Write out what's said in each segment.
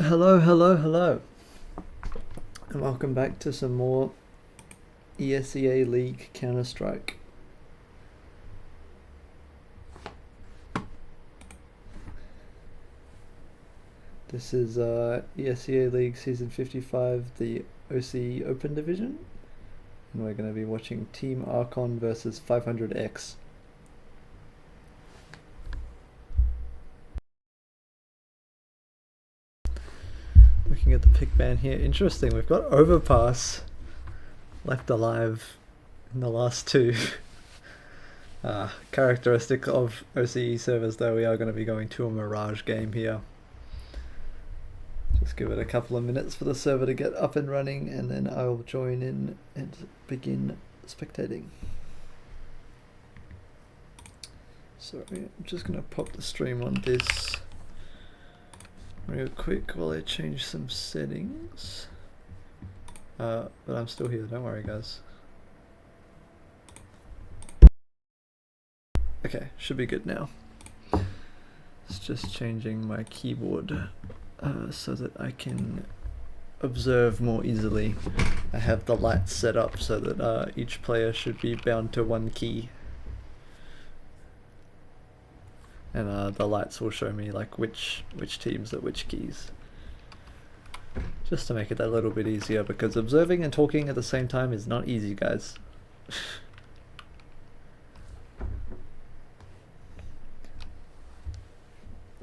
Hello, hello, hello, and welcome back to some more ESEA League Counter-Strike. This is ESEA League Season 55, the OCE Open Division, and we're going to be watching Team RKON versus 500X. Looking at the pick ban here, interesting, we've got Overpass left alive in the last two. Characteristic of OCE servers though, we are going to be going to a Mirage game here. Just give it a couple of minutes for the server to get up and running, and then I'll join in and begin spectating. Sorry, I'm just going to pop the stream on this real quick while I change some settings. But I'm still here, don't worry guys. Okay, should be good now. It's just changing my keyboard so that I can observe more easily. I have the lights set up so that each player should be bound to one key. And the lights will show me like which teams at which keys. Just to make it a little bit easier, because observing and talking at the same time is not easy, guys.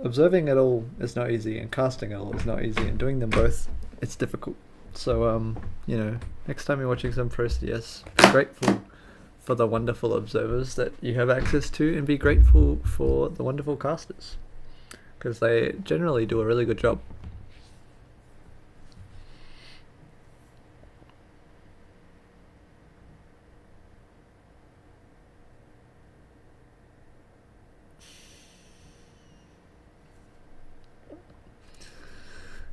Observing it all is not easy, and casting it all is not easy, and doing them both, it's difficult. So, you know, next time you're watching some Pro CS, be grateful for the wonderful observers that you have access to, and be grateful for the wonderful casters, because they generally do a really good job.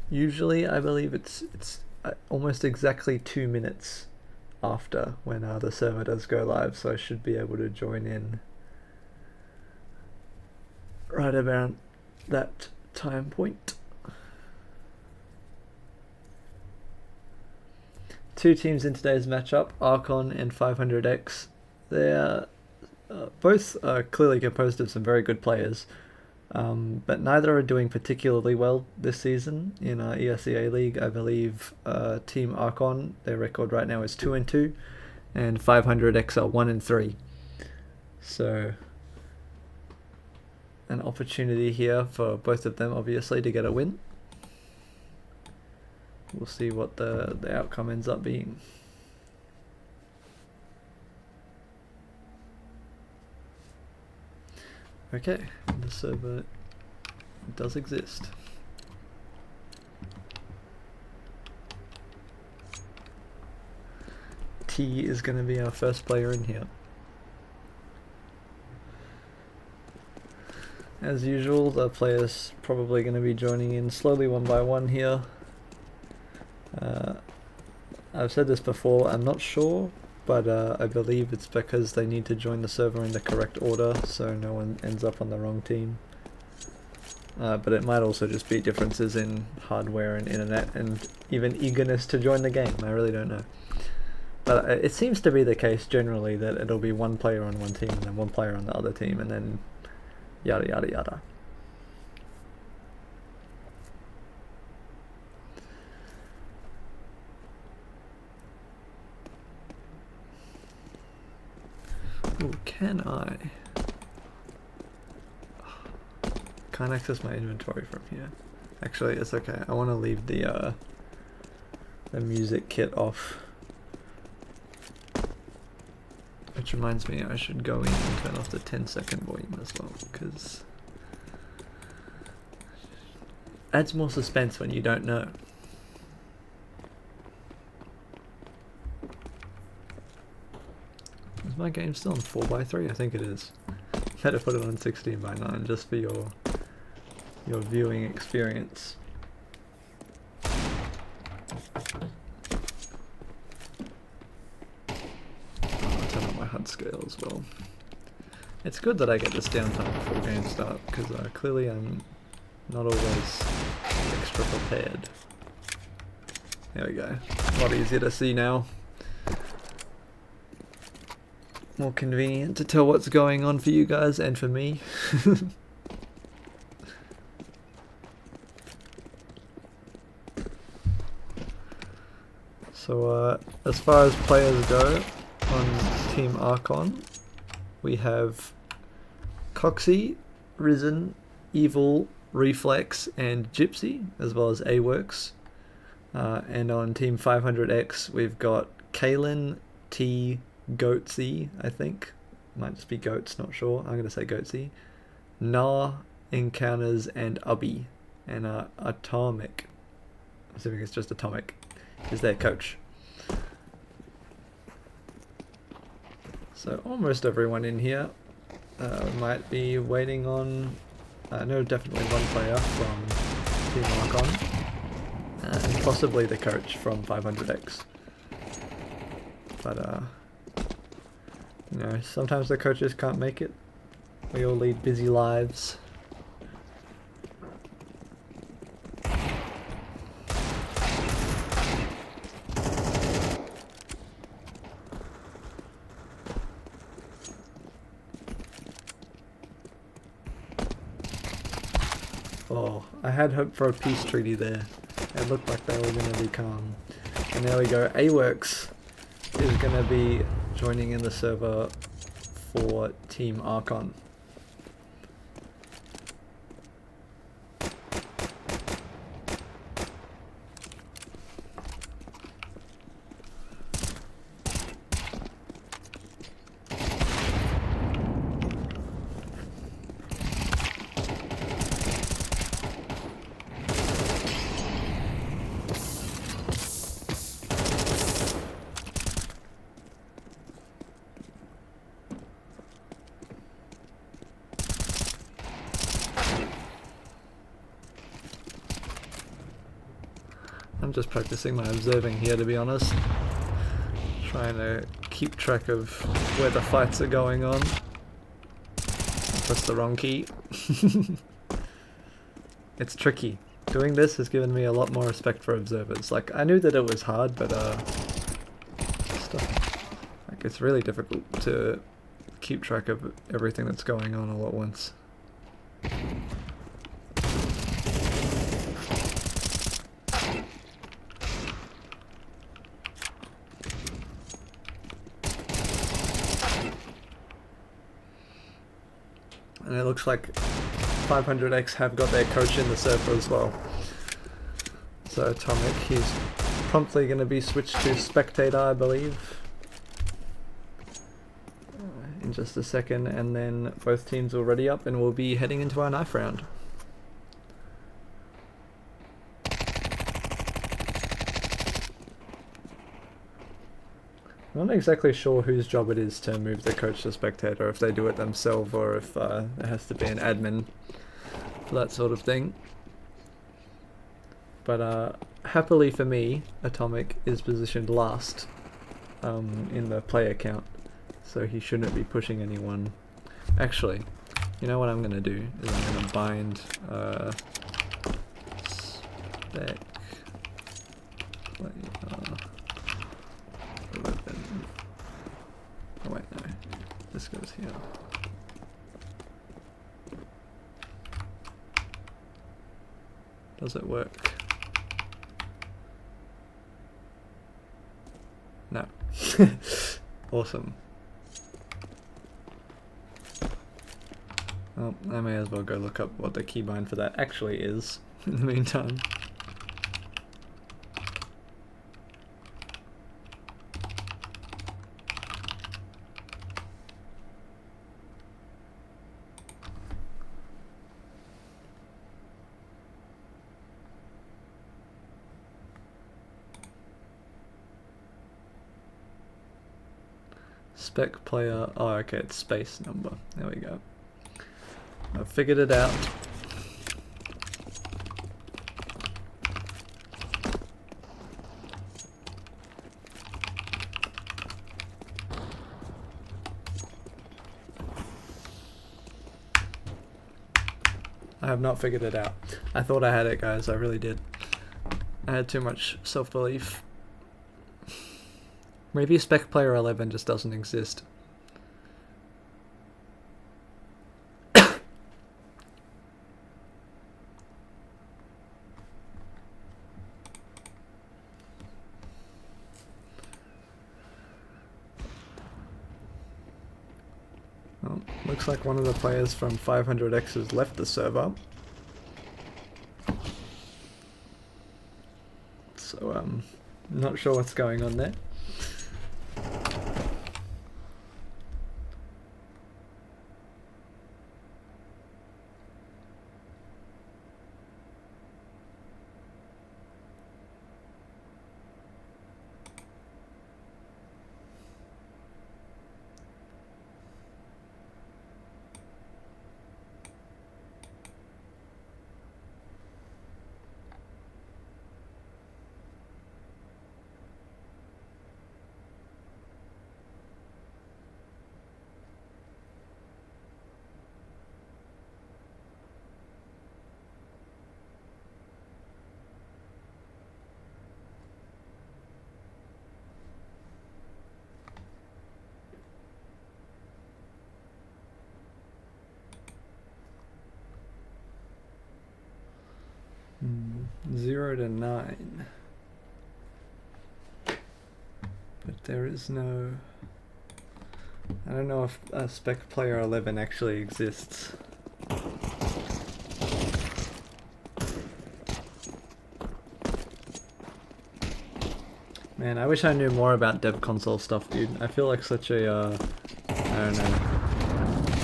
Usually, I believe it's almost exactly 2 minutes after when the server does go live, so I should be able to join in right around that time point. Two teams in today's matchup, RKON and 500X. They're both clearly composed of some very good players. But neither are doing particularly well this season in ESEA League. I believe Team RKON, their record right now is 2-2, and 500X are 1-3. So an opportunity here for both of them, obviously, to get a win. We'll see what the outcome ends up being. Okay, the server does exist. T is going to be our first player in here. As usual, the players probably going to be joining in slowly one by one here. I've said this before, I'm not sure, but I believe it's because they need to join the server in the correct order so no one ends up on the wrong team. But it might also just be differences in hardware and internet and even eagerness to join the game. I really don't know. But it seems to be the case generally that it'll be one player on one team and then one player on the other team, and then yada yada yada. Ooh, can I? Can't access my inventory from here. Actually, it's okay. I want to leave the music kit off. Which reminds me, I should go in and turn off the 10-second volume as well, because adds more suspense when you don't know. Is my game still on 4:3? I think it is. Better put it on 16:9 just for your viewing experience. I'll turn on my HUD scale as well. It's good that I get this downtime before game start, because clearly I'm not always extra prepared. There we go. A lot easier to see now. More convenient to tell what's going on for you guys and for me. So as far as players go on Team RKON, we have Coxie, Risen, Evil, Reflex and Gypsy, as well as A-Works. And on Team 500X we've got Kaylin, T, Goatsy, I think. Might just be Goats, not sure. I'm going to say Goatsy. Nah, Encounters and Ubby. And Atomic, I'm assuming it's just Atomic, is their coach. So almost everyone in here. We might be waiting on, I know definitely one player from Team RKON. And possibly the coach from 500X. But you know, sometimes the coaches can't make it. We all lead busy lives. Oh, I had hope for a peace treaty there. It looked like they were going to be calm. And there we go. A-Works is going to be joining in the server for Team RKON. I'm just practicing my observing here, to be honest. Trying to keep track of where the fights are going on. Press the wrong key. It's tricky. Doing this has given me a lot more respect for observers. Like, I knew that it was hard, but like, it's really difficult to keep track of everything that's going on all at once. And it looks like 500X have got their coach in the server as well. So Atomic, he's promptly going to be switched to Spectator, I believe, in just a second, and then both teams will ready up and we'll be heading into our knife round. I'm not exactly sure whose job it is to move the coach to Spectator, if they do it themselves or if there has to be an admin for that sort of thing. But happily for me, Atomic is positioned last in the player count, so he shouldn't be pushing anyone. Actually, you know what I'm going to do is I'm going to bind spec player. Oh wait, no. This goes here. Does it work? No. Awesome. Well, I may as well go look up what the keybind for that actually is in the meantime. Spec player, oh okay, it's space number, there we go. I've figured it out. have not figured it out. I thought I had it, guys. I really did. I had too much self-belief. Maybe Spec Player 11 just doesn't exist. Well, looks like one of the players from 500X has left the server. So, not sure what's going on there. Hmm, 0 to 9. But there is no... I don't know if a Spec Player 11 actually exists. Man, I wish I knew more about dev console stuff, dude. I feel like such a, I don't know.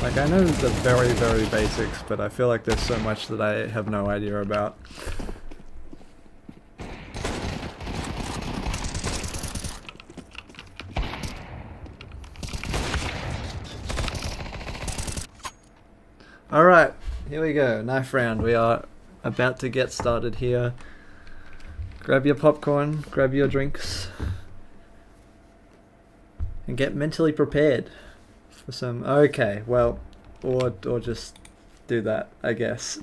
Like, I know the very, very basics, but I feel like there's so much that I have no idea about. Alright, here we go, knife round. We are about to get started here. Grab your popcorn, grab your drinks, and get mentally prepared for some... Okay, well, or just do that, I guess.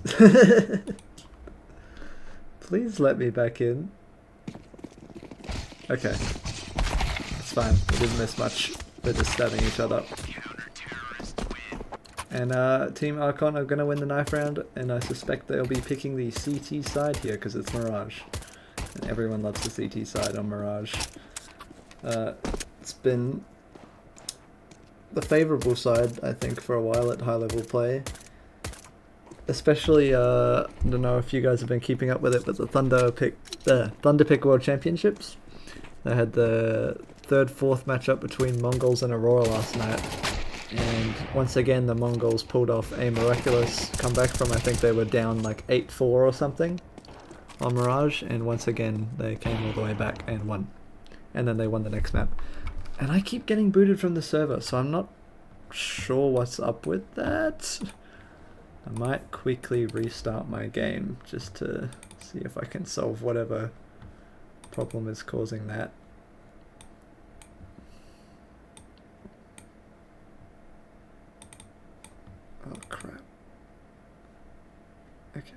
Please let me back in. Okay, it's fine, we didn't miss much. They're just stabbing each other. And Team RKON are going to win the knife round, and I suspect they'll be picking the CT side here because it's Mirage. And everyone loves the CT side on Mirage. It's been the favourable side, I think, for a while at high level play. Especially, I don't know if you guys have been keeping up with it, but the Thunder Pick World Championships. They had the 3rd-4th matchup between Mongols and Aurora last night. And once again, the Mongols pulled off a miraculous comeback from, I think they were down like 8-4 or something on Mirage, and once again they came all the way back and won. And then they won the next map. And I keep getting booted from the server, so I'm not sure what's up with that. I might quickly restart my game just to see if I can solve whatever problem is causing that. Oh crap. Okay.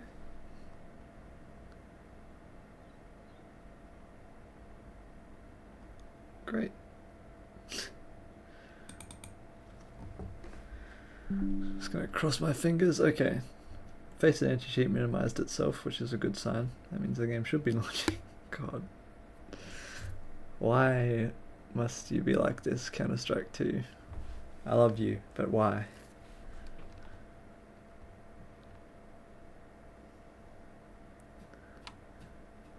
Great. Just gonna cross my fingers. Okay. Face and anti-cheat minimized itself, which is a good sign. That means the game should be launching. God. Why must you be like this, Counter-Strike 2? I love you, but why?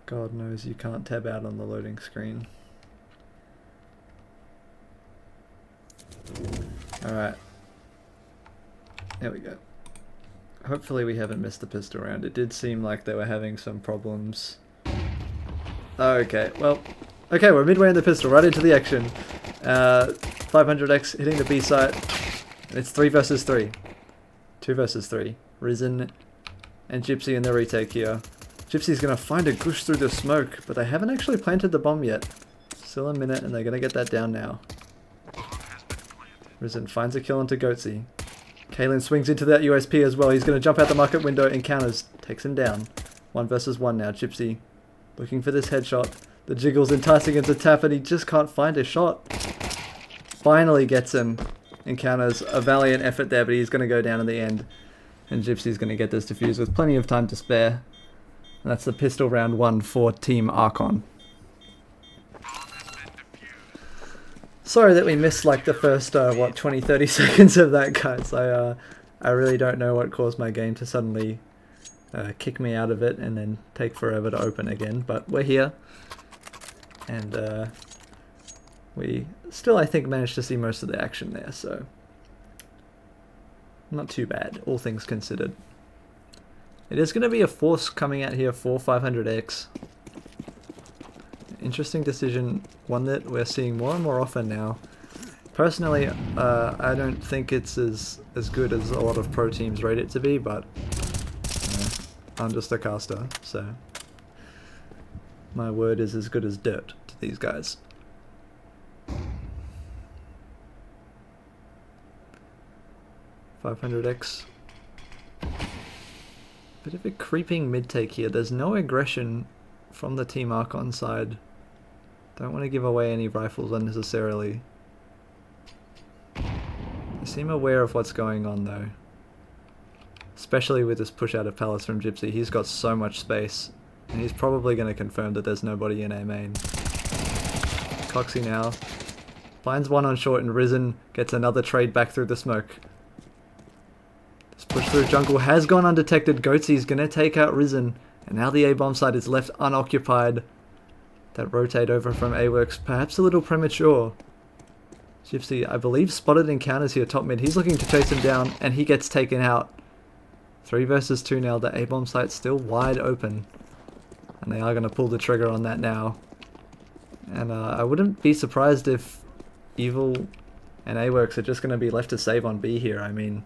God knows you can't tab out on the loading screen. Alright. There we go. Hopefully we haven't missed the pistol round. It did seem like they were having some problems. Okay, well... Okay, we're midway in the pistol, right into the action. 500X hitting the B site. It's 3 versus 3. 2 versus 3. Risen and Gypsy in the retake here. Gypsy's gonna find a gush through the smoke, but they haven't actually planted the bomb yet. Still a minute, and they're gonna get that down now. Risen finds a kill onto Goatsy. Kalen swings into that USP as well. He's going to jump out the market window, encounters, takes him down. 1 versus 1 now. Gypsy looking for this headshot. The jiggle's enticing him to tap and he just can't find a shot. Finally gets him. Encounters a valiant effort there, but he's going to go down in the end. And Gypsy's going to get this defused with plenty of time to spare. And that's the pistol round 1 for Team RKON. Sorry that we missed like the first, 20-30 seconds of that, guys. I really don't know what caused my game to suddenly kick me out of it and then take forever to open again. But we're here. And we still, I think, managed to see most of the action there, so not too bad, all things considered. It is going to be a force coming out here for 500X. Interesting decision, one that we're seeing more and more often now. Personally, I don't think it's as good as a lot of pro teams rate it to be, but I'm just a caster, so my word is as good as dirt to these guys. $500X. Bit of a creeping mid-take here. There's no aggression from the Team RKON side. Don't want to give away any rifles unnecessarily. They seem aware of what's going on though. Especially with this push out of palace from Gypsy. He's got so much space. And he's probably going to confirm that there's nobody in A main. Coxie now finds one on short and Risen gets another trade back through the smoke. This push through jungle has gone undetected. Goatsee's going to take out Risen. And now the A-bomb side is left unoccupied. That rotate over from A-Works, perhaps a little premature. Gypsy, I believe, spotted encounters here top mid. He's looking to chase him down and he gets taken out. 3 versus 2 now. The A-bomb site's still wide open. And they are going to pull the trigger on that now. And I wouldn't be surprised if Evil and A-Works are just going to be left to save on B here. I mean,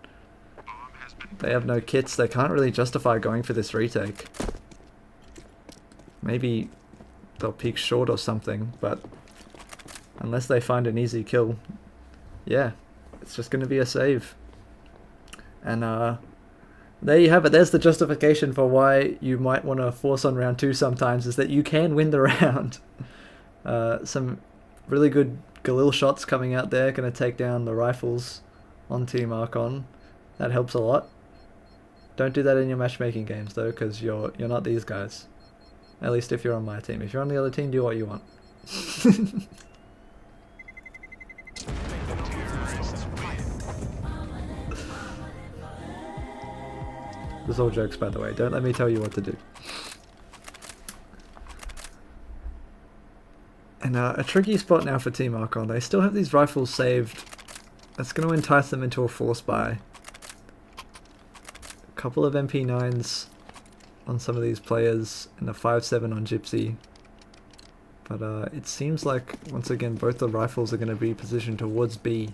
they have no kits. They can't really justify going for this retake. Maybe they'll peek short or something, but unless they find an easy kill, yeah, it's just going to be a save. And there you have it. There's the justification for why you might want to force on round 2 sometimes, is that you can win the round. Some really good Galil shots coming out there, going to take down the rifles on Team RKON. That helps a lot. Don't do that in your matchmaking games though, because you're not these guys. At least if you're on my team. If you're on the other team, do what you want. This is all jokes, by the way. Don't let me tell you what to do. And a tricky spot now for Team RKON. They still have these rifles saved. That's going to entice them into a force buy. A couple of MP9s on some of these players and a 5.7 on Gypsy. But it seems like, once again, both the rifles are going to be positioned towards B.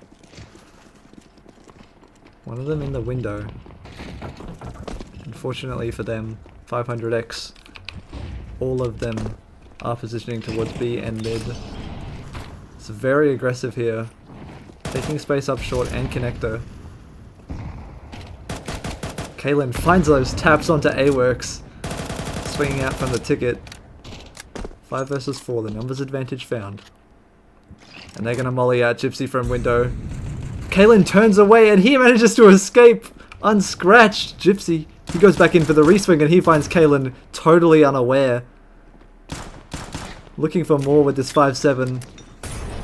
One of them in the window. Unfortunately for them, 500X, all of them are positioning towards B and mid. It's very aggressive here. Taking space up short and connector. Kalen finds those taps onto A-Works. Swinging out from the ticket. 5 versus 4, the numbers advantage found. And they're going to molly out Gypsy from window. Kalen turns away and he manages to escape unscratched. Gypsy, he goes back in for the reswing and he finds Kalen totally unaware. Looking for more with this 5.7.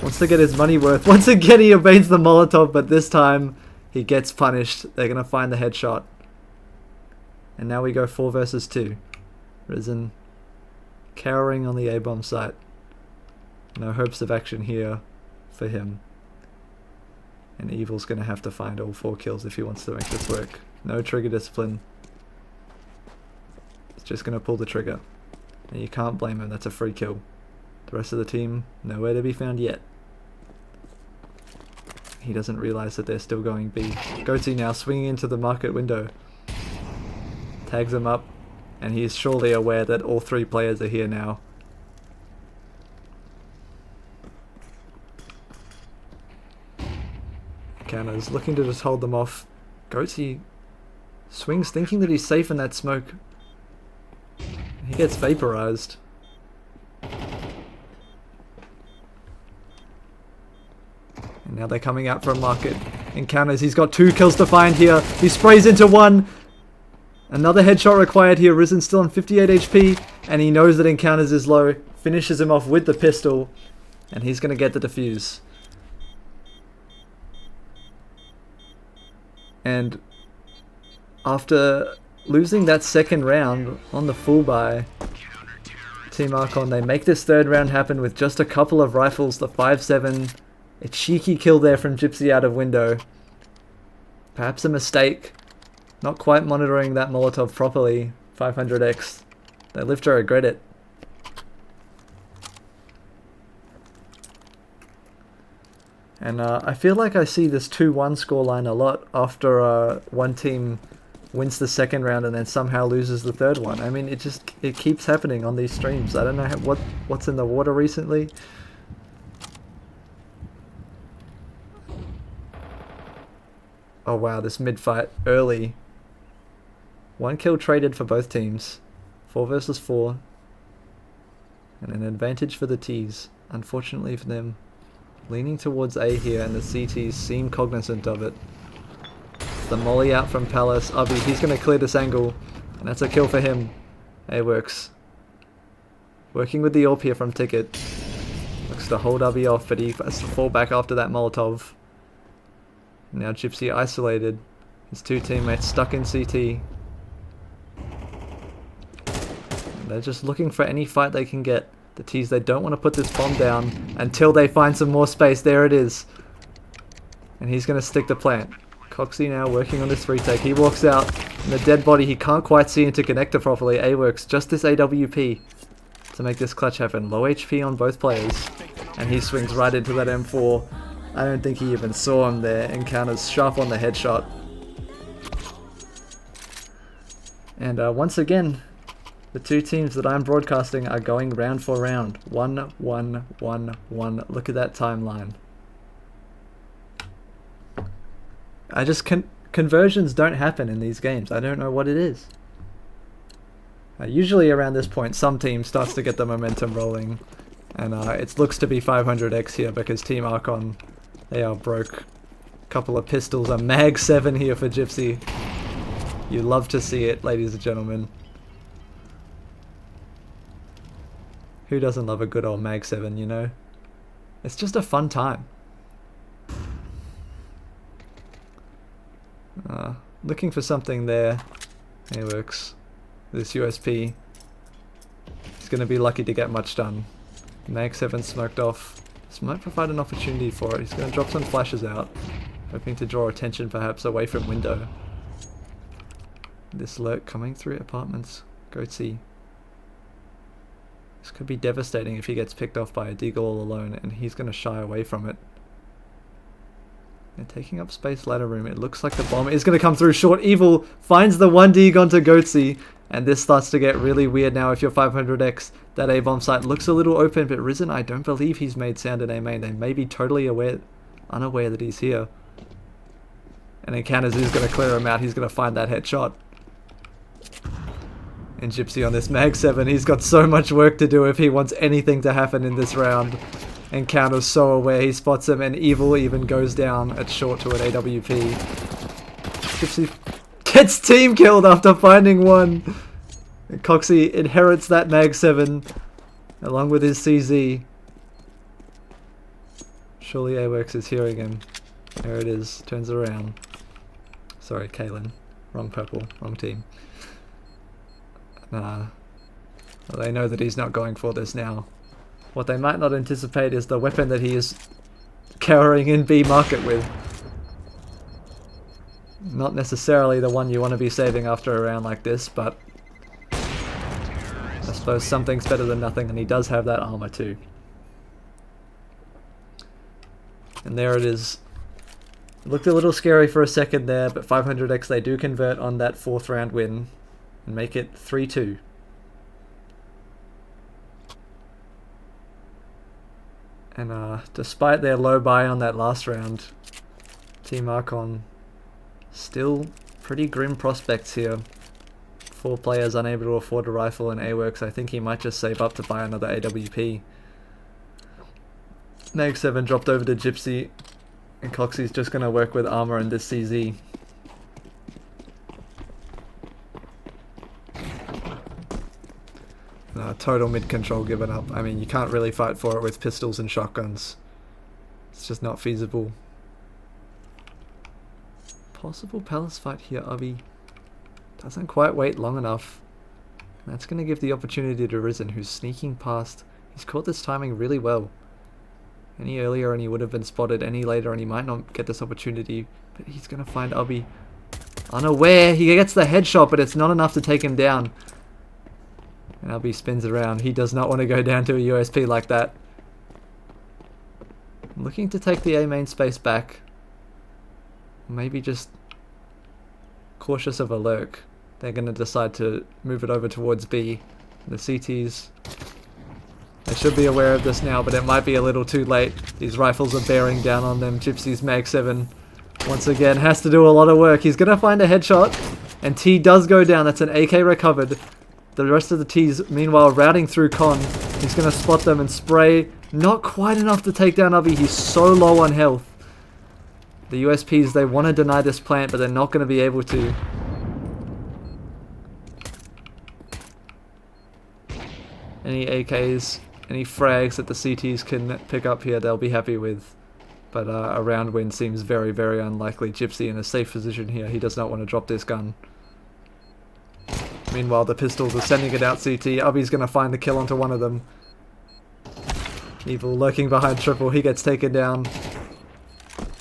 Wants to get his money worth. Once again he evades the Molotov, but this time he gets punished. They're going to find the headshot. And now we go 4 versus 2. Risen cowering on the A-bomb site. No hopes of action here for him. And Evil's going to have to find all 4 kills if he wants to make this work. No trigger discipline. He's just going to pull the trigger. And you can't blame him, that's a free kill. The rest of the team, nowhere to be found yet. He doesn't realise that they're still going B. Goatee now swinging into the market window. Tags him up. And he's surely aware that all 3 players are here now. Counters, looking to just hold them off. Goatee swings thinking that he's safe in that smoke. He gets vaporized. And now they're coming out from market. Encounters. He's got 2 kills to find here. He sprays into 1. Another headshot required here. Risen still on 58 HP. And he knows that Encounters is low. Finishes him off with the pistol. And he's going to get the defuse. And after losing that second round on the full buy, Team RKON, they make this third round happen with just a couple of rifles, the 5.7, a cheeky kill there from Gypsy out of window. Perhaps a mistake, not quite monitoring that Molotov properly, 500x. They live to regret it. And I feel like I see this 2-1 scoreline a lot after one team wins the second round and then somehow loses the third one. I mean, it keeps happening on these streams. I don't know what's in the water recently. Oh wow, this mid-fight early. 1 kill traded for both teams. 4 versus 4. And an advantage for the T's, unfortunately for them. Leaning towards A here, and the CTs seem cognizant of it. The molly out from Palace. Ubby, he's going to clear this angle, and that's a kill for him. A works. Working with the AWP here from Ticket. Looks to hold Ubby off, but he has to fall back after that Molotov. Now Gypsy isolated. His 2 teammates stuck in CT. They're just looking for any fight they can get. The T's, they don't want to put this bomb down until they find some more space. There it is. And he's going to stick the plant. Coxie now working on this retake. He walks out. And the dead body, he can't quite see into connector properly. A-works just this AWP to make this clutch happen. Low HP on both players. And he swings right into that M4. I don't think he even saw him there. Encounters sharp on the headshot. And once again, the 2 teams that I'm broadcasting are going round for round. 1, 1, 1, 1. Look at that timeline. I just conversions don't happen in these games. I don't know what it is. Usually around this point, some team starts to get the momentum rolling. And it looks to be 500x here because Team RKON, they are broke. Couple of pistols, a Mag 7 here for Gypsy. You love to see it, ladies and gentlemen. Who doesn't love a good old Mag 7, you know? It's just a fun time. Looking for something there. It works. This USP. He's going to be lucky to get much done. Mag 7 smoked off. This might provide an opportunity for it. He's going to drop some flashes out. Hoping to draw attention perhaps away from window. This lurk coming through apartments. Goatsy. This could be devastating if he gets picked off by a Deagle all alone, and he's going to shy away from it. They're taking up space ladder room. It looks like the bomb is going to come through short. Evil finds the 1 Deag onto Goatsy, and this starts to get really weird now if you're 500x. That A-bomb site looks a little open, but Risen, I don't believe he's made sound in A main. They may be totally unaware that he's here. And Encounters is going to clear him out. He's going to find that headshot. And Gypsy on this Mag 7, he's got so much work to do if he wants anything to happen in this round. Encounter's so aware, he spots him, and Evil even goes down at short to an AWP. Gypsy gets team killed after finding 1. And Coxie inherits that Mag 7 along with his CZ. Surely A-Works is hearing him. There it is, turns around. Sorry, Kaylin. Wrong purple, wrong team. Well, they know that he's not going for this now. What they might not anticipate is the weapon that he is cowering in B market with. Not necessarily the one you want to be saving after a round like this, but I suppose something's better than nothing, and he does have that armor too. And there it is. It looked a little scary for a second there, but 500x they do convert on that 4th round win and make it 3-2. And despite their low buy on that last round, Team RKON Still pretty grim prospects here. 4 players unable to afford a rifle, and A-Works, I think he might just save up to buy another AWP. Neg 7 dropped over to Gypsy, and Coxie's just going to work with armor and this CZ. Total mid-control given up. I mean, you can't really fight for it with pistols and shotguns. It's just not feasible. Possible palace fight here, Ubby. Doesn't quite wait long enough. That's going to give the opportunity to Risen, who's sneaking past. He's caught this timing really well. Any earlier and he would have been spotted, any later and he might not get this opportunity. But he's going to find Ubby unaware. He gets the headshot, but it's not enough to take him down. And Ubby spins around. He does not want to go down to a USP like that. Looking to take the A main space back. Maybe just cautious of a lurk. They're going to decide to move it over towards B. The CTs, they should be aware of this now, but it might be a little too late. These rifles are bearing down on them. Gypsy's Mag 7 once again has to do a lot of work. He's going to find a headshot, and T does go down. That's an AK recovered. The rest of the T's, meanwhile, routing through Con. He's going to spot them and spray. Not quite enough to take down Ubby. He's so low on health. The USPs, they want to deny this plant, but they're not going to be able to. Any AKs, any frags that the CTs can pick up here, they'll be happy with. But a round win seems very, very unlikely. Gypsy in a safe position here. He does not want to drop this gun. Meanwhile, the pistols are sending it out CT. Ubby's going to find the kill onto one of them. Evil lurking behind Triple. He gets taken down.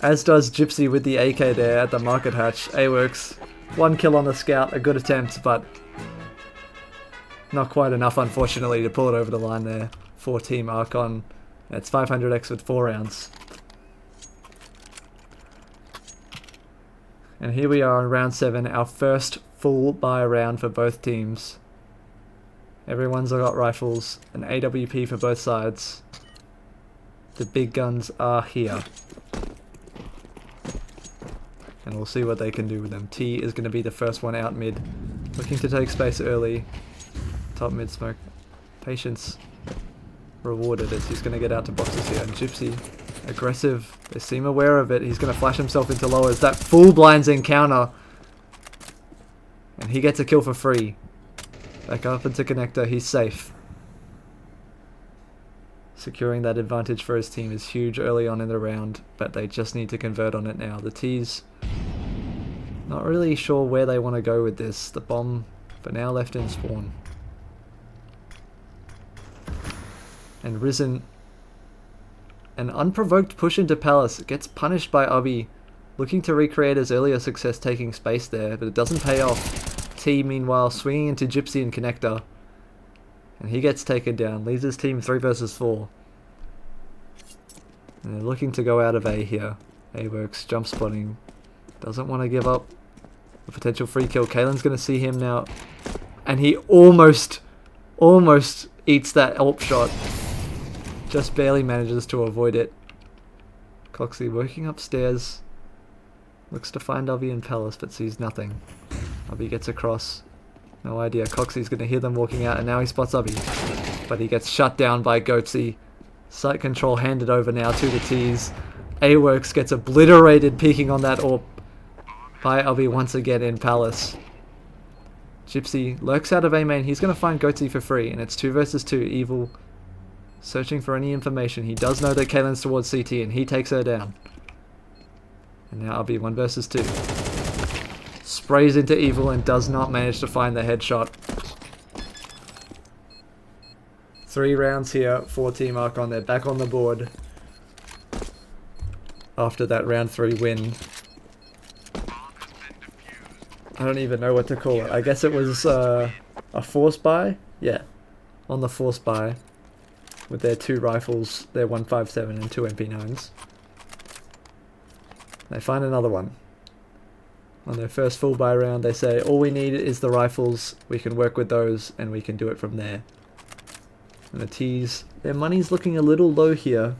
As does Gypsy with the AK there at the market hatch. A-Works. 1 kill on the scout. A good attempt, but not quite enough, unfortunately, to pull it over the line there for Team RKON. It's 500x with 4 rounds. And here we are in round 7, our first full buy round for both teams. Everyone's got rifles, an AWP for both sides. The big guns are here. And we'll see what they can do with them. T is going to be the first one out mid. Looking to take space early. Top mid smoke. Patience rewarded as he's going to get out to boxes here. And Gypsy, aggressive. They seem aware of it. He's going to flash himself into lowers. That full blinds encounter. And he gets a kill for free. Back up into connector. He's safe. Securing that advantage for his team is huge early on in the round, but they just need to convert on it now. The T's not really sure where they want to go with this. The bomb for now left in spawn. And Risen, an unprovoked push into Palace, gets punished by Ubby, looking to recreate his earlier success taking space there, but it doesn't pay off. T, meanwhile, swinging into Gypsy and connector. And he gets taken down, leaves his team 3 versus 4. And they're looking to go out of A here. A-Works, jump spotting. Doesn't want to give up a potential free kill. Kalen's going to see him now. And he almost eats that AWP shot. Just barely manages to avoid it. Coxie working upstairs. Looks to find Ubby and Palace, but sees nothing. Ubby gets across. No idea. Coxie's going to hear them walking out, and now he spots Ubby. But he gets shut down by Goatsy. Sight control handed over now to the T's. A-Works gets obliterated peeking on that AWP by Ubby once again in Palace. Gypsy lurks out of A main. He's going to find Goatsy for free, and it's 2 versus 2. Evil searching for any information. He does know that Kalen's towards CT, and he takes her down. And now Ubby 1 versus 2. Sprays into Evil and does not manage to find the headshot. 3 rounds here for Team RKON. They're back on the board after that round 3 win. I don't even know what to call it. I guess it was a force buy? Yeah, on the force buy with their 2 rifles, their 157 and 2 MP9s. They find another one. On their first full buy round, they say, all we need is the rifles, we can work with those, and we can do it from there. And the T's, their money's looking a little low here.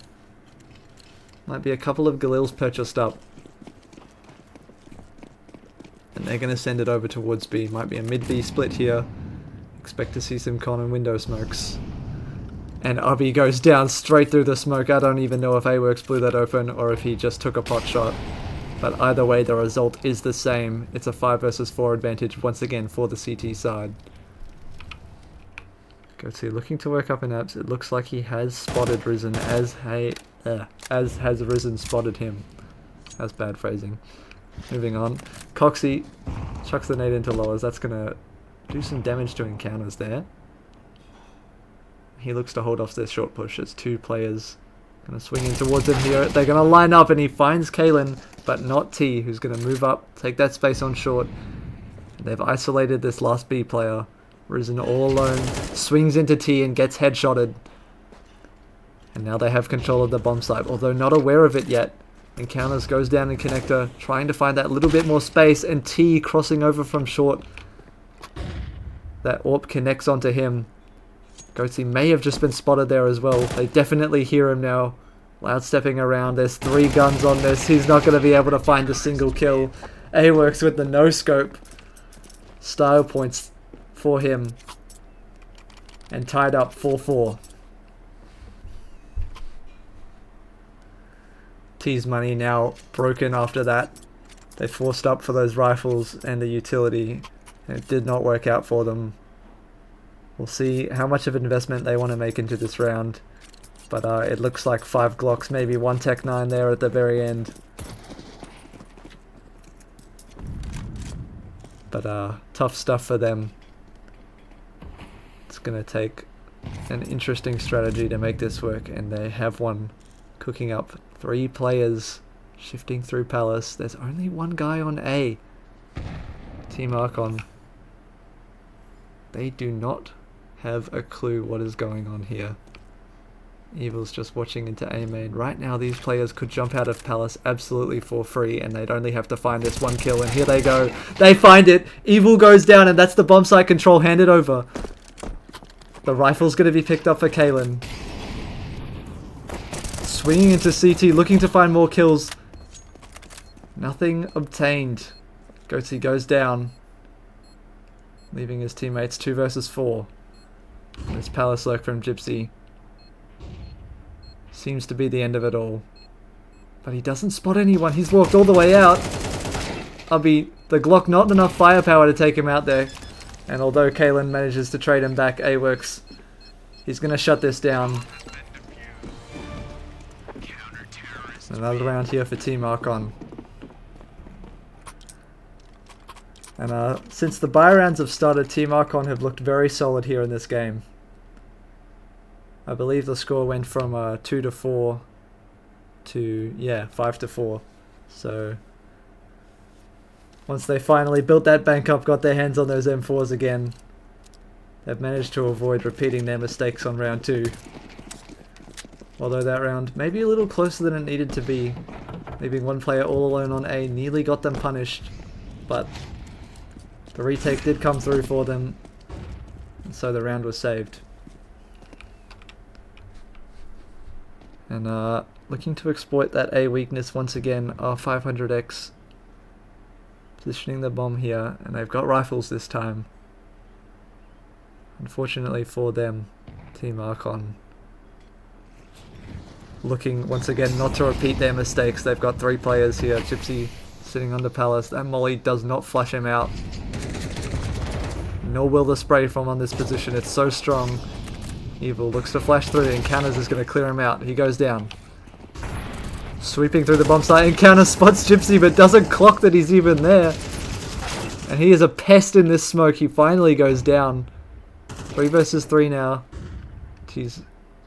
Might be a couple of Galils purchased up. And they're going to send it over towards B. Might be a mid-B split here. Expect to see some con and window smokes. And Ubby goes down straight through the smoke. I don't even know if AWorks blew that open or if he just took a pot shot. But either way, the result is the same. It's a 5 versus 4 advantage once again for the CT side. GoTo looking to work up in apps. It looks like he has spotted Risen as has Risen spotted him. That's bad phrasing. Moving on. Coxie chucks the nade into lowers. That's going to do some damage to encounters there. He looks to hold off their short push as 2 players going to swing in towards him here. They're going to line up and he finds Kalen, but not T, who's going to move up, take that space on short. They've isolated this last B player. Risen all alone, swings into T and gets headshotted. And now they have control of the bomb site, although not aware of it yet. Encounters goes down in connector, trying to find that little bit more space, and T crossing over from short. That AWP connects onto him. Goatsy may have just been spotted there as well. They definitely hear him now. Loud stepping around. There's 3 guns on this. He's not going to be able to find a single kill. AWorks with the no scope. Style points for him. And tied up 4-4. T's money now broken after that. They forced up for those rifles and the utility. And it did not work out for them. We'll see how much of an investment they want to make into this round. But it looks like 5 Glocks, maybe 1 Tech 9 there at the very end. But tough stuff for them. It's going to take an interesting strategy to make this work. And they have one cooking up. 3 players shifting through Palace. There's only 1 guy on A. Team RKON. They do not have a clue what is going on here. Evil's just watching into A main. Right now these players could jump out of Palace absolutely for free and they'd only have to find this 1 kill, and here they go. They find it. Evil goes down and that's the bomb site control handed over. The rifle's going to be picked up for Kalen. Swinging into CT, looking to find more kills. Nothing obtained. Goatsy goes down, leaving his teammates 2 versus 4. This Palace lurk from Gypsy seems to be the end of it all. But he doesn't spot anyone. He's walked all the way out. The Glock not enough firepower to take him out there. And although Kalen manages to trade him back, AWorks, he's going to shut this down. Another round here for Team RKON. And since the buy rounds have started, Team RKON have looked very solid here in this game. I believe the score went from 2-4 to 5-4. So once they finally built that bank up, got their hands on those M4s again, they've managed to avoid repeating their mistakes on round 2. Although that round may be a little closer than it needed to be. Leaving 1 player all alone on A nearly got them punished, but the retake did come through for them, and so the round was saved. And looking to exploit that A weakness once again are 500X. Positioning the bomb here, and they've got rifles this time. Unfortunately for them, Team RKON looking once again not to repeat their mistakes. They've got 3 players here. Gypsy sitting under Palace. That molly does not flush him out. Nor will the spray from on this position. It's so strong. Evil looks to flash through. Encounters is going to clear him out. He goes down. Sweeping through the bomb site. Encounter spots Gypsy but doesn't clock that he's even there. And he is a pest in this smoke. He finally goes down. 3 versus 3 now. Jeez.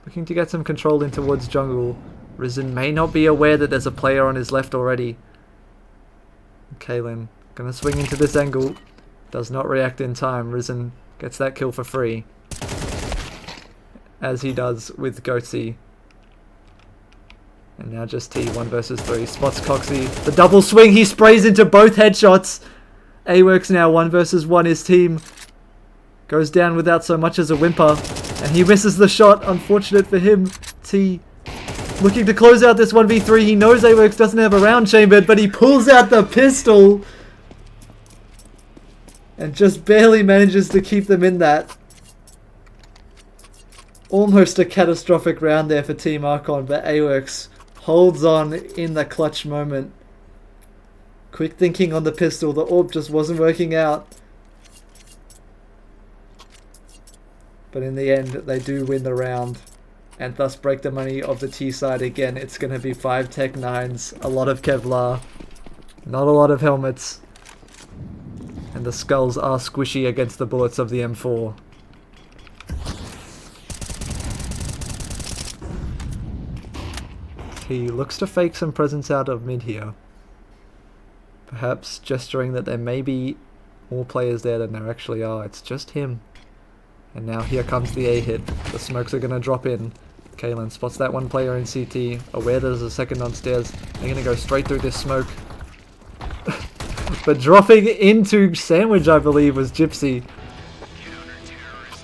Looking to get some control in towards jungle. Risen may not be aware that there's a player on his left already. Kalen gonna swing into this angle. Does not react in time. Risen gets that kill for free. As he does with Goatsy. And now just T, 1 versus 3. Spots Coxie. The double swing, he sprays into both headshots. AWorks now 1 versus 1. His team goes down without so much as a whimper. And he misses the shot. Unfortunate for him. T looking to close out this 1v3. He knows AWorks doesn't have a round chambered, but he pulls out the pistol. and just barely manages to keep them in that. Almost a catastrophic round there for Team RKON, but AWORKS holds on in the clutch moment. Quick thinking on the pistol, the AWP just wasn't working out. But in the end, they do win the round, and thus break the money of the T side again. It's going to be 5 Tech 9s, a lot of Kevlar, not a lot of helmets, and the skulls are squishy against the bullets of the M4. He looks to fake some presence out of mid here, perhaps gesturing that there may be more players there than there actually are. It's just him. And now here comes the A hit. The smokes are going to drop in. Kalen spots that one player in CT, aware there's a second on stairs. They're going to go straight through this smoke. But dropping into Sandwich, I believe, was Gypsy.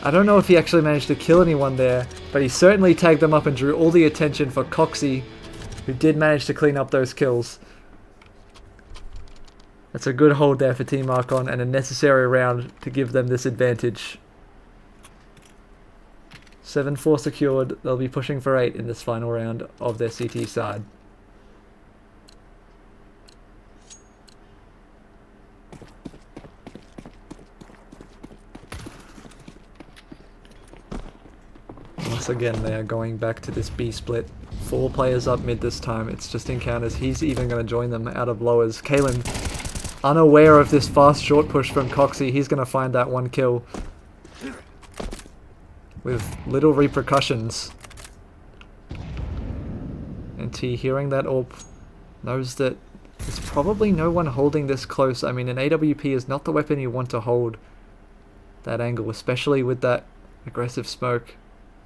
I don't know if he actually managed to kill anyone there, but he certainly tagged them up and drew all the attention for Coxie, who did manage to clean up those kills. That's a good hold there for Team RKON and a necessary round to give them this advantage. 7-4 secured. They'll be pushing for 8 in this final round of their CT side. Once again, they are going back to this B split. 4 players up mid this time. It's just encounters. He's even going to join them out of lowers. Kalen, unaware of this fast short push from Coxie, he's going to find that one kill with little repercussions. And T, hearing that AWP, knows that there's probably no one holding this close. I mean, an AWP is not the weapon you want to hold that angle, especially with that aggressive smoke.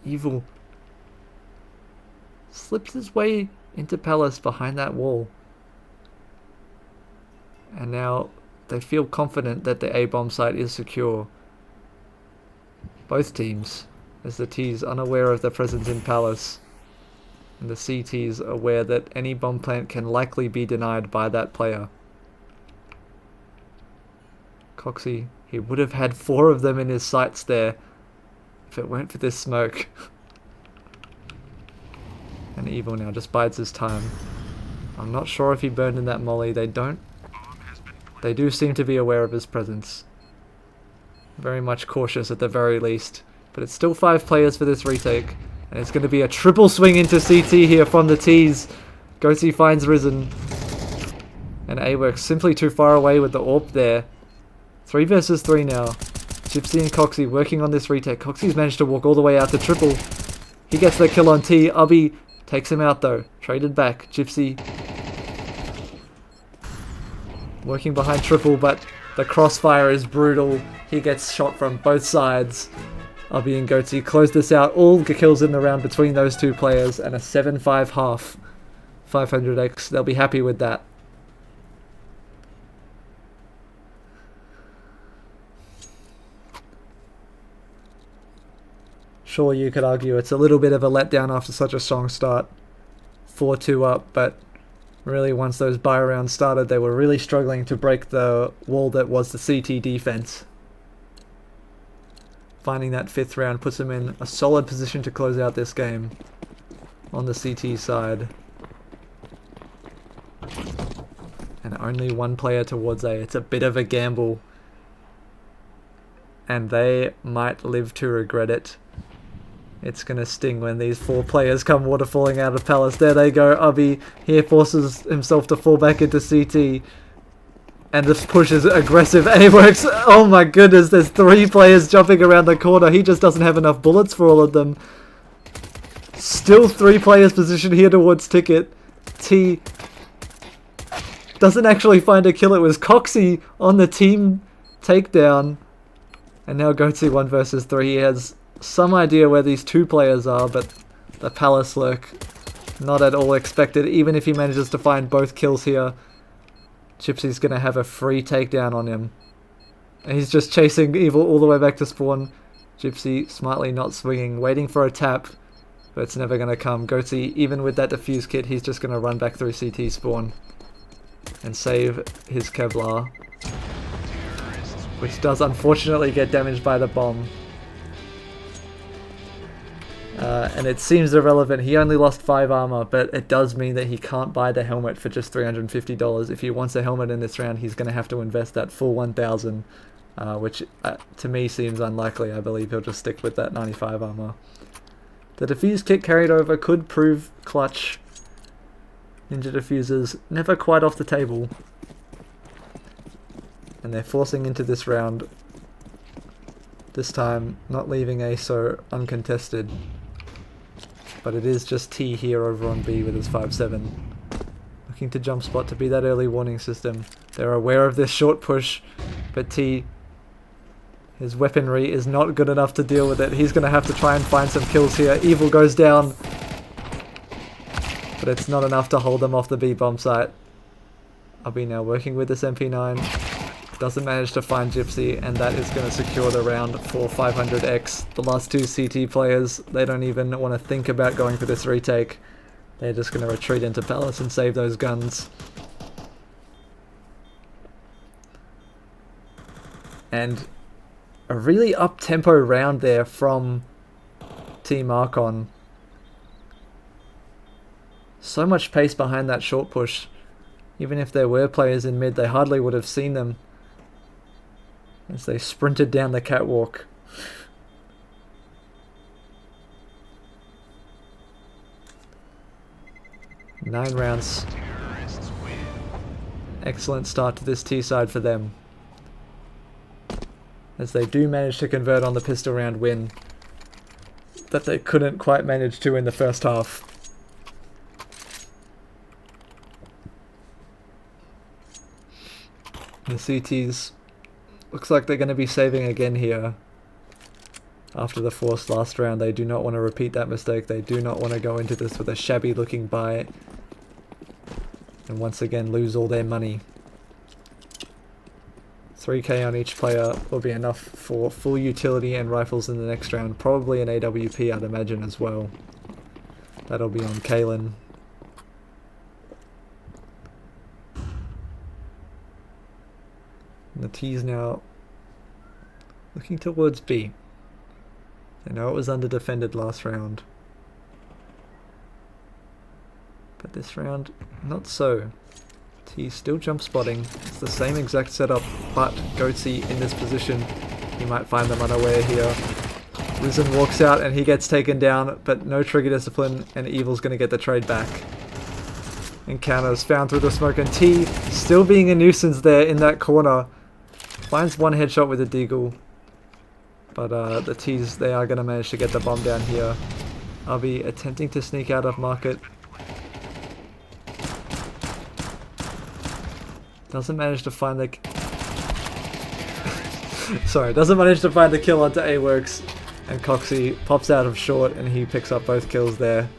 Evil slips his way into Palace behind that wall. And now they feel confident that the A-bomb site is secure. Both teams, as the T's unaware of their presence in Palace, and the CT's aware that any bomb plant can likely be denied by that player. Coxie, he would have had 4 of them in his sights there if it weren't for this smoke. And Evil now just bides his time. I'm not sure if he burned in that molly. They do seem to be aware of his presence. Very much cautious at the very least. But it's still 5 players for this retake. And it's going to be a triple swing into CT here from the T's. Goatee finds Risen. And AWORKS simply too far away with the AWP there. 3 versus 3 now. Gypsy and Coxie working on this retake. Coxie's managed to walk all the way out to triple. He gets the kill on T. Ubby takes him out though. Traded back. Gypsy working behind triple, but the crossfire is brutal. He gets shot from both sides. Ubby and Goatee close this out. All the kills in the round between those 2 players and a 7-5 half. 500x. They'll be happy with that. Sure, you could argue it's a little bit of a letdown after such a strong start. 4-2 up, but really once those buy rounds started, they were really struggling to break the wall that was the CT defense. Finding that 5th round puts them in a solid position to close out this game on the CT side. And only 1 player towards A. It's a bit of a gamble. And they might live to regret it. It's going to sting when these 4 players come waterfalling out of Palace. There they go. Ubby here forces himself to fall back into CT. And this push is aggressive. AWORKS. Oh my goodness. There's 3 players jumping around the corner. He just doesn't have enough bullets for all of them. Still 3 players positioned here towards Ticket. T doesn't actually find a kill. It was Coxie on the team takedown. And now Goatee 1 versus 3. He has some idea where these 2 players are, but the Palace lurk not at all expected. Even if he manages to find both kills here, Gypsy's going to have a free takedown on him. And he's just chasing Evil all the way back to spawn. Gypsy smartly not swinging, waiting for a tap, but it's never going to come. Goatee, even with that defuse kit, he's just going to run back through CT spawn and save his Kevlar. which does unfortunately get damaged by the bomb. And it seems irrelevant. He only lost 5 armor, but it does mean that he can't buy the helmet for just $350. If he wants a helmet in this round, he's going to have to invest that full 1,000, which to me seems unlikely. I believe he'll just stick with that 95 armor. The defuse kit carried over could prove clutch. Ninja diffusers never quite off the table. And they're forcing into this round. This time, not leaving ASO uncontested. But it is just T here over on B with his 5-7. Looking to jump spot to be that early warning system. They're aware of this short push, but T, his weaponry is not good enough to deal with it. He's going to have to try and find some kills here. Evil goes down. But it's not enough to hold them off the B bomb site. I'll be now working with this MP9. Doesn't manage to find Gypsy, and that is going to secure the round for 500x. The last 2 CT players, they don't even want to think about going for this retake. They're just going to retreat into Palace and save those guns. And a really up-tempo round there from Team RKON. So much pace behind that short push. Even if there were players in mid, they hardly would have seen them as they sprinted down the catwalk. Nine rounds. Excellent start to this T side for them, as they do manage to convert on the pistol round win that they couldn't quite manage to in the first half. The CTs looks like they're going to be saving again here after the forced last round. They do not want to repeat that mistake. They do not want to go into this with a shabby looking buy and once again lose all their money. 3k on each player will be enough for full utility and rifles in the next round. Probably an AWP, I'd imagine, as well. That'll be on Kalen. And the T's now looking towards B. They know it was under-defended last round. But this round, not so. T still jump spotting. It's the same exact setup, but Goatsy in this position. He might find them unaware here. Risen walks out and he gets taken down, but no trigger discipline, and Evil's going to get the trade back. Encounters found through the smoke, and T still being a nuisance there in that corner. Finds one headshot with a deagle, but the T's, they are going to manage to get the bomb down here. I'll be attempting to sneak out of market. Doesn't manage to find the... Sorry, doesn't manage to find the kill onto A-Works, and Coxie pops out of short and he picks up both kills there.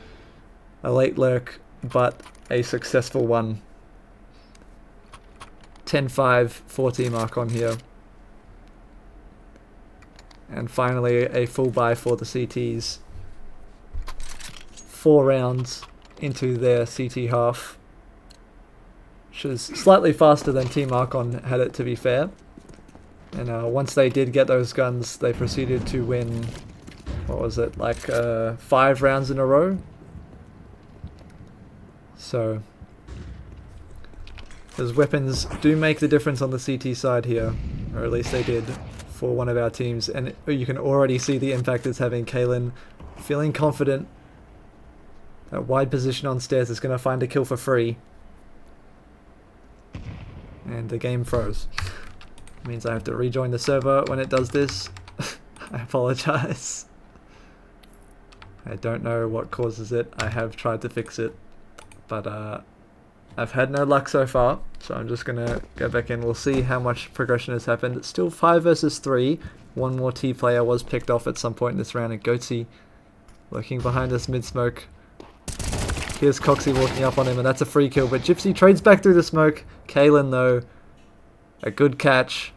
A late lurk, but a successful one. 10-5 for Team RKON here. And finally a full buy for the CTs. 4 rounds into their CT half, which is slightly faster than Team RKON had it, to be fair. And once they did get those guns, they proceeded to win, what was it, like 5 rounds in a row? So, those weapons do make the difference on the CT side here, or at least they did for one of our teams, and you can already see the impact it's having. Kalen feeling confident. That wide position on stairs is going to find a kill for free. And the game froze. Means I have to rejoin the server when it does this. I apologize. I don't know what causes it. I have tried to fix it, but I've had no luck so far, so I'm just going to go back in. We'll see how much progression has happened. It's still 5 versus 3. One more T player was picked off at some point in this round, and Goatsy lurking behind this mid-smoke. Here's Coxie walking up on him, and that's a free kill, but Gypsy trades back through the smoke. Kalen, though, a good catch.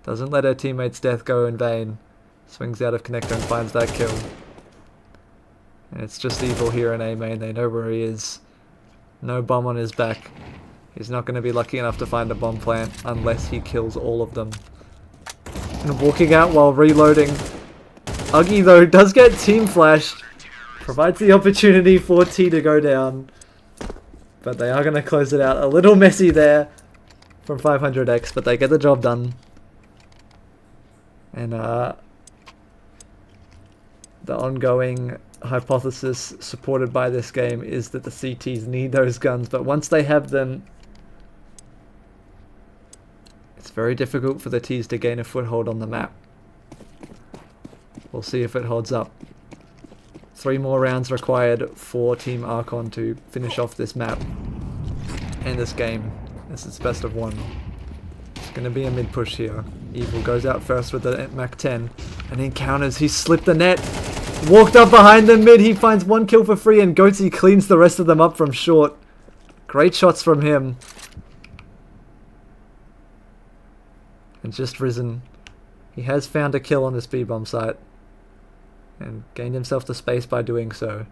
Doesn't let her teammate's death go in vain. Swings out of connector and finds that kill. And it's just Evil here in A main. They know where he is. No bomb on his back. He's not going to be lucky enough to find a bomb plant unless he kills all of them. And walking out while reloading. Uggy though does get team flashed. Provides the opportunity for T to go down. But they are going to close it out. A little messy there from 500X, but they get the job done. And the ongoing hypothesis supported by this game is that the CTs need those guns, but once they have them, it's very difficult for the Ts to gain a foothold on the map. We'll see if it holds up. 3 more rounds required for Team RKON to finish off this map and this game. This is best of 1. It's going to be a mid push here. Evil goes out first with the Mac 10 and encounters. He slipped the net. Walked up behind the mid. He finds 1 kill for free and Goatsy cleans the rest of them up from short. Great shots from him. And just risen. He has found a kill on this B-bomb site. And gained himself the space by doing so.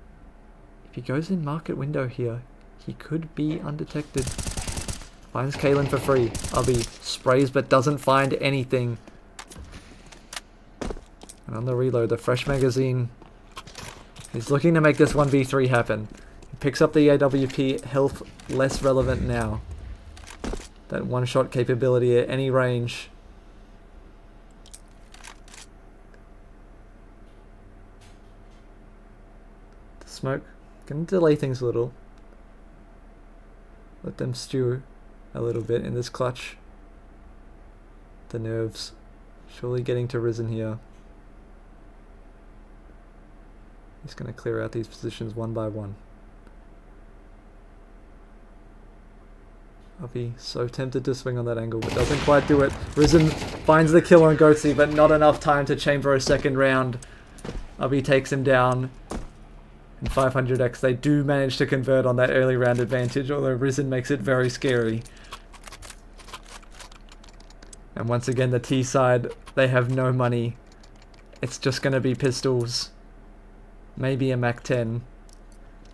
If he goes in market window here, he could be undetected. Finds Kalen for free. Ubby sprays but doesn't find anything. And on the reload, the fresh magazine. He's looking to make this 1v3 happen. He picks up the AWP, health less relevant now. That one-shot capability at any range. Smoke. Gonna delay things a little. Let them stew a little bit in this clutch. The nerves surely getting to Risen here. He's gonna clear out these positions one by one. I'll be so tempted to swing on that angle, but doesn't quite do it. Risen finds the kill on Goatsy, but not enough time to chamber a second round. Ubby takes him down. And 500X, they do manage to convert on that early round advantage, although Risen makes it very scary. And once again, the T side, they have no money. It's just going to be pistols. Maybe a Mac 10.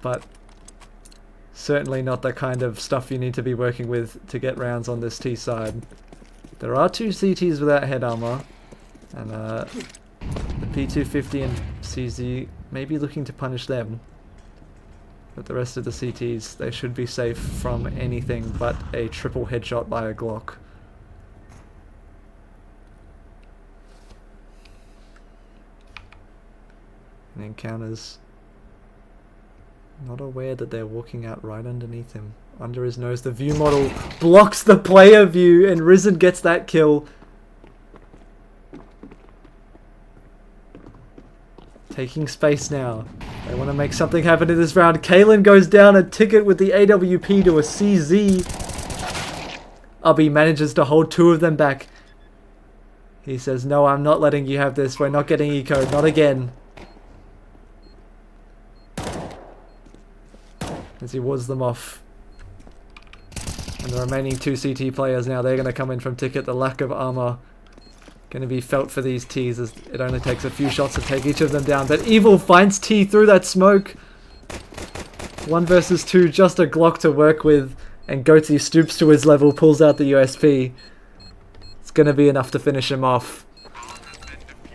But certainly not the kind of stuff you need to be working with to get rounds on this T side. There are 2 CTs without head armor. And the P250 and CZ may be looking to punish them. But the rest of the CTs, they should be safe from anything but a triple headshot by a Glock. And encounters. Not aware that they're walking out right underneath him. Under his nose, the view model blocks the player view and Risen gets that kill. Taking space now. They want to make something happen in this round. Kalen goes down a ticket with the AWP to a CZ. Ubby manages to hold 2 of them back. He says, no, I'm not letting you have this. We're not getting eco. Not again. As he wards them off. And the remaining 2 CT players now, they're going to come in from ticket. The lack of armor going to be felt for these Ts as it only takes a few shots to take each of them down. But Evil finds T through that smoke. 1 versus 2, just a Glock to work with. And Goatsy stoops to his level, pulls out the USP. It's going to be enough to finish him off.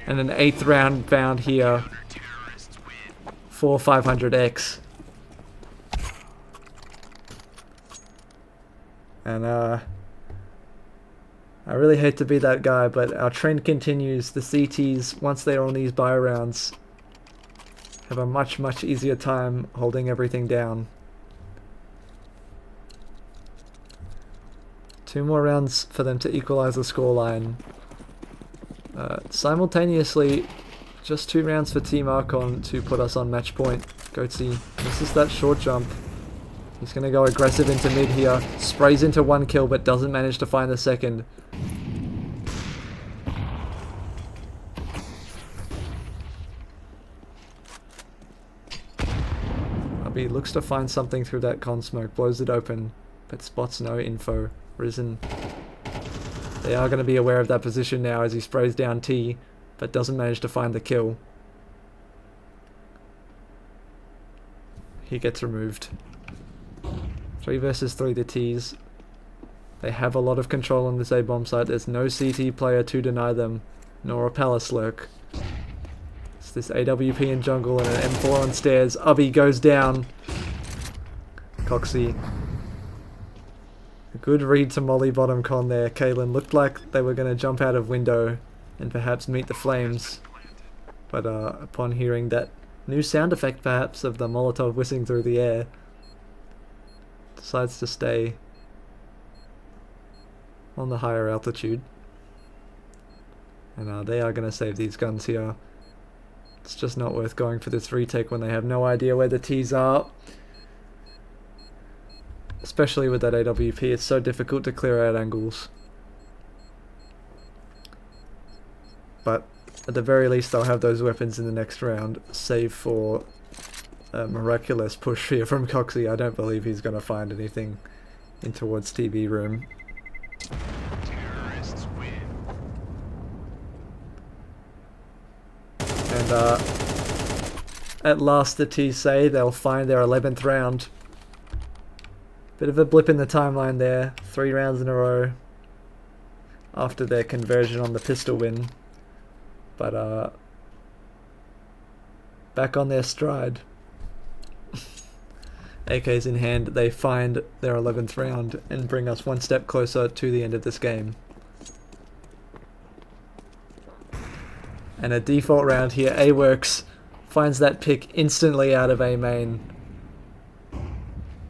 And an 8th round found here for 500X. And I really hate to be that guy, but our trend continues. The CTs, once they're on these buy rounds, have a much easier time holding everything down. 2 more rounds for them to equalize the scoreline. Simultaneously, just 2 rounds for Team RKON to put us on match point. Goatsy misses that short jump. He's going to go aggressive into mid here. Sprays into 1 kill, but doesn't manage to find the second. Ubby looks to find something through that con smoke. Blows it open, but spots no info. Risen. They are going to be aware of that position now as he sprays down T, but doesn't manage to find the kill. He gets removed. 3 versus 3 the Ts. They have a lot of control on this A-bomb site. There's no CT player to deny them. nor a Palace lurk. It's this AWP in jungle and an M4 on stairs. Ubby goes down. Coxie. A good read to molly bottom con there. Kaylin looked like they were going to jump out of window and perhaps meet the flames. But upon hearing that new sound effect perhaps of the Molotov whizzing through the air, decides to stay on the higher altitude. And they are going to save these guns here. It's just not worth going for this retake when they have no idea where the T's are. Especially with that AWP, it's so difficult to clear out angles. But at the very least they'll have those weapons in the next round, save for a miraculous push here from Coxie. I don't believe he's going to find anything in towards TV room. Terrorists win. And at last the T's say they'll find their 11th round. Bit of a blip in the timeline there. 3 rounds in a row after their conversion on the pistol win. But back on their stride. AKs in hand, they find their 11th round and bring us one step closer to the end of this game. And a default round here. A-Works finds that pick instantly out of A main.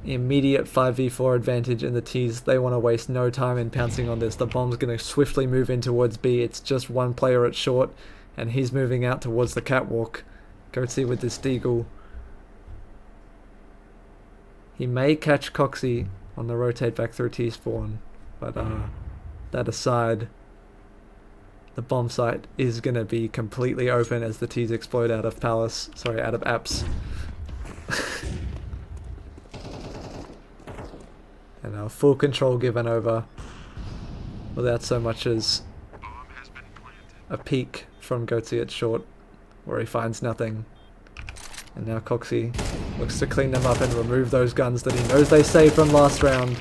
Immediate 5v4 advantage, and the T's, they want to waste no time in pouncing on this. The bomb's going to swiftly move in towards B. It's just one player at short, and he's moving out towards the catwalk. Goatsy with this deagle. He may catch Coxie on the rotate back through T-spawn, but that aside, the bomb site is going to be completely open as the T's explode out of Palace. Sorry, out of Apps. And full control given over without so much as a peek from Goatsy at short, where he finds nothing. And now Coxie looks to clean them up and remove those guns that he knows they saved from last round.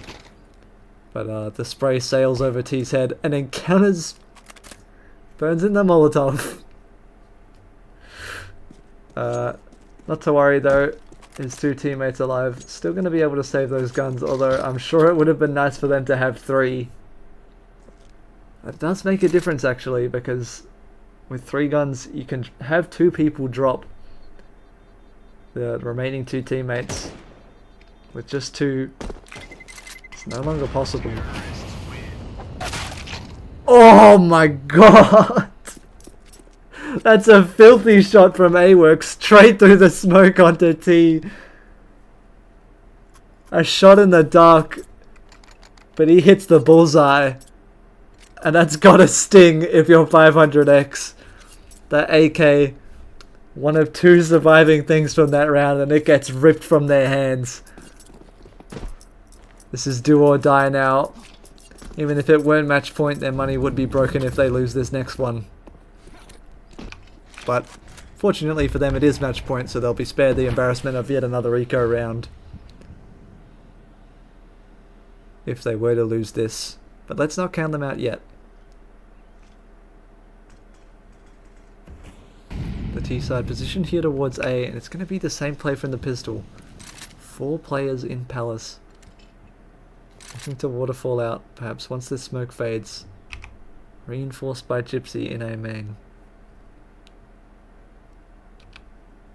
But the spray sails over T's head and encounters... burns in the Molotov. Not to worry though, his 2 teammates alive. Still going to be able to save those guns, although I'm sure it would have been nice for them to have 3. It does make a difference actually, because with 3 guns you can have 2 people drop the remaining 2 teammates. With just 2, it's no longer possible. Oh my god! That's a filthy shot from A-Works, straight through the smoke onto T. A shot in the dark, but he hits the bullseye. And that's gotta sting if you're 500x. The AK, one of 2 surviving things from that round, and it gets ripped from their hands. This is do or die now. Even if it weren't match point, their money would be broken if they lose this next one. But fortunately for them it is match point, so they'll be spared the embarrassment of yet another eco round if they were to lose this. But let's not count them out yet. The T side positioned here towards A, and it's going to be the same play from the pistol. 4 players in Palace. Looking to waterfall out, perhaps once this smoke fades. Reinforced by Gypsy in A main.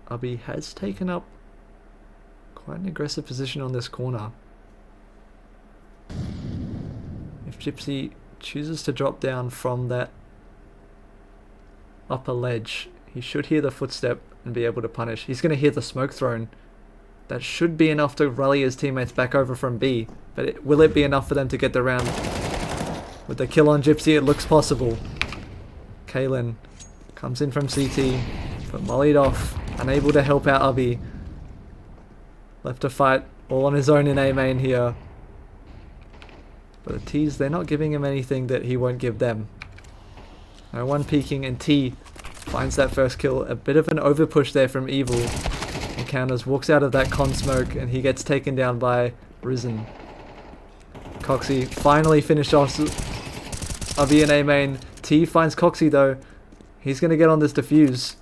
Ubby has taken up quite an aggressive position on this corner. If Gypsy chooses to drop down from that upper ledge, he should hear the footstep and be able to punish. He's going to hear the smoke thrown. That should be enough to rally his teammates back over from B, but will it be enough for them to get the round? With the kill on Gypsy, it looks possible. Kaylin comes in from CT, but mollied off, unable to help out Ubby. Left to fight all on his own in A main here. But the T's, they're not giving him anything that he won't give them. No one peeking, and T finds that first kill. A bit of an overpush there from Evil. Encounters, walks out of that con smoke, and he gets taken down by Risen. Coxie finally finished off Ubby in A main. T finds Coxie though. He's going to get on this defuse.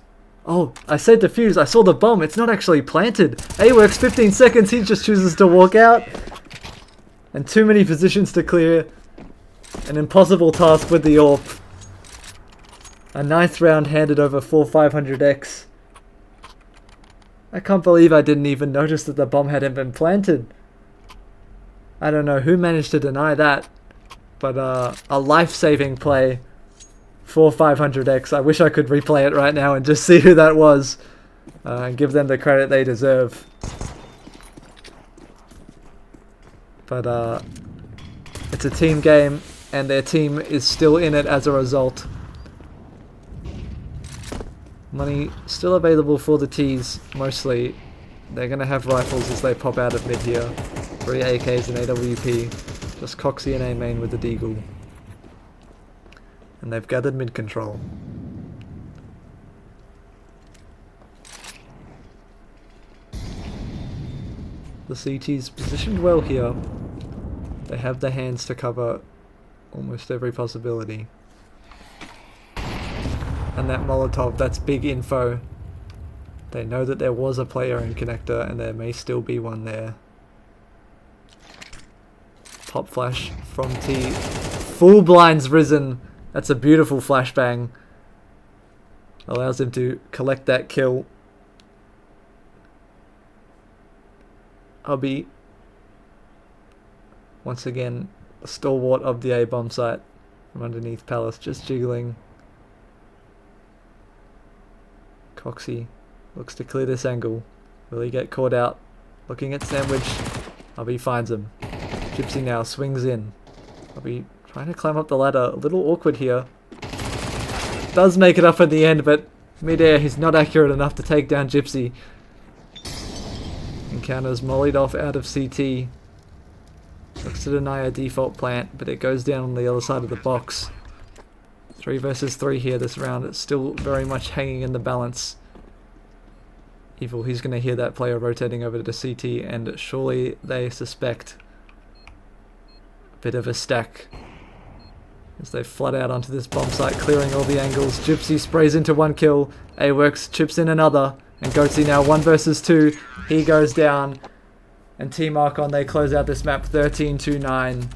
Oh, I said defuse. I saw the bomb. It's not actually planted. A-Works, 15 seconds. He just chooses to walk out. And too many positions to clear. An impossible task with the AWP. A ninth round handed over 4-500X. I can't believe I didn't even notice that the bomb hadn't been planted. I don't know who managed to deny that. But a life-saving play. 4-500X. I wish I could replay it right now and just see who that was. And give them the credit they deserve. But it's a team game. And their team is still in it as a result. Money still available for the T's, mostly. They're going to have rifles as they pop out of mid here. 3 AKs and AWP. Just Coxie and A-Main with the Deagle. And they've gathered mid control. The CT's positioned well here. They have the hands to cover almost every possibility. And that Molotov, that's big info. They know that there was a player in connector and there may still be one there. Pop flash from T. Full blinds risen. That's a beautiful flashbang. Allows him to collect that kill. Hubby. Once again, a stalwart of the A-bomb site from underneath Palace, just jiggling. Coxie looks to clear this angle. Will he get caught out? Looking at Sandwich. Hubby finds him. Gypsy now swings in. Hubby trying to climb up the ladder. A little awkward here. Does make it up in the end, but mid-air he's not accurate enough to take down Gypsy. Encounters mollied off out of CT. Looks to deny a default plant, but it goes down on the other side of the box. 3 versus 3 here this round. It's still very much hanging in the balance. Evil, he's going to hear that player rotating over to CT, and surely they suspect a bit of a stack as they flood out onto this bomb site, clearing all the angles. Gypsy sprays into 1 kill. A-Works chips in another, and Goatsy now 1 versus 2. He goes down, and Team RKON, they close out this map 13-9.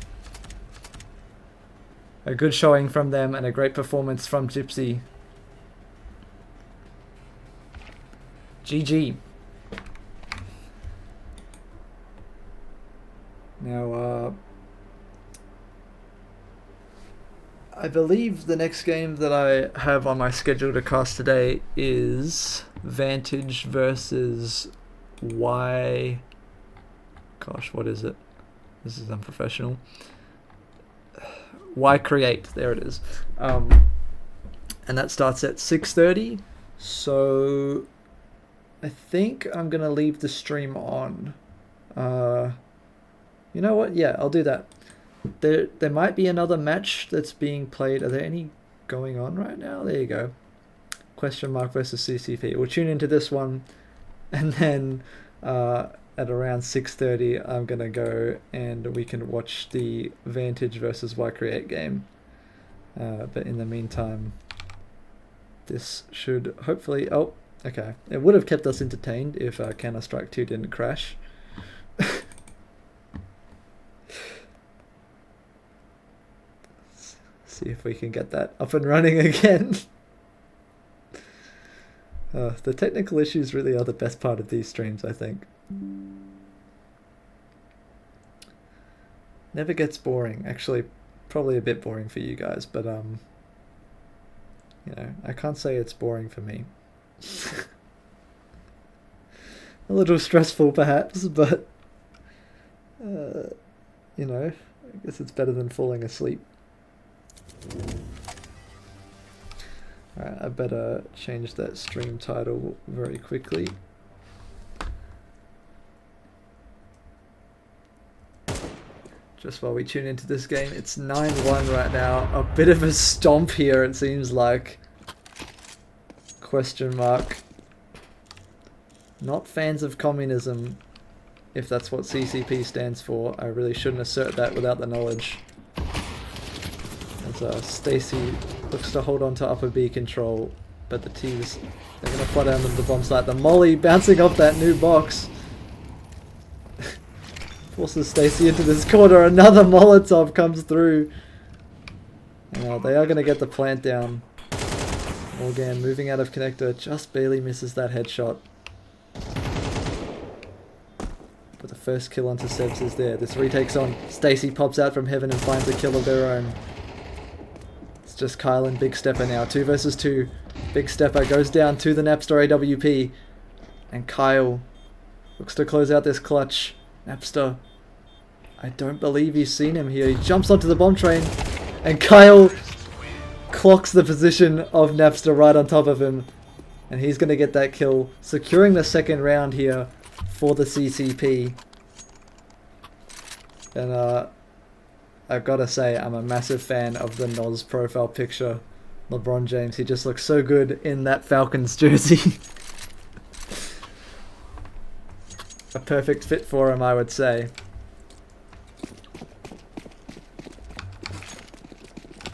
A good showing from them and a great performance from Gypsy. GG. Now, I believe the next game that I have on my schedule to cast today is Vantage versus Gosh, what is it? This is unprofessional. YCreate, there it is. And that starts at 6:30. So I think I'm gonna leave the stream on. You know what? Yeah, I'll do that. There might be another match that's being played. Are there any going on right now? There you go. Question mark versus CCP. We'll tune into this one, and then at around 6:30 I'm gonna go and we can watch the Vantage versus YCreate game. But in the meantime, this should hopefully... Oh, okay. It would have kept us entertained if Counter-Strike 2 didn't crash. See if we can get that up and running again. The technical issues really are the best part of these streams, I think. Never gets boring. Actually, probably a bit boring for you guys, but you know, I can't say it's boring for me. A little stressful perhaps, but you know, I guess it's better than falling asleep. Alright, I better change that stream title very quickly. Just while we tune into this game, it's 9-1 right now. A bit of a stomp here, it seems like. Question mark. Not fans of communism, if that's what CCP stands for. I really shouldn't assert that without the knowledge. And As Stacy looks to hold on to upper B control, but the T's, they're going to flood down the bomb site. The molly bouncing off that new box forces Stacy into this corner. Another Molotov comes through. They are going to get the plant down. Morgan moving out of connector, just barely misses that headshot. But the first kill onto Sebs is there. This retake's on. Stacy pops out from heaven and finds a kill of their own. It's just Kyle and Big Stepper now. 2 versus 2. Big Stepper goes down to the Napster AWP. And Kyle looks to close out this clutch. Napster, I don't believe he's seen him here. He jumps onto the bomb train. And Kyle clocks the position of Napster right on top of him. And he's going to get that kill, securing the second round here for the CCP. And I've got to say, I'm a massive fan of the Noz profile picture. LeBron James, he just looks so good in that Falcons jersey. A perfect fit for him, I would say.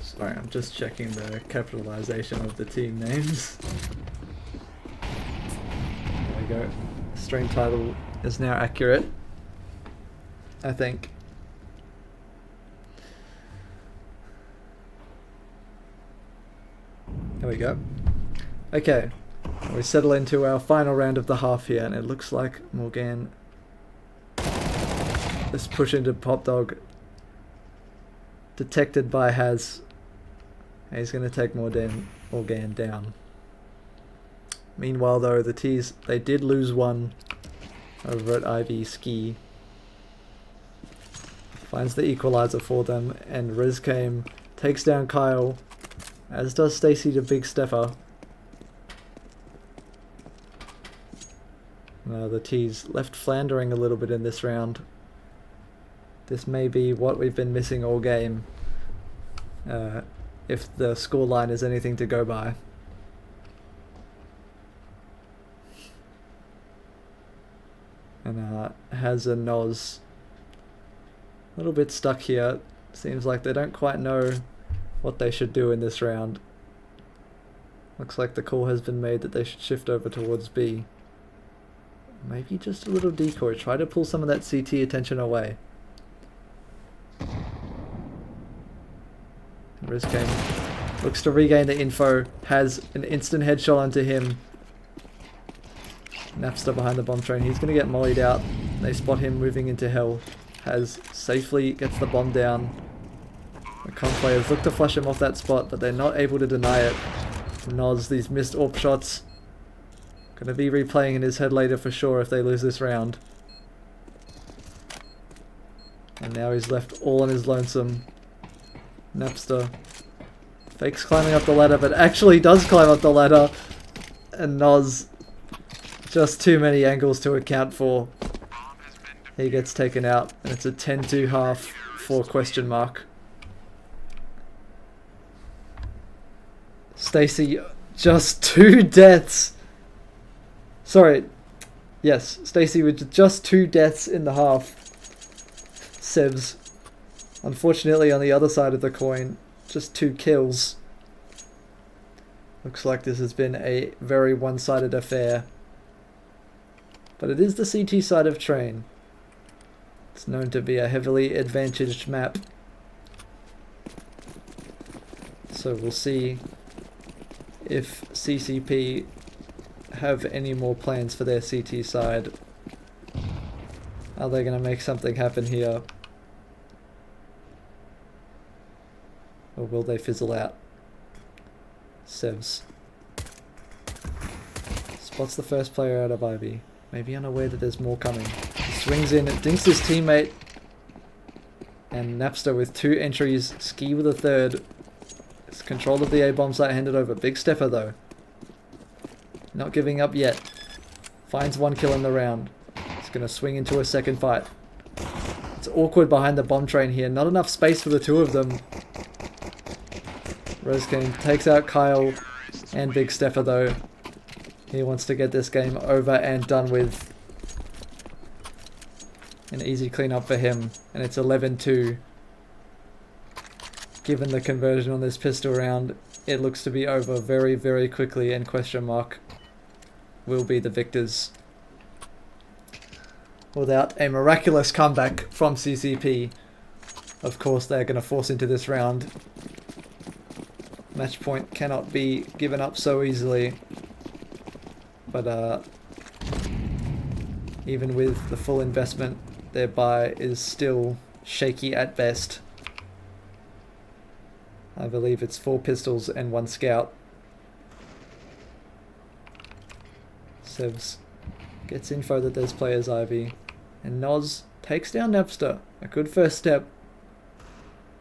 Sorry, I'm just checking the capitalization of the team names. There we go. Stream title is now accurate, I think. There we go. Okay, we settle into our final round of the half here, and it looks like Morgan. This push into Pop Dog detected by Haz. He's going to take Morgan down. Meanwhile, though, the T's, they did lose one over at Ivy Ski. Finds the equalizer for them, and Rizcame takes down Kyle, as does Stacy to Big Stepper. The T's left floundering a little bit in this round. This may be what we've been missing all game, if the scoreline is anything to go by. And has a Noz a little bit stuck here. Seems like they don't quite know what they should do in this round. Looks like the call has been made that they should shift over towards B. Maybe just a little decoy. Try to pull some of that CT attention away. Rizcame looks to regain the info. Has an instant headshot onto him. Napster behind the bomb train. He's going to get mollied out. They spot him moving into hell. Has safely gets the bomb down. The con players look to flush him off that spot, but they're not able to deny it. Noz, these missed AWP shots. Going to be replaying in his head later for sure if they lose this round. And now he's left all on his lonesome. Napster fakes climbing up the ladder, but actually does climb up the ladder. And Noz, just too many angles to account for. He gets taken out, and it's a 10-2 half for question mark. Stacy, just 2 deaths. Sorry, yes, Stacy with just 2 deaths in the half. Sebs, unfortunately on the other side of the coin, just 2 kills. Looks like this has been a very one-sided affair. But it is the CT side of Train. It's known to be a heavily advantaged map. So we'll see if CCP have any more plans for their CT side. Are they going to make something happen here? Or will they fizzle out? Sevs spots the first player out of Ivy. Maybe unaware that there's more coming. He swings in, dinks his teammate. And Napster with 2 entries, Ski with a 3rd. It's control of the A bomb site handed over. Big Stepper though. Not giving up yet. Finds 1 kill in the round. He's going to swing into a second fight. It's awkward behind the bomb train here. Not enough space for the 2 of them. Rizcame takes out Kyle and Big Stepper though. He wants to get this game over and done with. An easy cleanup for him. And it's 11-2. given the conversion on this pistol round, it looks to be over very, very quickly, and question mark will be the victors. Without a miraculous comeback from CCP, of course they're going to force into this round. Match point cannot be given up so easily, but even with the full investment, their buy is still shaky at best. I believe it's 4 pistols and 1 scout. Sevs gets info that there's players Ivy, and Noz takes down Napster. A good first step.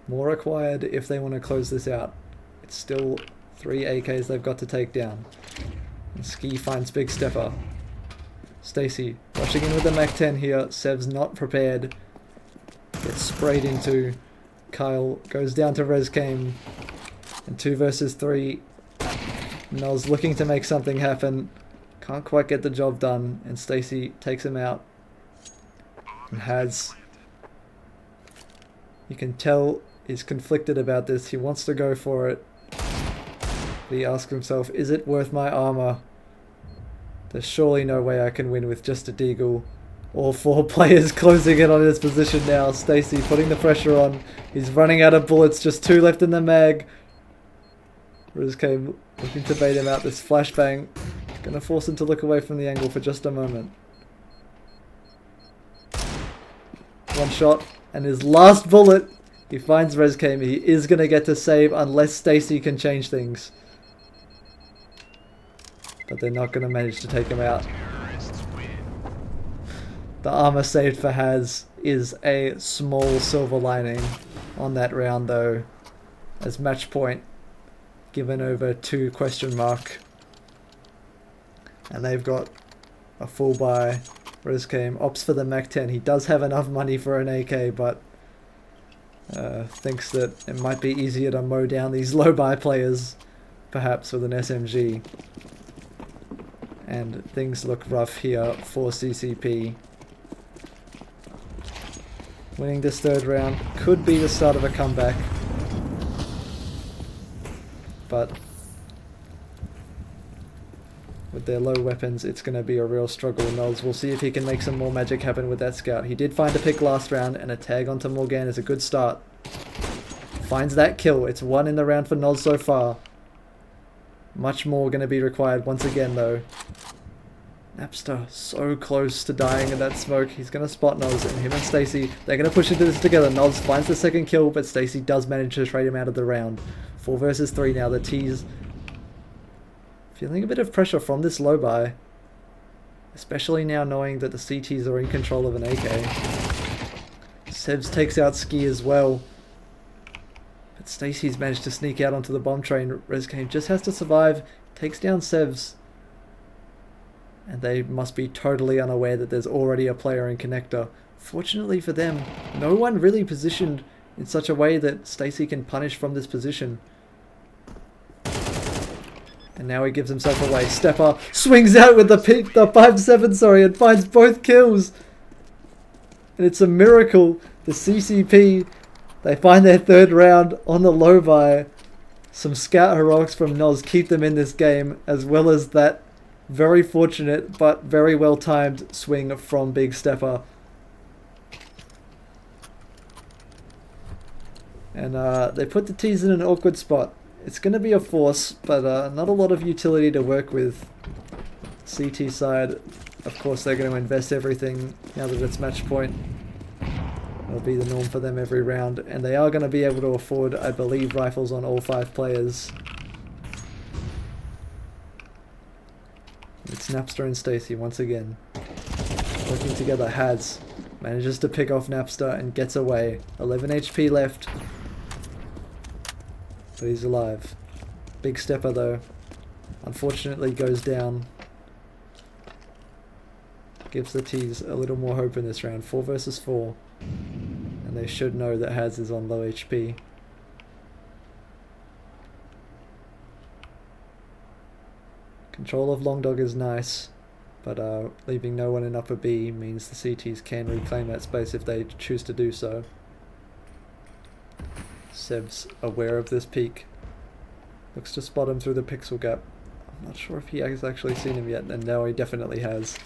More required if they want to close this out. It's still 3 AKs they've got to take down. And Ski finds Big Stepper. Stacy rushing in with the Mac 10 here. Sev's not prepared. Gets sprayed into. Kyle goes down to Rescame. And 2 versus 3. Noz looking to make something happen. Can't quite get the job done. And Stacy takes him out. And has. You can tell he's conflicted about this. He wants to go for it. But he asks himself, is it worth my armor? There's surely no way I can win with just a deagle. All 4 players closing in on his position now. Stacy putting the pressure on. He's running out of bullets. Just 2 left in the mag. Riz came looking to bait him out. This flashbang gonna force him to look away from the angle for just a moment. 1 shot and his last bullet. He finds Rescame. He is gonna get to save unless Stacy can change things. But they're not going to manage to take him out. The armor saved for Haz is a small silver lining on that round though, as match point given over to question mark. And they've got a full buy. Rescame opts for the Mac 10. He does have enough money for an AK, but thinks that it might be easier to mow down these low buy players, perhaps with an SMG. And things look rough here for CCP. Winning this 3rd round could be the start of a comeback. But with their low weapons, it's going to be a real struggle. Knowles will see if he can make some more magic happen with that scout. He did find a pick last round, and a tag onto Morgan is a good start. Finds that kill. It's 1 in the round for Noz so far. Much more going to be required once again though. Napster so close to dying in that smoke. He's going to spot Noz, and him and Stacy, they're going to push into this together. Noz finds the 2nd kill, but Stacy does manage to trade him out of the round. 4 versus 3 now. The T's feeling a bit of pressure from this low buy, especially now knowing that the CTs are in control of an AK. Sevs takes out Ski as well. But Stacy's managed to sneak out onto the bomb train. Rescame just has to survive. Takes down Sevs. And they must be totally unaware that there's already a player in connector. Fortunately for them, no one really positioned in such a way that Stacy can punish from this position. And now he gives himself away. Stepper swings out with the 5-7, sorry, and finds both kills. And it's a miracle. The CCP, they find their 3rd round on the low buy. Some scout heroics from Noz keep them in this game, as well as that very fortunate but very well timed swing from Big Stepper. And they put the T's in an awkward spot. It's going to be a force, but not a lot of utility to work with. CT side, of course, they're going to invest everything now that it's match point. It'll be the norm for them every round, and they are going to be able to afford, I believe, rifles on all 5 players. It's Napster and Stacy once again. Working together, Haz manages to pick off Napster and gets away. 11 HP left. But he's alive. Big Stepper though, unfortunately goes down. Gives the T's a little more hope in this round. 4 versus 4. And they should know that Haz is on low HP. Control of Long Dog is nice, but leaving no one in upper B means the CTs can reclaim that space if they choose to do so. Seb's aware of this peek. Looks to spot him through the pixel gap. I'm not sure if he has actually seen him yet, and now he definitely has.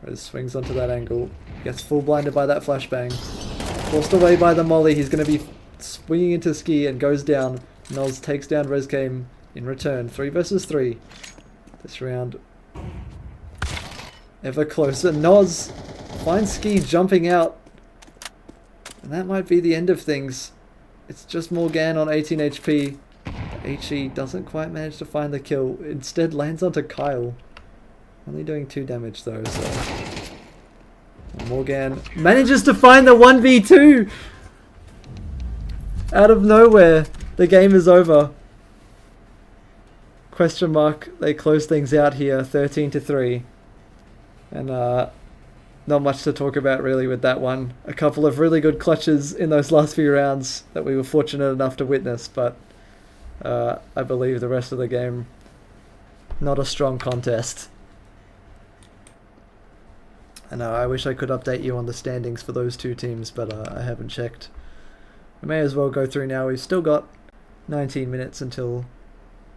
Rez swings onto that angle, gets full blinded by that flashbang. Forced away by the molly, he's going to be swinging into Ski and goes down. Noz takes down Rezcame in return. 3 versus 3. This round ever closer. Noz finds Ski jumping out. And that might be the end of things. It's just Morgan on 18 HP. HE doesn't quite manage to find the kill. Instead lands onto Kyle. Only doing 2 damage though, so... Morgan manages to find the 1v2! Out of nowhere, the game is over. Question mark, they close things out here, 13-3. And not much to talk about really with that one. A couple of really good clutches in those last few rounds that we were fortunate enough to witness, but I believe the rest of the game, not a strong contest. And I wish I could update you on the standings for those 2 teams, but I haven't checked. We may as well go through now. We've still got 19 minutes until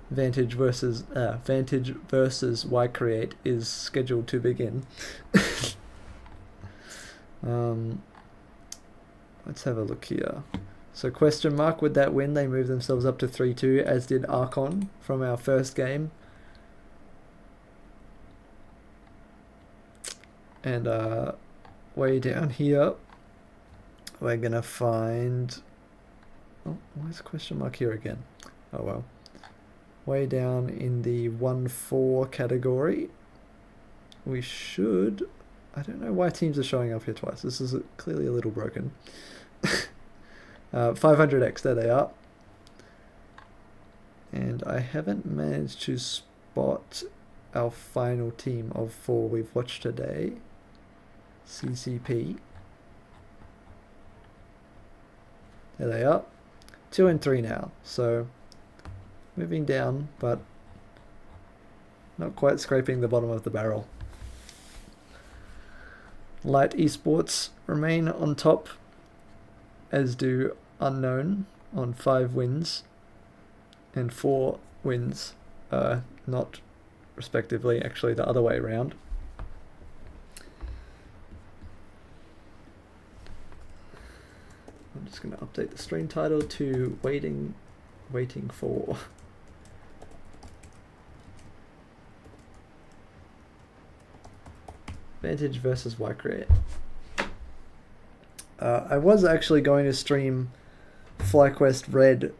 Vantage versus YCreate is scheduled to begin. Let's have a look here. So question mark, with that win they move themselves up to 3-2, as did RKON from our first game. And way down here we're gonna find, oh, why is question mark here again? Oh well. Way down in the 1-4 category we should, I don't know why teams are showing up here twice. This is clearly a little broken. 500x, there they are. And I haven't managed to spot our final team of 4 we've watched today. CCP. There they are. 2 and 3 now. So moving down, but not quite scraping the bottom of the barrel. Light Esports remain on top, as do Unknown on 5 wins and 4 wins, not respectively, actually the other way around. I'm just going to update the stream title to waiting for. Vantage versus YCreate. I was actually going to stream FlyQuest Red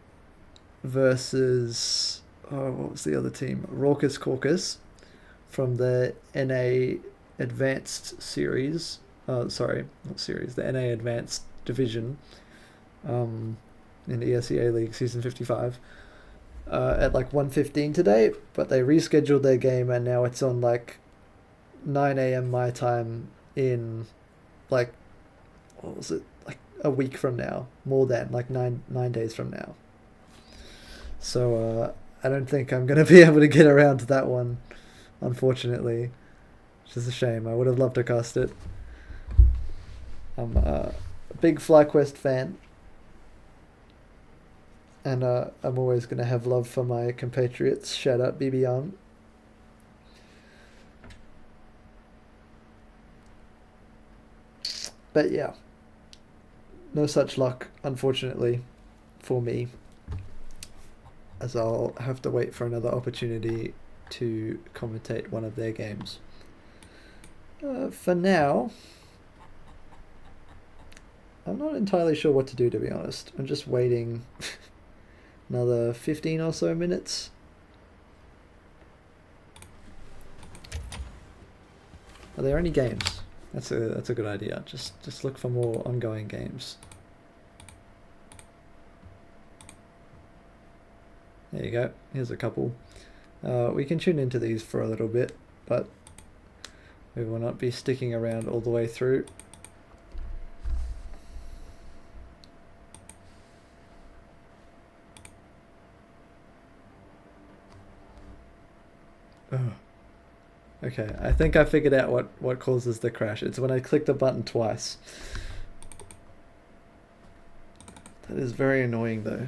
versus, oh, what was the other team? Raucous Caucus from the NA Advanced Series. Sorry, not series, the NA Advanced Division in the ESEA League Season 55 at like 1:15 today, but they rescheduled their game and now it's on like 9 AM my time in like, what was it, like a week from now, more than like nine days from now. So I don't think I'm going to be able to get around to that one, unfortunately, which is a shame. I would have loved to cast it. I'm a big FlyQuest fan, and I'm always going to have love for my compatriots. Shout out BB Young. But yeah, no such luck, unfortunately, for me, as I'll have to wait for another opportunity to commentate one of their games. For now, I'm not entirely sure what to do, to be honest. I'm just waiting another 15 or so minutes. Are there any games? That's a good idea. Just look for more ongoing games. There you go. Here's a couple. We can tune into these for a little bit, but we will not be sticking around all the way through. Oh. Okay, I think I figured out what causes the crash. It's when I click the button twice. That is very annoying though.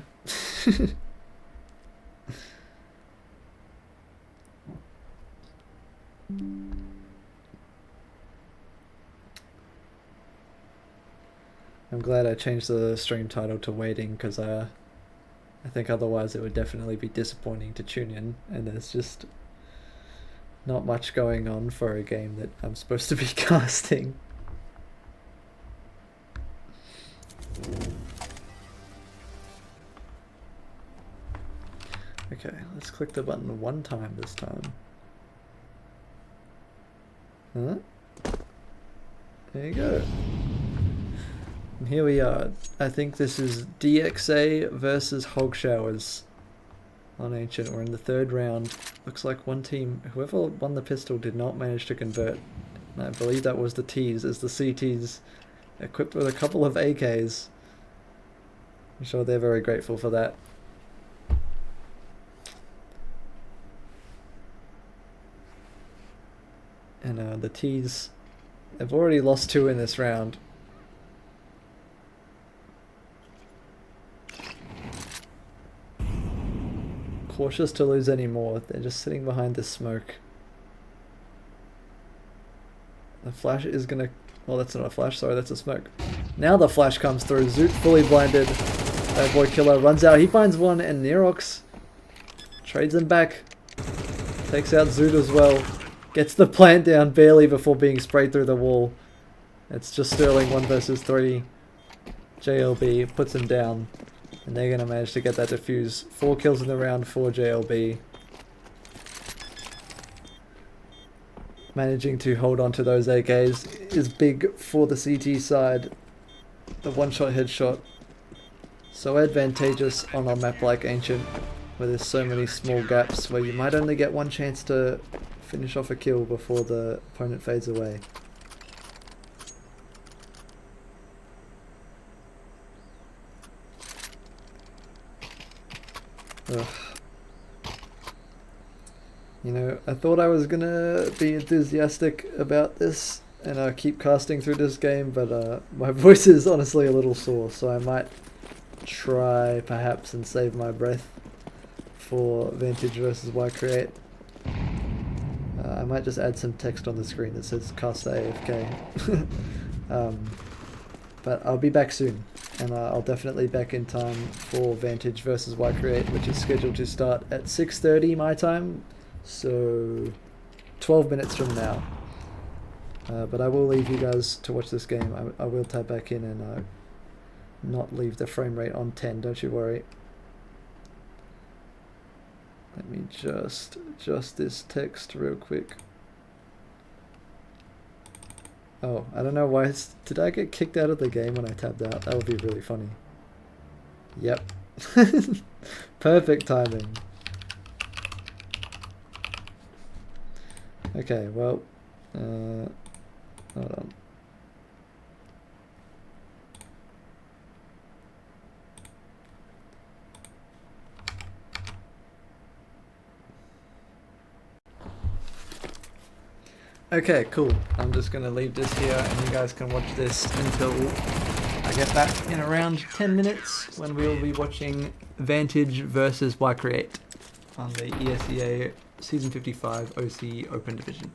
I'm glad I changed the stream title to waiting, because I think otherwise it would definitely be disappointing to tune in, and there's just not much going on for a game that I'm supposed to be casting. Okay, let's click the button one time this time. Huh? There you go. And here we are. I think this is DXA versus Hog Showers on Ancient. We're in the third round. Looks like one team, whoever won the pistol, did not manage to convert. And I believe that was the T's, as the CTs equipped with a couple of AKs. I'm sure they're very grateful for that. And the T's have already lost 2 in this round. Cautious to lose any more. They're just sitting behind this smoke. The flash is gonna... Oh, that's not a flash, sorry, that's a smoke. Now the flash comes through. Zoot fully blinded. Bad boy killer runs out. He finds one, and Nerox trades him back. Takes out Zoot as well. Gets the plant down barely before being sprayed through the wall. It's just Sterling 1 versus 3. JLB puts him down. And they're going to manage to get that defuse. 4 kills in the round for JLB. Managing to hold on to those AKs is big for the CT side. The one-shot headshot. So advantageous on a map like Ancient, where there's so many small gaps where you might only get one chance to finish off a kill before the opponent fades away. Ugh. You know, I thought I was gonna be enthusiastic about this and keep casting through this game, but my voice is honestly a little sore, so I might try perhaps and save my breath for Vantage versus YCreate. I might just add some text on the screen that says cast AFK. But I'll be back soon, and I'll definitely be back in time for Vantage versus YCreate, which is scheduled to start at 6:30 my time, so 12 minutes from now. But I will leave you guys to watch this game. I will tab back in and not leave the frame rate on 10, don't you worry. Let me just adjust this text real quick. Oh, I don't know why. Did I get kicked out of the game when I tabbed out? That would be really funny. Yep. Perfect timing. Okay, well, hold on. Okay, cool. I'm just going to leave this here and you guys can watch this until I get back in around 10 minutes when we will be watching Vantage versus YCreate on the ESEA Season 55 OCE Open Division.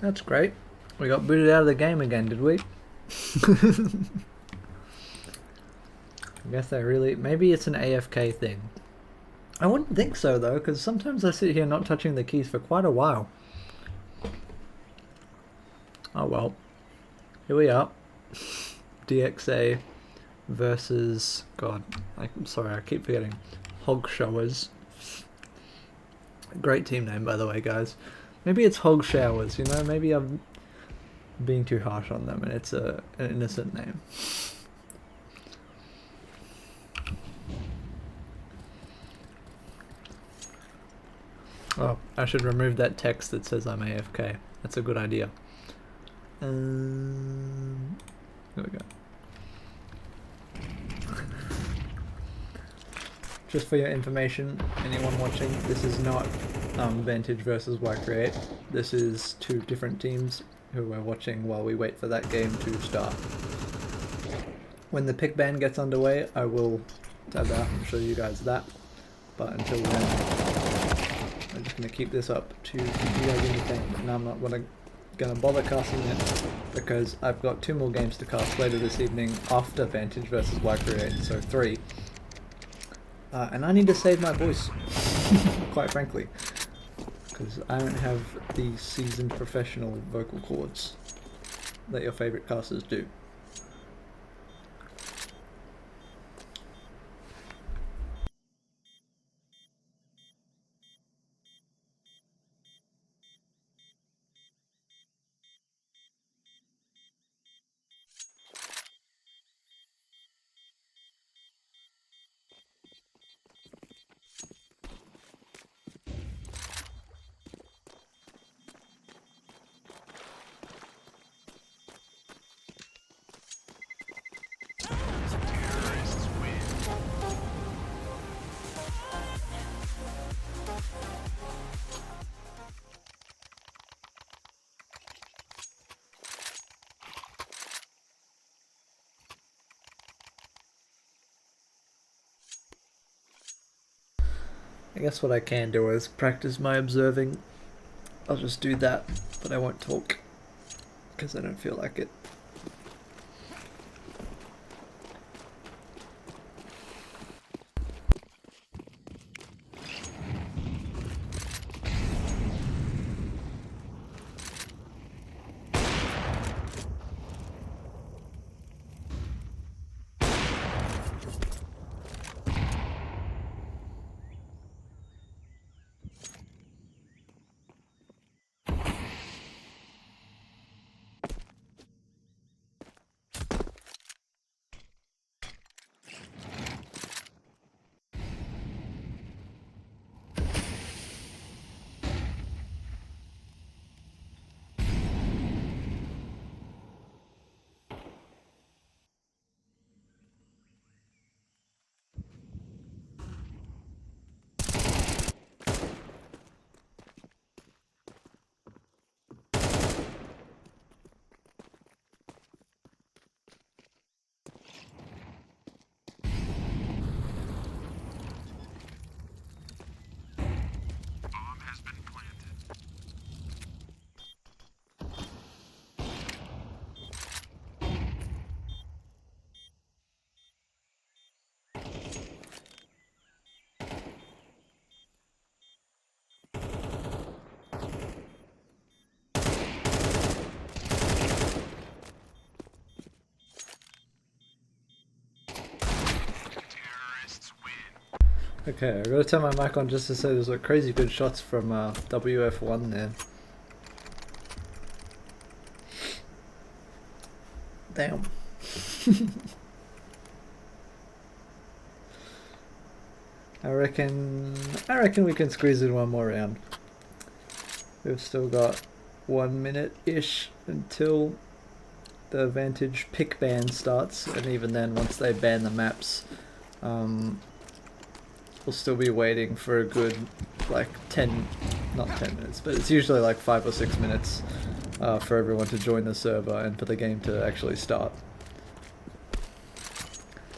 That's great. We got booted out of the game again, did we? I guess they really... Maybe it's an AFK thing. I wouldn't think so though, because sometimes I sit here not touching the keys for quite a while. Oh well. Here we are. DXA versus... God, I'm sorry, I keep forgetting. Hog Showers. Great team name, by the way, guys. Maybe it's Hog Showers, you know? Maybe I'm being too harsh on them and it's an innocent name. Oh, I should remove that text that says I'm AFK. That's a good idea. There we go. Just for your information, anyone watching, this is not Vantage versus YCreate. This is two different teams who we're watching while we wait for that game to start. When the pick ban gets underway, I will tab out and show you guys that. But until then, I'm just going to keep this up to keep you guys entertained, and I'm not going to bother casting it because I've got 2 more games to cast later this evening after Vantage versus YCreate, so 3. And I need to save my voice, quite frankly, because I don't have the seasoned professional vocal cords that your favourite casters do. I guess what I can do is practice my observing. I'll just do that, but I won't talk because I don't feel like it. Okay, I gotta turn my mic on just to say there's like crazy good shots from WF1 there. Damn. I reckon we can squeeze in one more round. We've still got 1 minute-ish until the Vantage pick ban starts, and even then, once they ban the maps, we'll still be waiting for a good, like, not 10 minutes, but it's usually like 5 or 6 minutes for everyone to join the server and for the game to actually start.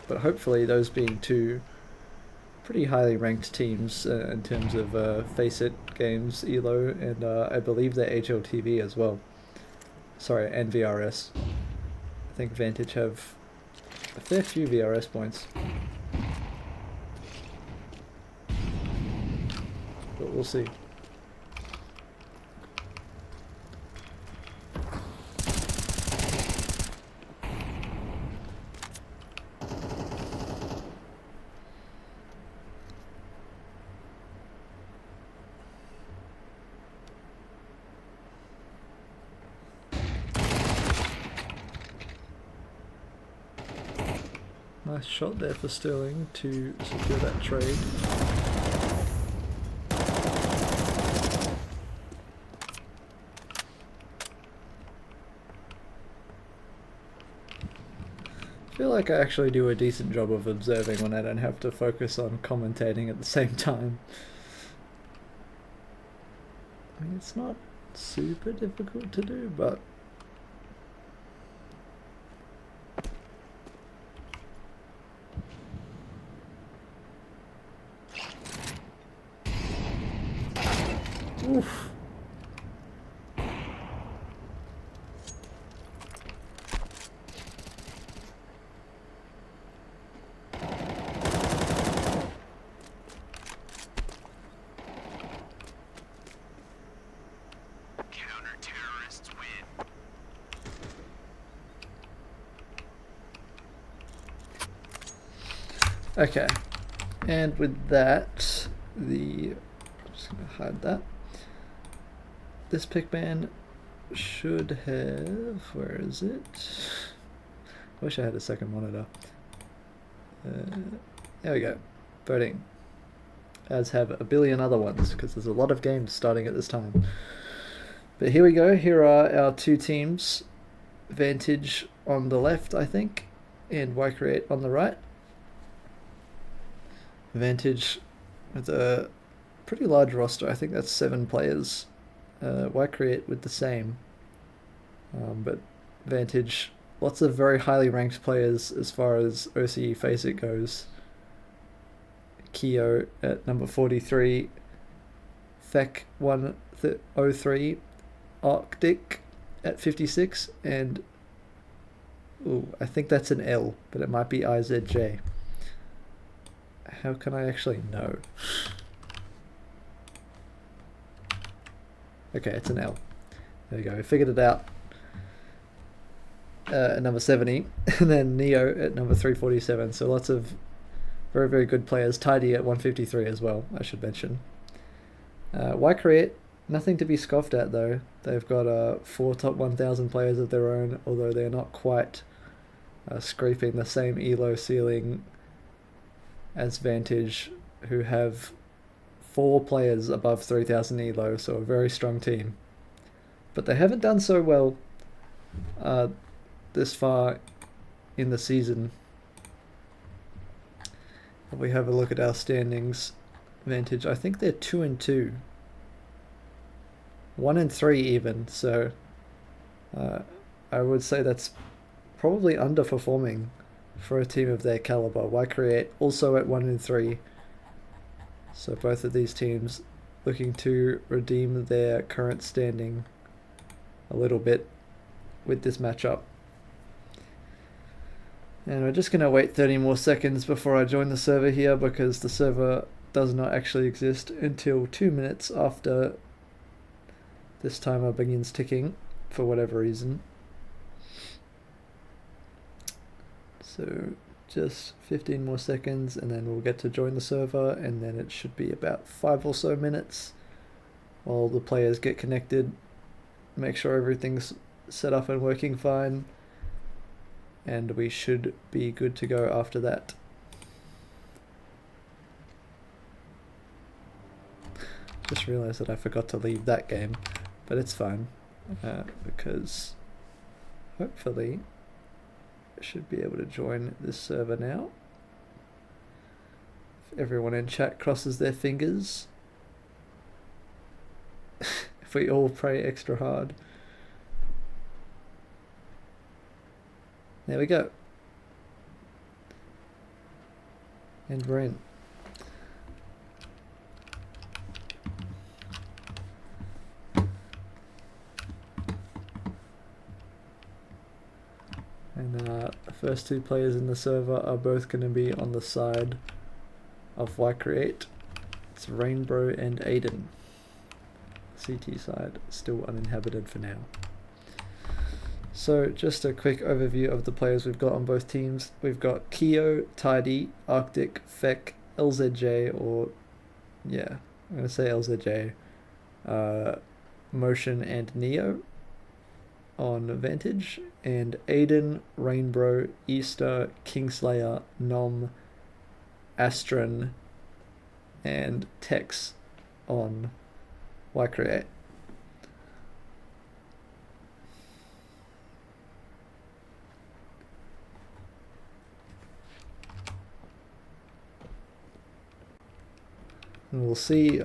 But hopefully those being 2 pretty highly ranked teams in terms of Face It Games, ELO, and I believe they're HLTV as well. Sorry, and VRS. I think Vantage have a fair few VRS points. But we'll see. Nice shot there for Sterling to secure that trade. I feel like I actually do a decent job of observing when I don't have to focus on commentating at the same time. I mean, it's not super difficult to do, but oof. Counter-terrorists win. Okay, and with that, I'm just gonna hide that. This pick ban should have, where is it? I wish I had a second monitor. There we go, voting. As have a billion other ones, because there's a lot of games starting at this time. But here we go, here are our two teams. Vantage on the left, I think, and YCreate on the right. Vantage with a pretty large roster, I think that's 7 players. YCreate with the same. But Vantage, lots of very highly ranked players as far as OCE Face It goes. Keo at number 43, Fek 103, Arctic at 56, and ooh, I think that's an L, but it might be IZJ. How can I actually know? Okay, it's an L. There we go, we figured it out. At number 70, and then Neo at number 347, so lots of very, very good players. Tidy at 153 as well, I should mention. YCreate, nothing to be scoffed at though. They've got 4 top 1000 players of their own, although they're not quite scraping the same elo ceiling as Vantage, who have 4 players above 3000 elo, so a very strong team. But they haven't done so well this far in the season. If we have a look at our standings, Vantage, I think they're 2-2. 1-3 even, so I would say that's probably underperforming for a team of their caliber. YCreate also at 1-3, so both of these teams looking to redeem their current standing a little bit with this matchup. And we're just going to wait 30 more seconds before I join the server here, because the server does not actually exist until 2 minutes after this timer begins ticking for whatever reason. So just 15 more seconds and then we'll get to join the server, and then it should be about 5 or so minutes while the players get connected, make sure everything's set up and working fine, and we should be good to go after that. Just realized that I forgot to leave that game, but it's fine, because hopefully I should be able to join this server now. If everyone in chat crosses their fingers. If we all pray extra hard. There we go. And we're in. And the first two players in the server are both going to be on the side of YCreate. It's Rainbow and Aiden. CT side still uninhabited for now. So just a quick overview of the players we've got on both teams. We've got Keo, Tidy, Arctic, Feck, LZJ, or yeah, I'm going to say LZJ, Motion and Neo on Vantage, and Aiden, Rainbow, Easter, Kingslayer, Nom, Astron, and Tex on YCreate. And we'll see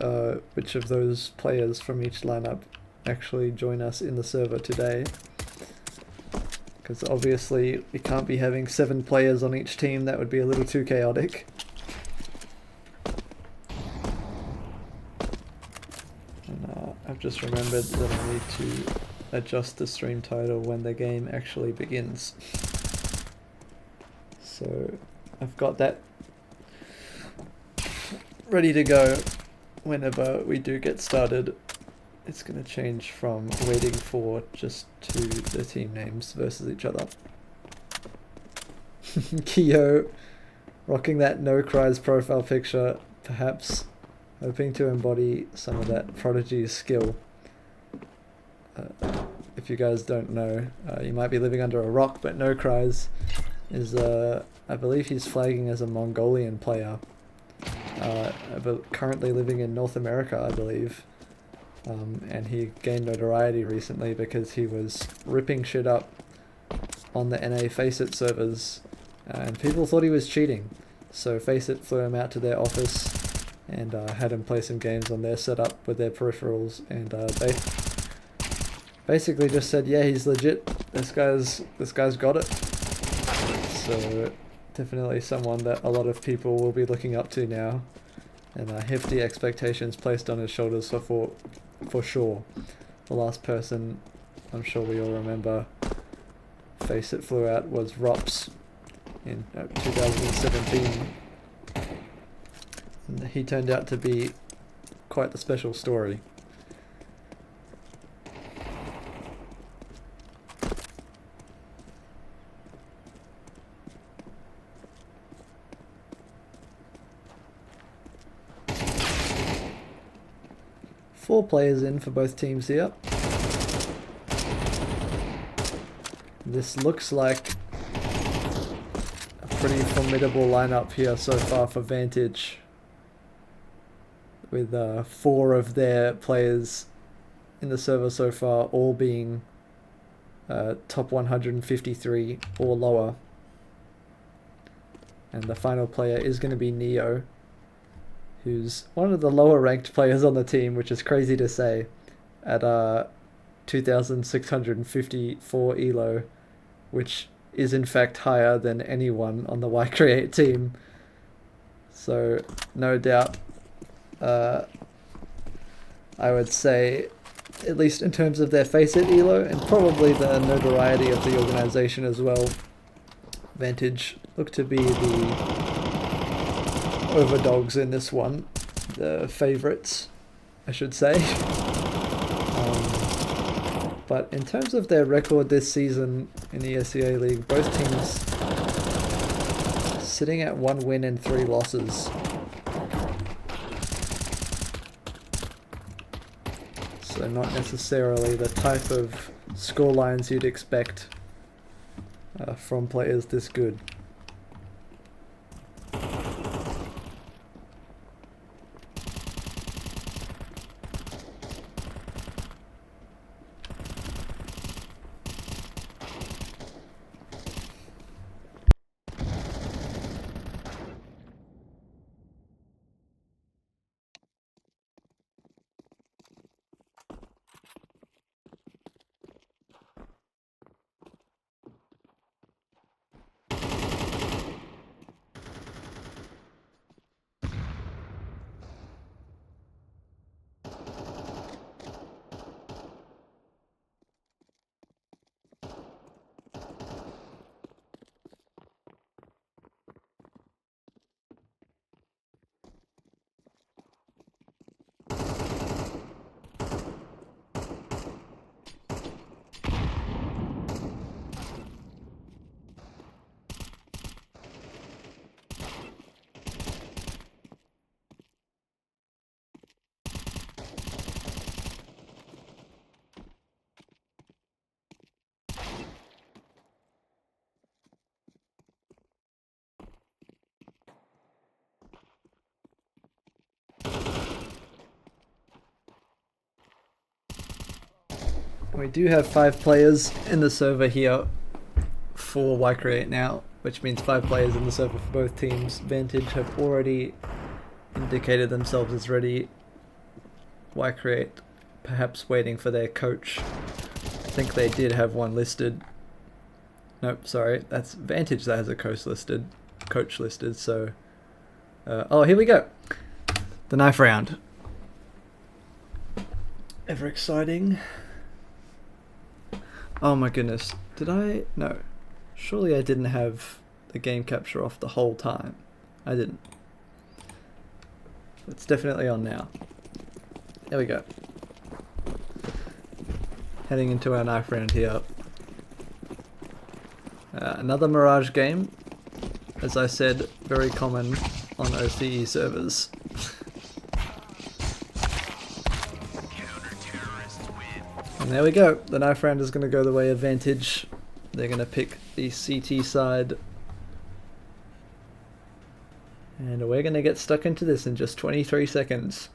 which of those players from each lineup actually join us in the server today. Because obviously we can't be having 7 players on each team, that would be a little too chaotic. And I've just remembered that I need to adjust the stream title when the game actually begins. So I've got that ready to go whenever we do get started. It's going to change from waiting for just to the team names versus each other. Keo rocking that No Cries profile picture, perhaps hoping to embody some of that Prodigy skill. If you guys don't know, you might be living under a rock, but No Cries is, I believe he's flagging as a Mongolian player. Currently living in North America, I believe. And he gained notoriety recently because he was ripping shit up on the NA Faceit servers, and people thought he was cheating. So Faceit flew him out to their office and had him play some games on their setup with their peripherals, and they basically just said, yeah, he's legit, this guy's got it. So definitely someone that a lot of people will be looking up to now, and hefty expectations placed on his shoulders for sure. The last person I'm sure we all remember Faceit flew out was Rops in 2017. And he turned out to be quite the special story. Four players in for both teams here. This looks like a pretty formidable lineup here so far for Vantage, with 4 of their players in the server so far all being top 153 or lower. And the final player is going to be Neo, who's one of the lower ranked players on the team, which is crazy to say, at 2,654 elo, which is in fact higher than anyone on the YCreate team. So no doubt, I would say, at least in terms of their Faceit elo, and probably the notoriety of the organization as well, Vantage look to be the overdogs in this one, the favorites, I should say. But in terms of their record this season in the ESEA League, both teams sitting at 1 win and 3 losses. So not necessarily the type of scorelines you'd expect from players this good. We do have 5 players in the server here for YCreate now, which means 5 players in the server for both teams. Vantage have already indicated themselves as ready. YCreate perhaps waiting for their coach. I think they did have one listed. Nope, sorry, that's Vantage that has a coach listed, so... oh, here we go! The knife round. Ever exciting. Oh my goodness, did I? No. Surely I didn't have the game capture off the whole time. I didn't. It's definitely on now. There we go. Heading into our knife round here. Another Mirage game. As I said, very common on OCE servers. And there we go. The knife round is going to go the way of Vantage. They're going to pick the CT side. And we're going to get stuck into this in just 23 seconds.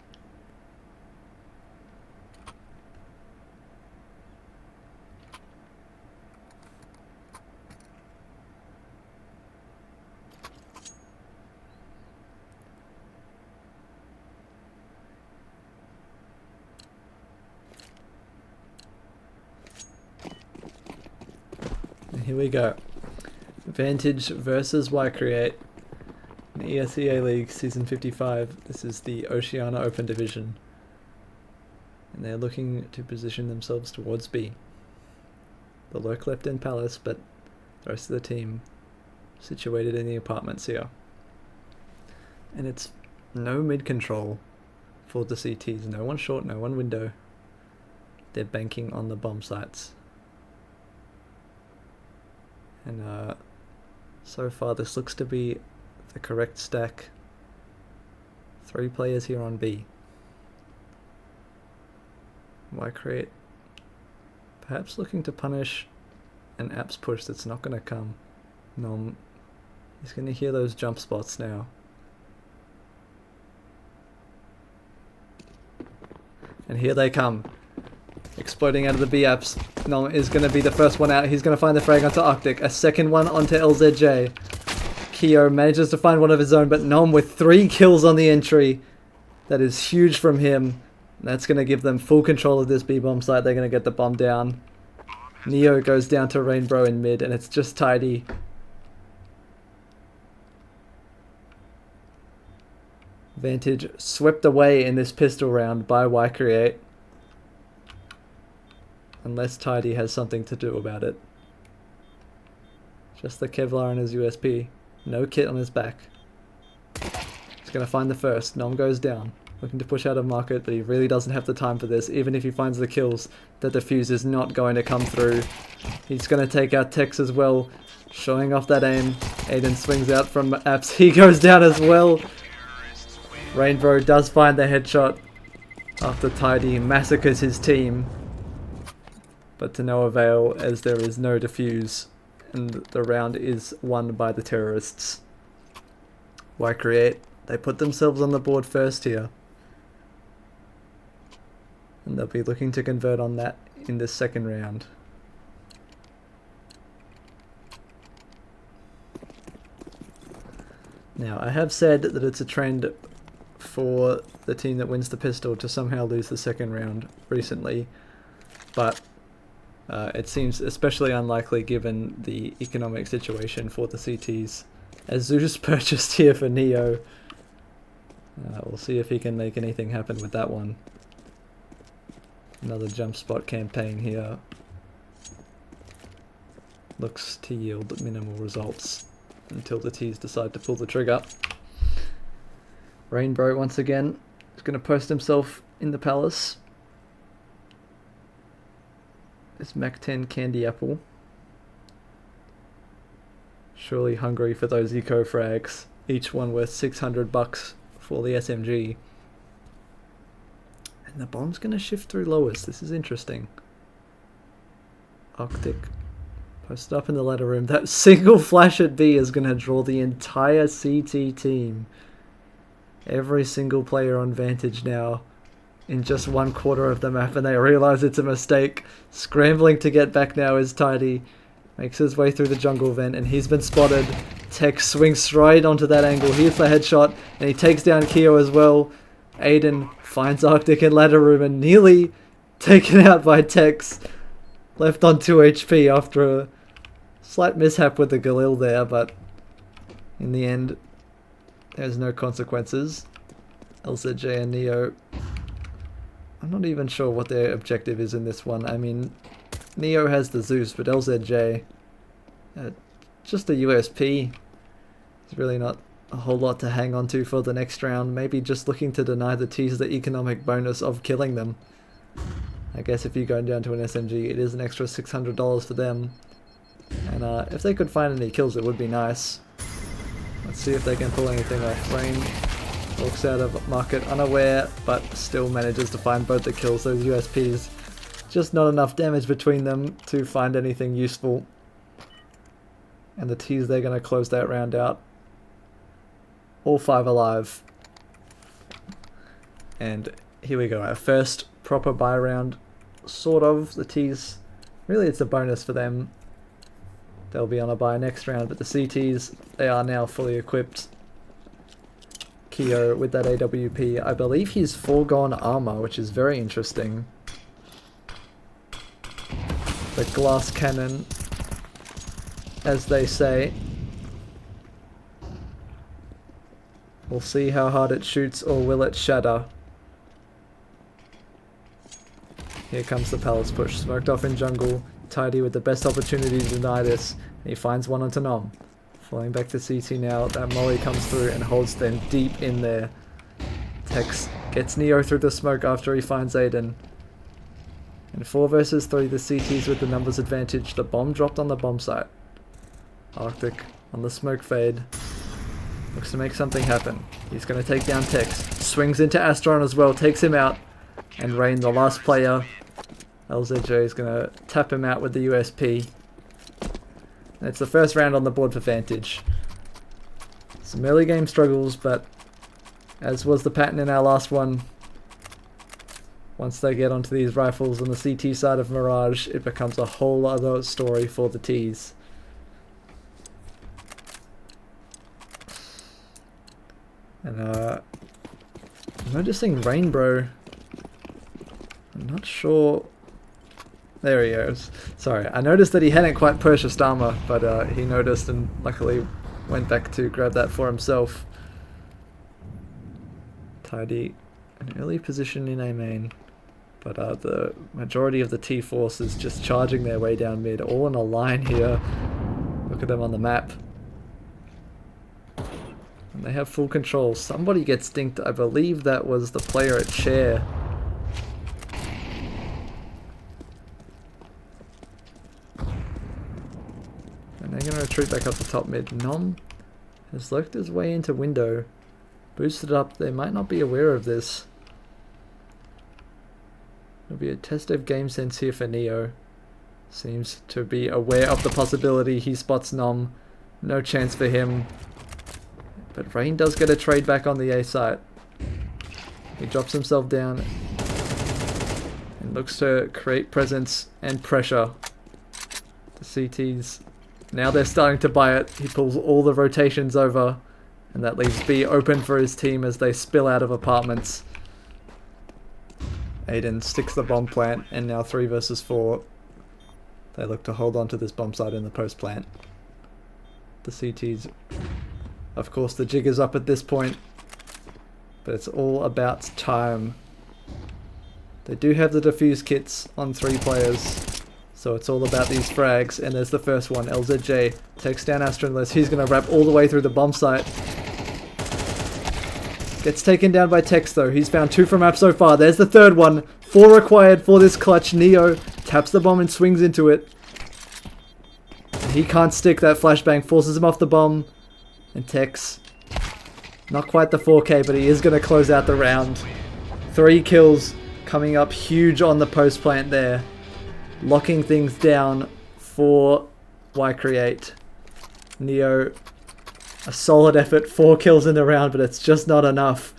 Here we go. Vantage versus YCreate in ESEA League Season 55. This is the Oceania Open Division. And they're looking to position themselves towards B. The lurk left in Palace, but the rest of the team situated in the apartments here. And it's no mid-control for the CTs. No one short, no one window. They're banking on the bomb sites. And so far this looks to be the correct stack. 3 players here on B. YCreate perhaps looking to punish an apps push that's not going to come. Nom, he's going to hear those jump spots now. And here they come. Exploding out of the B apps. Nom is going to be the first one out. He's going to find the frag onto Arctic. A second one onto LZJ. Keo manages to find one of his own, but Nom with 3 kills on the entry. That is huge from him. That's going to give them full control of this B-bomb site. They're going to get the bomb down. Neo goes down to Rainbow in mid, and it's just tidy. Vantage swept away in this pistol round by YCreate. Unless Tidy has something to do about it. Just the Kevlar on his USP. No kit on his back. He's going to find the first. Nom goes down. Looking to push out of market, but he really doesn't have the time for this. Even if he finds the kills, the defuse is not going to come through. He's going to take out Tex as well. Showing off that aim. Aiden swings out from apps. He goes down as well. Rainbow does find the headshot after Tidy massacres his team. But to no avail, as there is no defuse, and the round is won by the terrorists. YCreate, they put themselves on the board first here. And they'll be looking to convert on that in this second round. Now, I have said that it's a trend for the team that wins the pistol to somehow lose the second round recently, but it seems especially unlikely given the economic situation for the CTs. As Zeus purchased here for Neo. We'll see if he can make anything happen with that one. Another jump spot campaign here. Looks to yield minimal results until the T's decide to pull the trigger. Rainbow once again is going to post himself in the palace. This Mac 10 Candy Apple. Surely hungry for those eco frags. Each one worth $600 for the SMG. And the bomb's going to shift through lowest. This is interesting. Arctic. Posted up in the ladder room. That single flash at B is going to draw the entire CT team. Every single player on Vantage now in just 1/4 of the map, and they realize it's a mistake. Scrambling to get back now is Tidy. Makes his way through the jungle vent, and he's been spotted. Tech swings straight onto that angle. Here's the headshot, and he takes down Keo as well. Aiden finds Arctic in ladder room and nearly taken out by Tex. Left on 2 HP after a slight mishap with the Galil there, but in the end, there's no consequences. LZJ and Neo, I'm not even sure what their objective is in this one. I mean, Neo has the Zeus, but LZJ, just a USP. It's really not a whole lot to hang on to for the next round. Maybe just looking to deny the T's the economic bonus of killing them. I guess if you go down to an SMG, it is an extra $600 for them. And if they could find any kills, it would be nice. Let's see if they can pull anything off. Rain walks out of market unaware, but still manages to find both the kills. Those USPs, just not enough damage between them to find anything useful. And the T's, they're going to close that round out. All 5 alive. And here we go, our first proper buy round. Sort of. The T's, really it's a bonus for them. They'll be on a buy next round, but the CTs, they are now fully equipped. Keo with that AWP. I believe he's foregone armor, which is very interesting. The glass cannon, as they say. We'll see how hard it shoots, or will it shatter? Here comes the palace push. Smoked off in jungle. Tidy with the best opportunity to deny this. And he finds one onto Nom. Flying back to CT now. That molly comes through and holds them deep in there. Tex gets Neo through the smoke after he finds Aiden. In 4 versus 3, the CTs with the numbers advantage. The bomb dropped on the bomb site. Arctic on the smoke fade. Looks to make something happen. He's going to take down Tex. Swings into Astron as well. Takes him out. And Rain, the last player. LZJ is going to tap him out with the USP. And it's the first round on the board for Vantage. Some early game struggles, but as was the pattern in our last one, once they get onto these rifles on the CT side of Mirage, it becomes a whole other story for the T's. And I'm noticing Rainbow. I'm not sure. There he goes. Sorry, I noticed that he hadn't quite purchased armor, but he noticed and luckily went back to grab that for himself. Tidy, an early position in A main, but the majority of the T force is just charging their way down mid, all in a line here. Look at them on the map. And they have full control. Somebody gets dinked. I believe that was the player at chair. And they're going to retreat back up to top mid. Nom has lurked his way into window. Boosted up. They might not be aware of this. It'll be a test of game sense here for Neo. Seems to be aware of the possibility. He spots Nom. No chance for him. But Rain does get a trade back on the A site. He drops himself down and looks to create presence and pressure. The CTs, now they're starting to buy it. He pulls all the rotations over, and that leaves B open for his team as they spill out of apartments. Aiden sticks the bomb plant, and now 3 versus 4. They look to hold on to this bomb site in the post plant. The CTs, of course, the jig is up at this point, but it's all about time. They do have the defuse kits on 3 players, so it's all about these frags. And there's the first one. LZJ takes down Astronless. He's going to wrap all the way through the bomb site. Gets taken down by Tex though. He's found 2 from map so far. There's the third one. 4 required for this clutch. Neo taps the bomb and swings into it. He can't stick. That flashbang forces him off the bomb. And Tex, not quite the 4K, but he is going to close out the round. 3 kills coming up huge on the post plant there. Locking things down for YCreate. Neo, a solid effort, 4 kills in the round, but it's just not enough.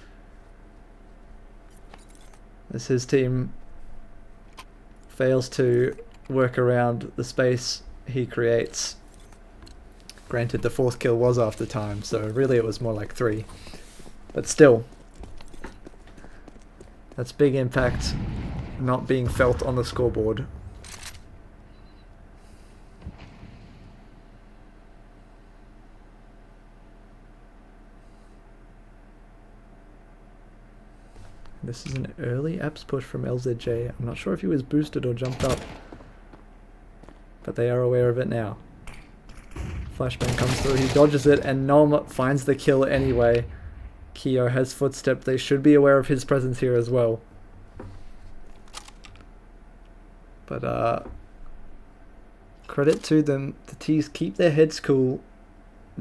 as his team fails to work around the space he creates. Granted, the 4th kill was after time, so really it was more like 3. But still, that's big impact not being felt on the scoreboard. This is an early apps push from LZJ. I'm not sure if he was boosted or jumped up, but they are aware of it now. Flashbang comes through, he dodges it, and Nom finds the kill anyway. Keo has footstep. They should be aware of his presence here as well. But credit to them. The T's keep their heads cool.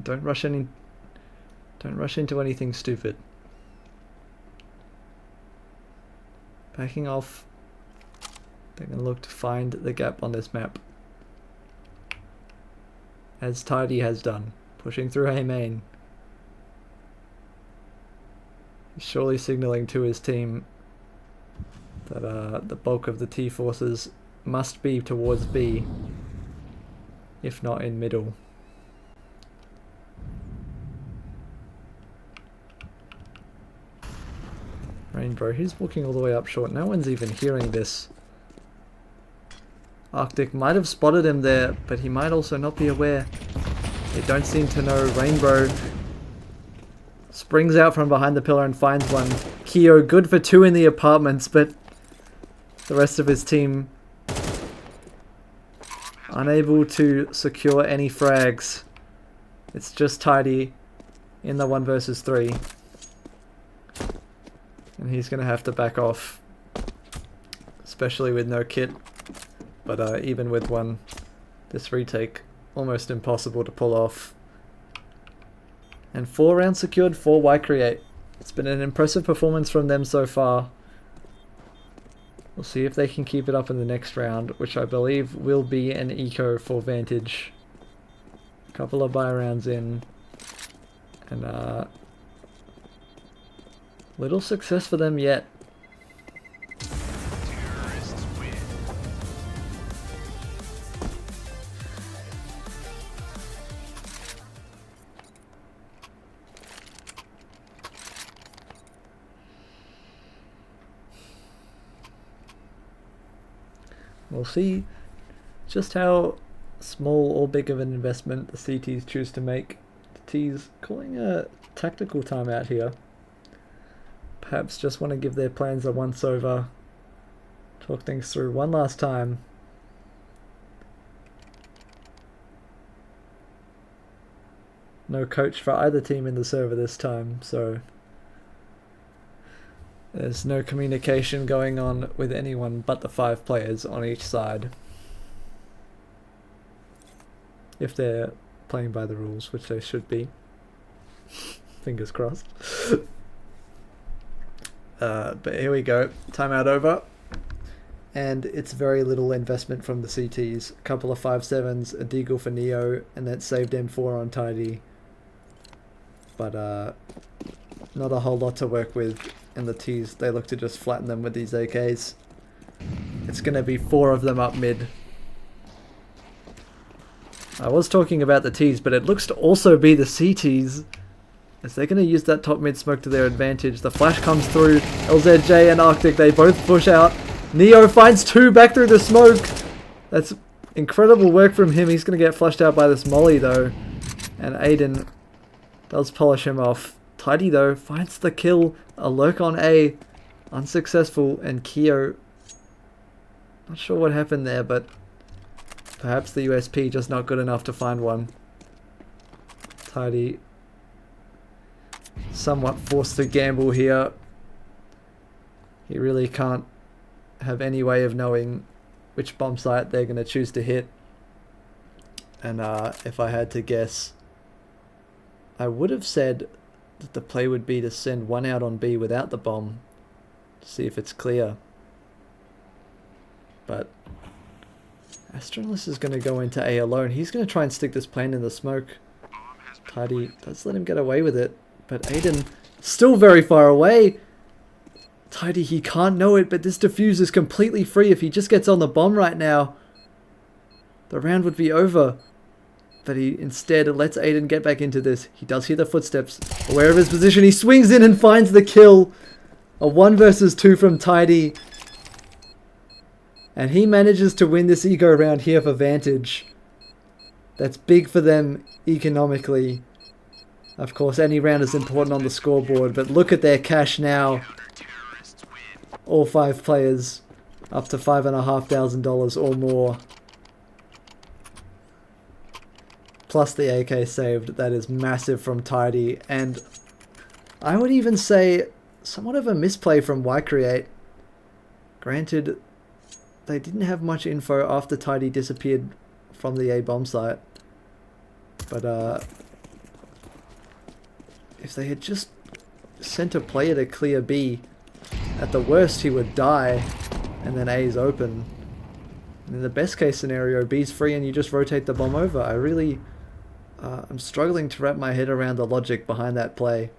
Don't rush into anything stupid. Backing off. They're gonna look to find the gap on this map, as Tidy has done, pushing through A main. He's surely signaling to his team that the bulk of the T forces must be towards B, if not in middle. Rainbow, he's walking all the way up short. No one's even hearing this. Arctic might have spotted him there, but he might also not be aware. They don't seem to know. Rainbow springs out from behind the pillar and finds one. Keo good for 2 in the apartments, but the rest of his team unable to secure any frags. It's just Tidy in the 1 versus 3. And he's going to have to back off, especially with no kit. But even with one, this retake almost impossible to pull off. And 4 rounds secured for YCreate. It's been an impressive performance from them so far. We'll see if they can keep it up in the next round, which I believe will be an eco for Vantage. A couple of buy rounds in, and little success for them yet. Terrorists win. We'll see just how small or big of an investment the CTs choose to make. The T's calling a tactical timeout here. Perhaps just want to give their plans a once over, talk things through one last time. No coach for either team in the server this time, so there's no communication going on with anyone but the 5 players on each side. If they're playing by the rules, which they should be. Fingers crossed. But here we go. Timeout over. And it's very little investment from the CTs. A couple of 5-7s, a deagle for Neo, and that saved M4 on Tidy. But not a whole lot to work with. And the T's, they look to just flatten them with these AKs. It's going to be 4 of them up mid. I was talking about the T's, but it looks to also be the CTs, as they're going to use that top mid smoke to their advantage. The flash comes through. LZJ and Arctic, they both push out. Neo finds 2 back through the smoke. That's incredible work from him. He's going to get flushed out by this molly though. And Aiden does polish him off. Tidy though finds the kill. A lurk on A. Unsuccessful. And Keo, not sure what happened there, but perhaps the USP just not good enough to find one. Tidy somewhat forced to gamble here. He really can't have any way of knowing which bomb site they're going to choose to hit. And if I had to guess, I would have said that the play would be to send one out on B without the bomb to see if it's clear. But Astralis is going to go into A alone. He's going to try and stick this plane in the smoke. Tidy does let him get away with it, but Aiden still very far away. Tidy, he can't know it, but this defuse is completely free. If he just gets on the bomb right now, the round would be over. But he instead lets Aiden get back into this. He does hear the footsteps. Aware of his position, he swings in and finds the kill. A 1 versus 2 from Tidy. And he manages to win this eco round here for Vantage. That's big for them economically. Of course, any round is important on the scoreboard, but look at their cash now. All 5 players up to $5,500 or more. Plus the AK saved. That is massive from Tidy. And I would even say somewhat of a misplay from YCreate. Granted, they didn't have much info after Tidy disappeared from the A bomb site. But if they had just sent a player to clear B, at the worst he would die and then A's open. And in the best case scenario, B's free and you just rotate the bomb over. I'm struggling to wrap my head around the logic behind that play.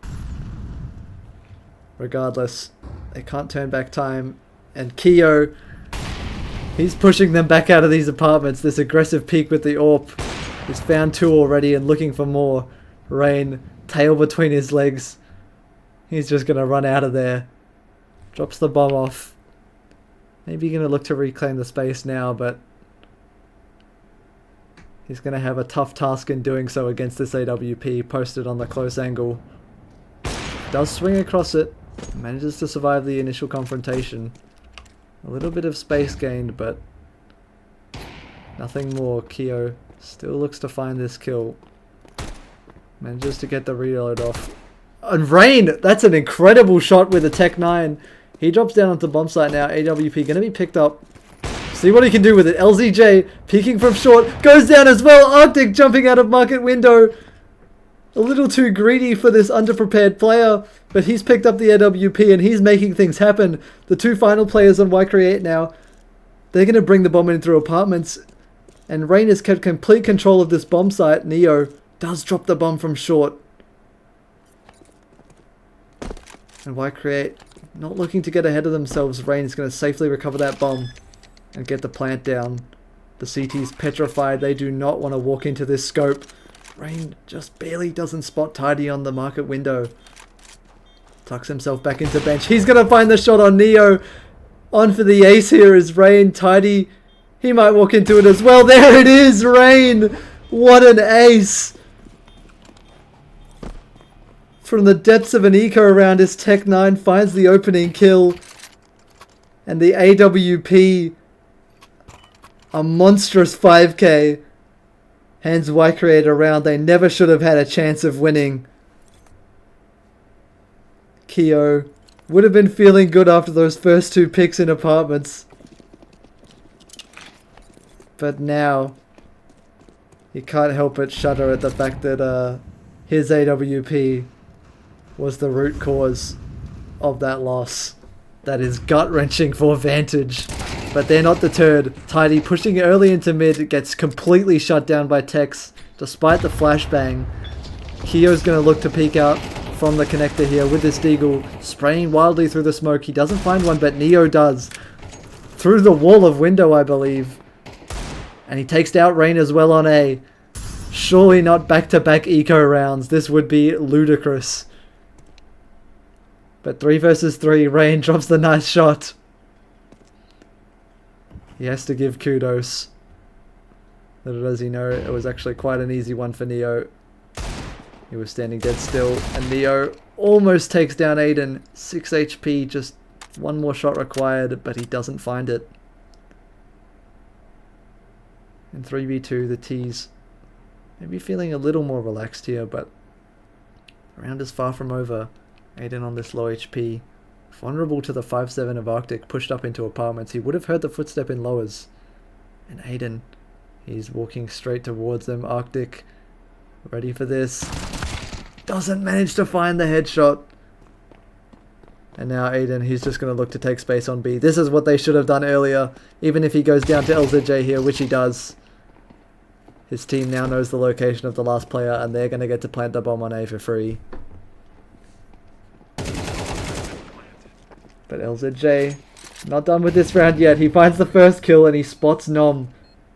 Regardless, they can't turn back time. And Keo, he's pushing them back out of these apartments. This aggressive peek with the AWP. He's found 2 already and looking for more. Rain, tail between his legs. He's just going to run out of there. Drops the bomb off. Maybe going to look to reclaim the space now, but he's going to have a tough task in doing so against this AWP posted on the close angle. Does swing across it. Manages to survive the initial confrontation. A little bit of space gained, but nothing more. Keo still looks to find this kill. Manages to get the reload off. And Rain! That's an incredible shot with a Tech 9. He drops down onto the bomb site now. AWP going to be picked up. See what he can do with it. LZJ peeking from short. Goes down as well. Arctic jumping out of market window. A little too greedy for this underprepared player. But he's picked up the AWP and he's making things happen. The 2 final players on YCreate now. They're going to bring the bomb in through apartments. And Rain has kept complete control of this bomb site. Neo does drop the bomb from short. And YCreate not looking to get ahead of themselves. Rain is going to safely recover that bomb and get the plant down. The CT's petrified. They do not want to walk into this scope. Rain just barely doesn't spot Tidy on the market window. Tucks himself back into bench. He's going to find the shot on Neo. On for the ace here is Rain. Tidy, he might walk into it as well. There it is, Rain. What an ace. From the depths of an eco around, his Tech 9 finds the opening kill. And the AWP, a monstrous 5k, hands YCreate around. They never should have had a chance of winning. Keo would have been feeling good after those first 2 picks in apartments. But now, he can't help but shudder at the fact that his AWP was the root cause of that loss. That is gut-wrenching for Vantage. But they're not deterred. Tidy pushing early into mid gets completely shut down by Tex despite the flashbang. Keo's going to look to peek out from the connector here with this Deagle, spraying wildly through the smoke. He doesn't find one, but Neo does. Through the wall of window, I believe. And he takes out Rain as well on A. Surely not back-to-back eco rounds. This would be ludicrous. But 3 versus 3, Rain drops the nice shot. He has to give kudos. Little does he know, it was actually quite an easy one for Neo. He was standing dead still, and Neo almost takes down Aiden. 6 HP, just 1 more shot required, but he doesn't find it. In 3v2, the T's maybe feeling a little more relaxed here, but the round is far from over. Aiden on this low HP, vulnerable to the 5-7 of Arctic, pushed up into apartments. He would have heard the footstep in lowers. And Aiden, he's walking straight towards them. Arctic, ready for this. Doesn't manage to find the headshot. And now Aiden, he's just going to look to take space on B. This is what they should have done earlier, even if he goes down to LZJ here, which he does. His team now knows the location of the last player, and they're going to get to plant the bomb on A for free. But LZJ, not done with this round yet. He finds the first kill and he spots Nom.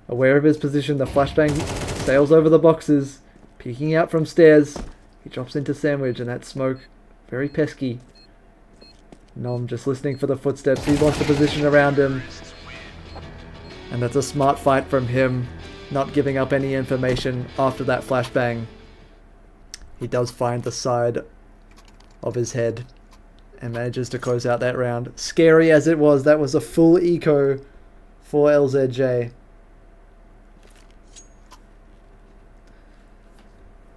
Aware of his position, the flashbang sails over the boxes, peeking out from stairs. He drops into Sandwich and that smoke, very pesky. Nom just listening for the footsteps. He wants to position around him. And that's a smart fight from him, not giving up any information after that flashbang. He does find the side of his head and manages to close out that round. Scary as it was, that was a full eco for LZJ.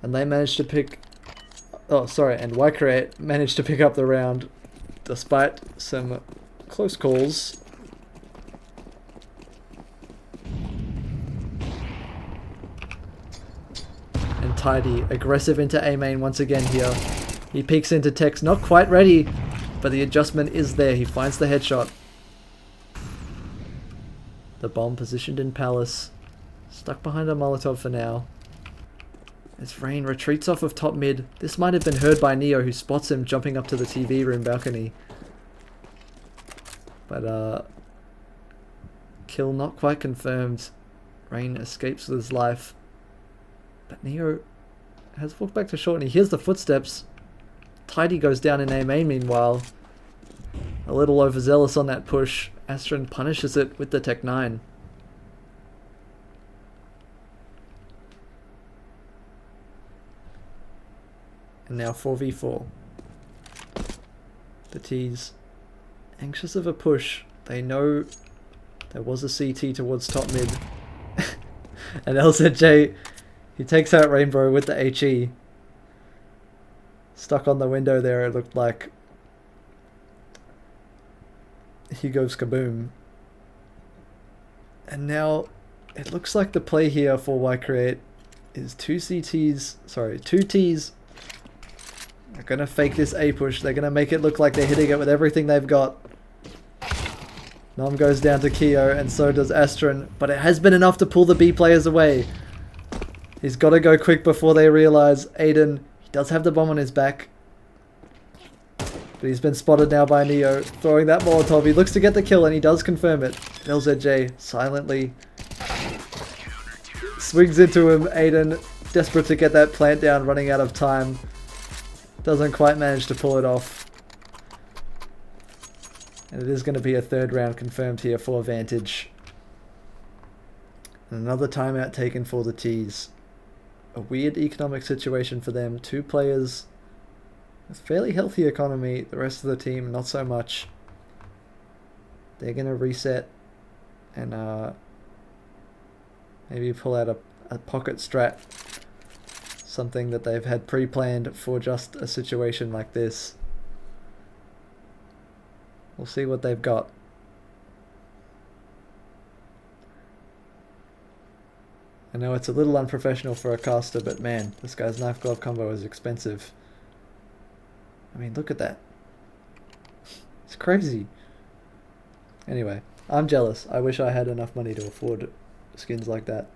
And they managed to pick... Oh, sorry, and YCreate managed to pick up the round despite some close calls. And Tidy, aggressive into A main once again here. He peeks into Tex, not quite ready, but the adjustment is there. He finds the headshot. The bomb positioned in Palace. Stuck behind a Molotov for now. As Rain retreats off of top mid. This might have been heard by Neo, who spots him jumping up to the TV room balcony. But, kill not quite confirmed. Rain escapes with his life. But Neo has walked back to short and he hears the footsteps. Tidy goes down in A main meanwhile. A little overzealous on that push. Astron punishes it with the Tech 9. And now 4v4. The T's anxious of a push. They know there was a CT towards top mid. And LZJ, he takes out Rainbow with the HE. Stuck on the window there, it looked like. He goes kaboom. And now it looks like the play here for YCreate is two T's. They're going to fake this A push. They're going to make it look like they're hitting it with everything they've got. Nom goes down to Keo and so does Astron. But it has been enough to pull the B players away. He's got to go quick before they realize. Aiden, he does have the bomb on his back. But he's been spotted now by Neo. Throwing that Molotov. He looks to get the kill and he does confirm it. LZJ silently swings into him. Aiden, desperate to get that plant down, running out of time. Doesn't quite manage to pull it off. And it is going to be a third round confirmed here for Vantage. And another timeout taken for the T's. A weird economic situation for them. Two players with fairly healthy economy. The rest of the team not so much. They're going to reset and maybe pull out a pocket strat. Something that they've had pre-planned for just a situation like this. We'll see what they've got. I know it's a little unprofessional for a caster, but man, this guy's knife glove combo is expensive. I mean, look at that. It's crazy. Anyway, I'm jealous. I wish I had enough money to afford skins like that.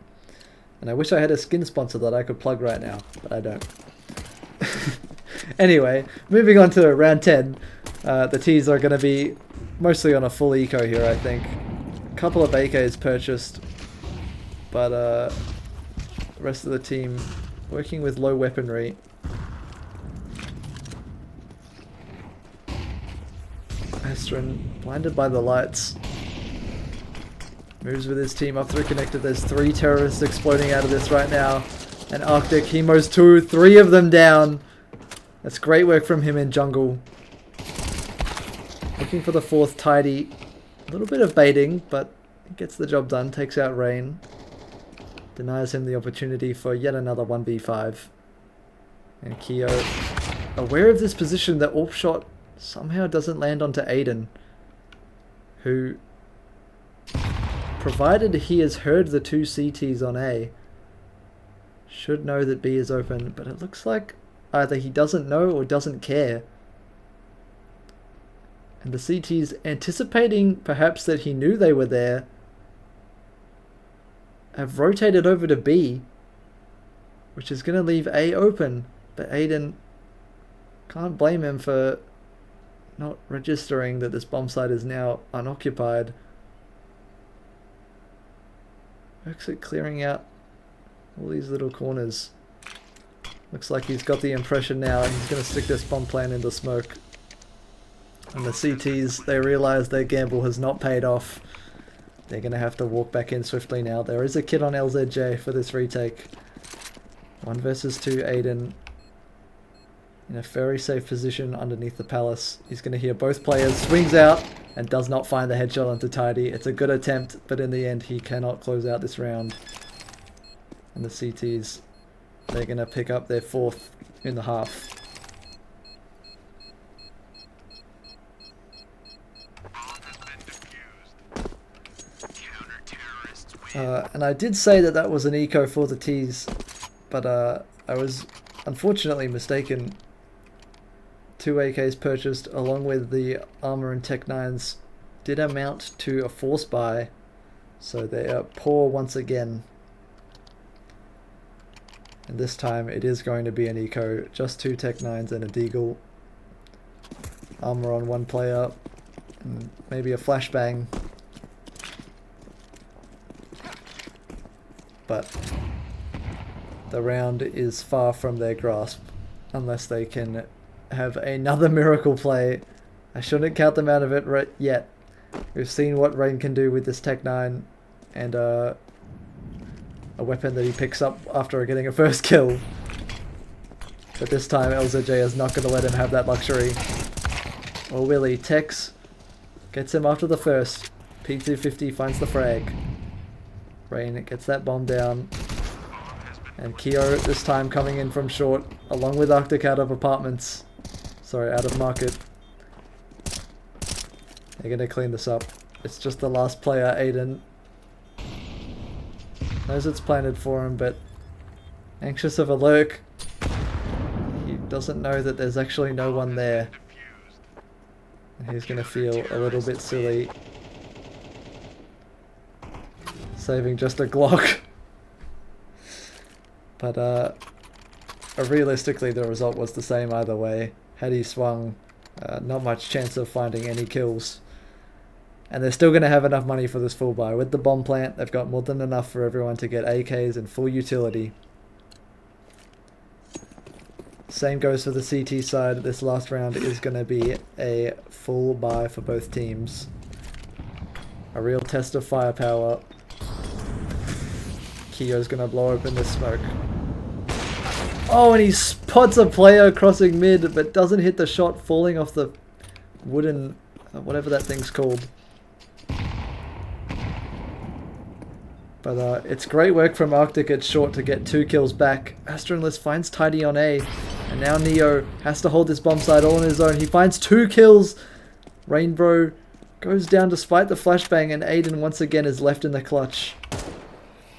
And I wish I had a skin sponsor that I could plug right now, but I don't. Anyway, moving on to round 10. The T's are going to be mostly on a full eco here, I think. A couple of AKs purchased, but the rest of the team working with low weaponry. Astron blinded by the lights. Moves with his team up through connector. There's 3 terrorists exploding out of this right now. And Arctic, he mows 2, 3 of them down. That's great work from him in jungle. Looking for the 4th Tidy. A little bit of baiting, but he gets the job done. Takes out Rain. Denies him the opportunity for yet another 1v5. And Keo, aware of this position, the AWP shot somehow doesn't land onto Aiden, who, provided he has heard the 2 CTs on A, should know that B is open, but it looks like either he doesn't know or doesn't care. And the CTs, anticipating perhaps that he knew they were there, have rotated over to B, which is going to leave A open. But Aiden, can't blame him for not registering that this bomb site is now unoccupied. YCreate clearing out all these little corners. Looks like he's got the impression now and he's going to stick this bomb plant into smoke. And the CTs, they realise their gamble has not paid off. They're going to have to walk back in swiftly now. There is a kid on LZJ for this retake. 1 versus 2, Aiden. In a very safe position underneath the palace. He's going to hear both players. Swings out and does not find the headshot onto Tidy. It's a good attempt, but in the end he cannot close out this round. And the CTs, they're going to pick up their 4th in the half. And I did say that that was an eco for the T's, but I was unfortunately mistaken. 2 AKs purchased along with the armor and Tech 9s did amount to a force buy, so they are poor once again. And this time it is going to be an eco, just 2 Tech 9s and a Deagle. Armor on 1 player, and maybe a flashbang. But the round is far from their grasp unless they can have another miracle play. I shouldn't count them out of it yet. We've seen what Rain can do with this Tech 9 and a weapon that he picks up after getting a first kill. But this time LZJ is not going to let him have that luxury. Or will he? Tex gets him after the first. P250 finds the frag. Rain gets that bomb down. And Keo this time coming in from short, along with Arctic out of apartments. Sorry, out of market. They're going to clean this up. It's just the last player, Aiden. Knows it's planted for him, but anxious of a lurk. He doesn't know that there's actually no one there. And he's going to feel a little bit silly. Saving just a Glock. But realistically the result was the same either way. Had he swung, not much chance of finding any kills. And they're still going to have enough money for this full buy. With the bomb plant, they've got more than enough for everyone to get AKs and full utility. Same goes for the CT side. This last round is going to be a full buy for both teams. A real test of firepower. Keo's going to blow open the smoke. Oh, and he spots a player crossing mid, but doesn't hit the shot, falling off the wooden, whatever that thing's called. But it's great work from Arctic at short to get 2 kills back. Astronless finds Tidy on A, and now Neo has to hold this bomb site all on his own. He finds 2 kills. Rainbow goes down despite the flashbang, and Aiden once again is left in the clutch.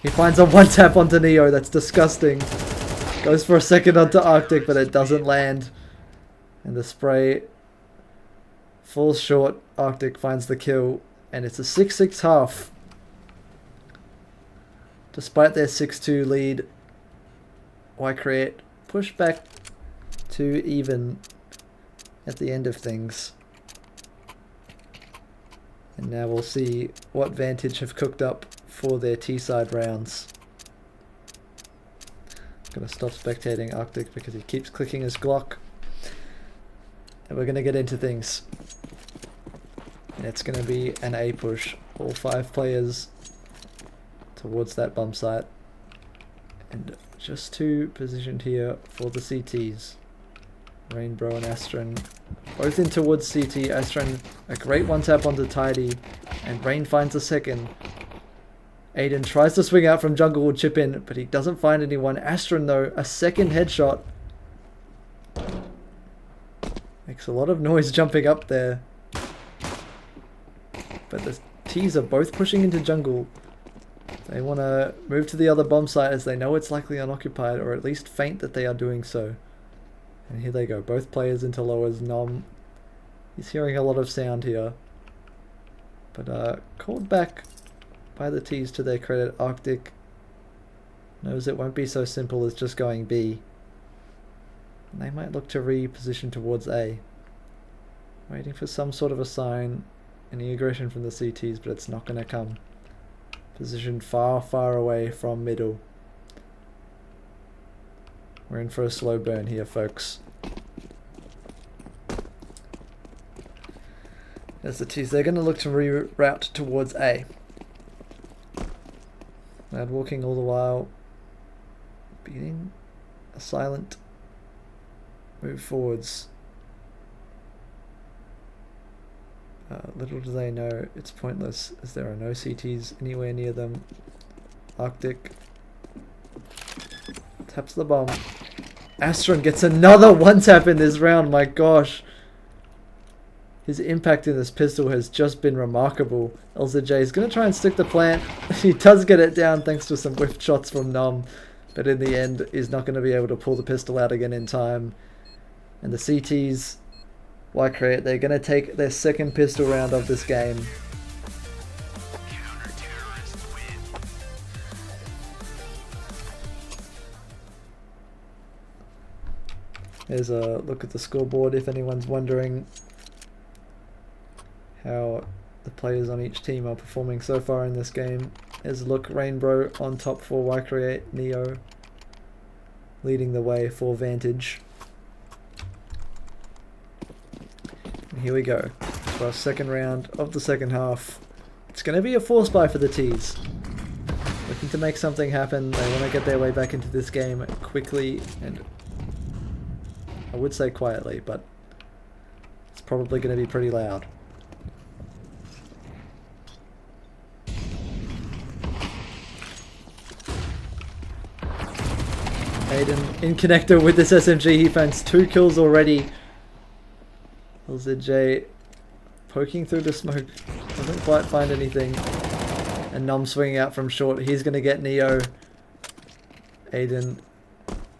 He finds a 1-tap onto Neo, that's disgusting. Goes for a second onto Arctic, but it doesn't land. And the spray falls short. Arctic finds the kill, and it's a 6-6 half. Despite their 6-2 lead, YCreate push back to even at the end of things. And now we'll see what Vantage have cooked up for their T-side rounds. I'm going to stop spectating Arctic because he keeps clicking his Glock. And we're going to get into things. And it's going to be an A push. All 5 players towards that bomb site. And just 2 positioned here for the CTs. Rainbow and Astron both in towards CT. Astron a great 1-tap onto Tidy. And Rain finds a second. Aiden tries to swing out from jungle, will chip in, but he doesn't find anyone. Astron though, a second headshot. Makes a lot of noise jumping up there. But the T's are both pushing into jungle. They want to move to the other bomb site as they know it's likely unoccupied, or at least feint that they are doing so. And here they go, both players into lowers. Nom, he's hearing a lot of sound here. But called back by the T's to their credit. Arctic knows it won't be so simple as just going B. And they might look to reposition towards A. Waiting for some sort of a sign, any aggression from the CTs, but it's not going to come. Positioned far, far away from middle. We're in for a slow burn here, folks. There's the T's. They're going to look to reroute towards A. Mad walking all the while. Beating a silent move forwards. Little do they know it's pointless as there are no CTs anywhere near them. Arctic taps the bomb. Astron gets another one tap in this round, my gosh. His impact in this pistol has just been remarkable. LZJ is going to try and stick the plant. He does get it down thanks to some whiff shots from Nom, but in the end is not going to be able to pull the pistol out again in time. And the CTs, YCreate, they're going to take their second pistol round of this game. Here's a look at the scoreboard if anyone's wondering how the players on each team are performing so far in this game. Here's a look, Rainbow on top for YCreate, Neo leading the way for Vantage. And here we go, for our second round of the second half. It's going to be a force buy for the T's. Looking to make something happen, they want to get their way back into this game quickly and I would say quietly, but it's probably going to be pretty loud. Aiden in connector with this SMG, he finds 2 kills already. LZJ poking through the smoke, doesn't quite find anything. And Nom swinging out from short, he's going to get Neo. Aiden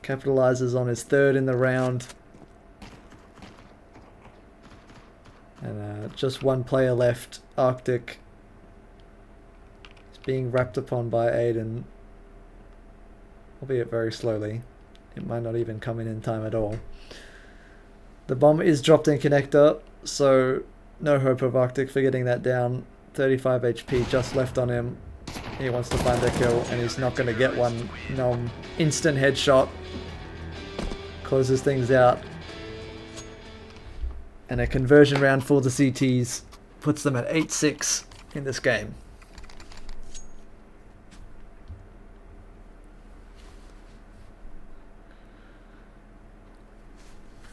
capitalizes on his third in the round. And just one player left, Arctic. Is being wrapped upon by Aiden. Albeit very slowly. It might not even come in time at all. The bomb is dropped in connector, so no hope of Arctic for getting that down. 35 HP just left on him. He wants to find a kill, and he's not going to get one. Nom, instant headshot. Closes things out. And a conversion round for the CTs puts them at 8-6 in this game.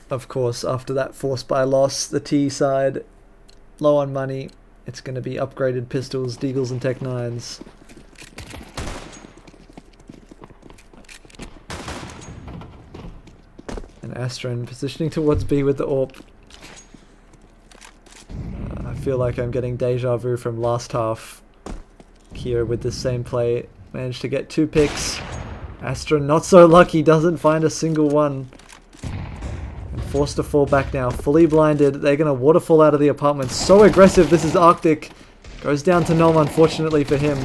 Of course, after that force buy loss, the T side, low on money. It's going to be upgraded pistols, Deagles and Tech 9s. And Astron positioning towards B with the AWP. I feel like I'm getting deja vu from last half. Keo with the same play managed to get 2 picks. Astron not so lucky, doesn't find a single one. And forced to fall back now, fully blinded. They're going to waterfall out of the apartment. So aggressive, this is Arctic. Goes down to Nom, unfortunately for him.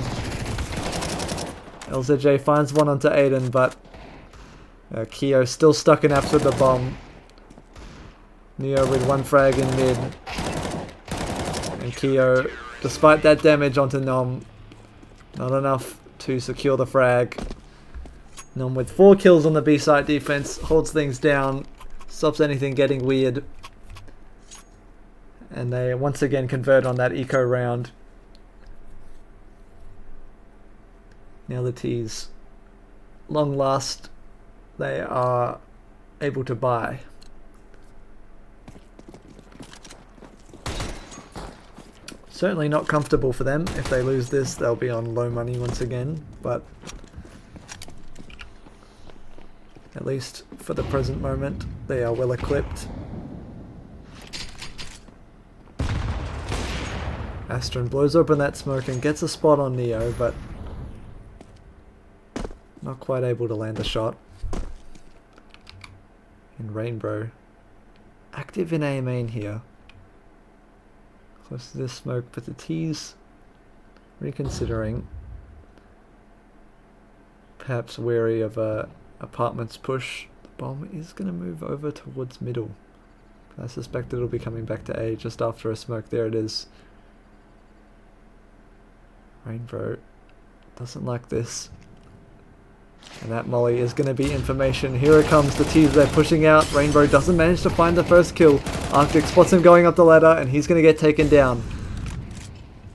LZJ finds one onto Aiden, but Keo still stuck in apps with the bomb. Neo with 1 frag in mid. And Keo, despite that damage onto Nom, not enough to secure the frag. Nom with 4 kills on the B site defense, holds things down, stops anything getting weird. And they once again convert on that eco round. Now the T's, long last, they are able to buy. Certainly not comfortable for them. If they lose this, they'll be on low money once again, but at least for the present moment, they are well equipped. Astron blows open that smoke and gets a spot on Neo, but not quite able to land a shot. And Rainbow, active in A main here. Close to this smoke, but the T's reconsidering. Perhaps wary of a apartment's push. The bomb is going to move over towards middle. I suspect it'll be coming back to A just after a smoke. There it is. Rainbow doesn't like this. And that molly is going to be information. Here it comes, the T's they're pushing out. Rainbow doesn't manage to find the first kill. Arctic spots him going up the ladder and he's going to get taken down.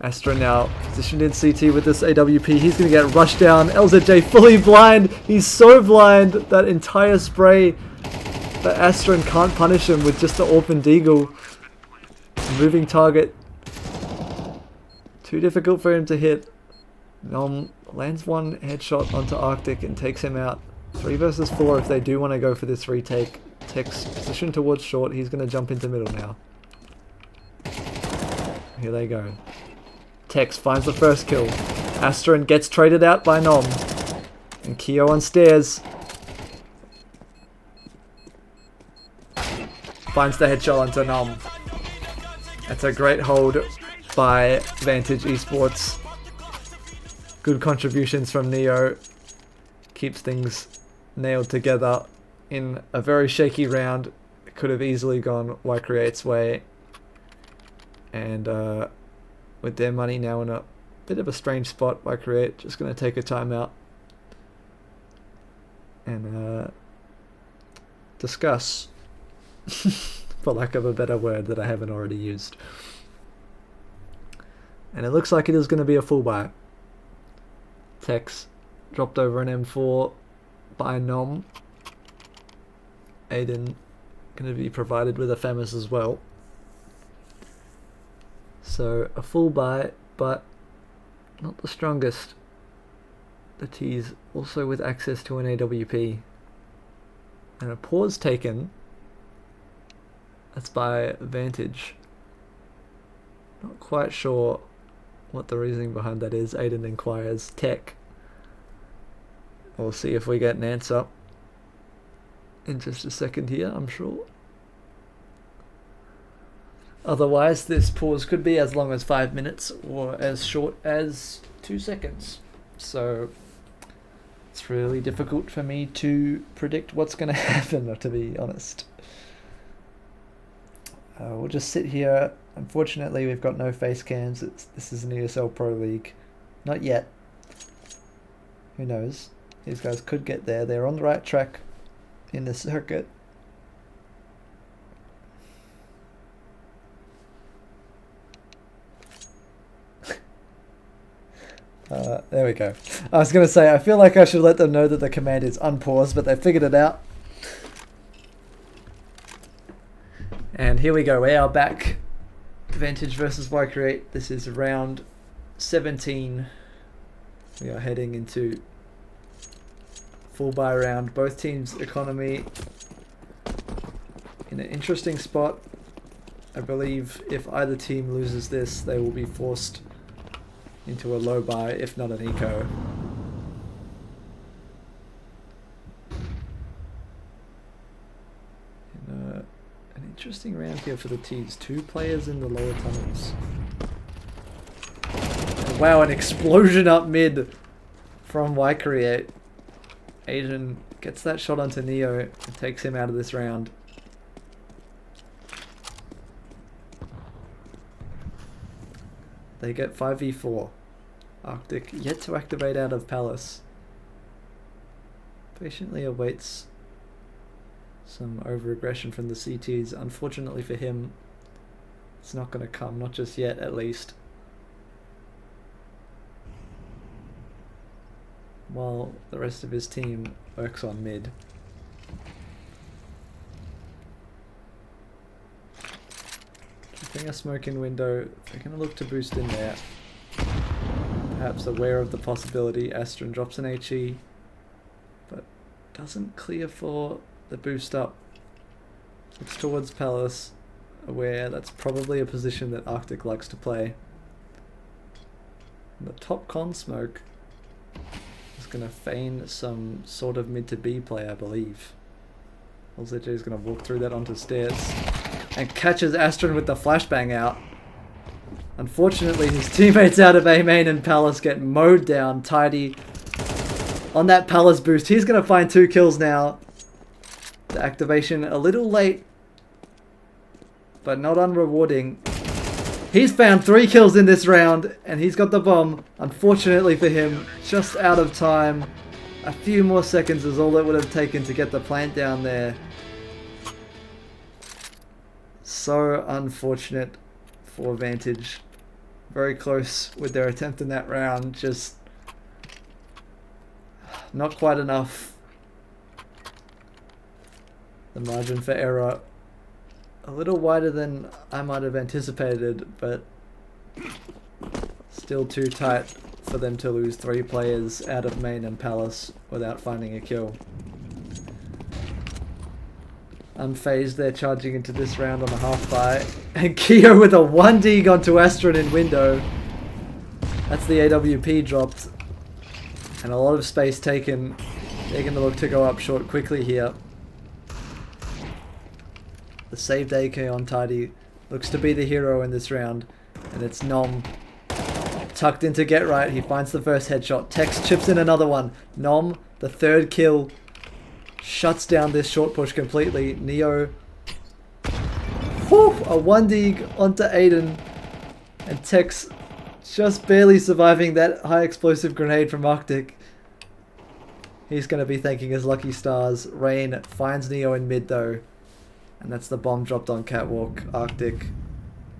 Astra now positioned in CT with this AWP. He's going to get rushed down. LZJ fully blind. He's so blind. That entire spray. But Astra can't punish him with just the Orphan Deagle. Moving target. Too difficult for him to hit. Nom lands one headshot onto Arctic and takes him out. 3 versus 4 if they do want to go for this retake. Tech's position towards short. He's going to jump into middle now. Here they go. Tex finds the first kill. Astron gets traded out by Nom. And Keo on stairs. Finds the headshot onto Nom. That's a great hold by Vantage Esports. Good contributions from Neo. Keeps things nailed together in a very shaky round. It could have easily gone YCreate's way. And with their money now in a bit of a strange spot, YCreate just going to take a timeout and discuss, for lack of a better word that I haven't already used. And it looks like it is going to be a full buy. Tex dropped over an M4 by Nom. Aiden going to be provided with a FAMAS as well. So a full buy, but not the strongest. The T's also with access to an AWP. And a pause taken. That's by Vantage. Not quite sure what the reasoning behind that is. Aiden inquires. Tech. We'll see if we get an answer in just a second here, I'm sure. Otherwise, this pause could be as long as 5 minutes or as short as 2 seconds. So it's really difficult for me to predict what's going to happen, to be honest. We'll just sit here. Unfortunately, we've got no face cams. This is an ESL Pro League. Not yet. Who knows? These guys could get there. They're on the right track in the circuit. There we go. I was going to say, I feel like I should let them know that the command is unpause, but they figured it out. And here we go. We are back. Vantage versus YCreate. This is round 17. We are heading into full buy round. Both teams' economy in an interesting spot. I believe if either team loses this, they will be forced into a low buy, if not an eco. An interesting round here for the T's. 2 players in the lower tunnels. And wow, an explosion up mid from YCreate. Asian gets that shot onto Neo and takes him out of this round. They get 5v4. Arctic yet to activate out of Palace. Patiently awaits some over-aggression from the CTs. Unfortunately for him, it's not going to come, not just yet at least. While the rest of his team works on mid. Keeping a smoke in window, they're going to look to boost in there. Perhaps aware of the possibility, Astron drops an HE, but doesn't clear for the boost up. Looks towards Palace, aware that's probably a position that Arctic likes to play. And the top con smoke is going to feign some sort of mid to B play, I believe. LZJ is going to walk through that onto stairs and catches Astron with the flashbang out. Unfortunately, his teammates out of A main and Palace get mowed down. Tidy on that Palace boost. He's going to find 2 kills now. The activation a little late but not unrewarding. He's found 3 kills in this round, and he's got the bomb. Unfortunately for him, just out of time. A few more seconds is all it would have taken to get the plant down there. So unfortunate for Vantage. Very close with their attempt in that round, just not quite enough. The margin for error a little wider than I might have anticipated, but still too tight for them to lose 3 players out of main and palace without finding a kill. Unfazed, they're charging into this round on a half buy, and Keo with a 1 dig onto Astron in window. That's the AWP dropped, and a lot of space taken. They're going to look to go up short quickly here. The saved AK on Tidy looks to be the hero in this round, and it's Nom. Tucked into get right, he finds the first headshot. Tex chips in another one. Nom, the 3rd kill, shuts down this short push completely. Neo, whew, a 1 dig onto Aiden, and Tex just barely surviving that high explosive grenade from Arctic. He's going to be thanking his lucky stars. Rain finds Neo in mid though, and that's the bomb dropped on Catwalk. Arctic,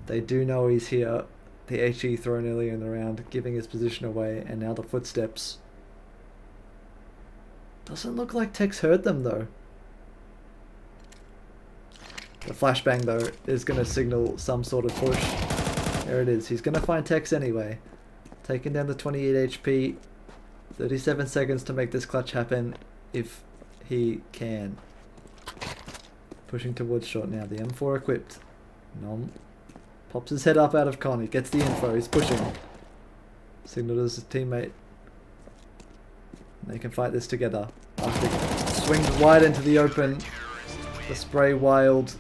they do know he's here. The HE thrown earlier in the round, giving his position away, and now the footsteps. Doesn't look like Tex heard them though. The flashbang though is going to signal some sort of push. There it is. He's going to find Tex anyway. Taking down the 28 HP. 37 seconds to make this clutch happen if he can. Pushing towards short now. The M4 equipped. Nom pops his head up out of con. He gets the info. He's pushing. Signaled as his teammate. They can fight this together. Arctic swings wide into the open. The spray wild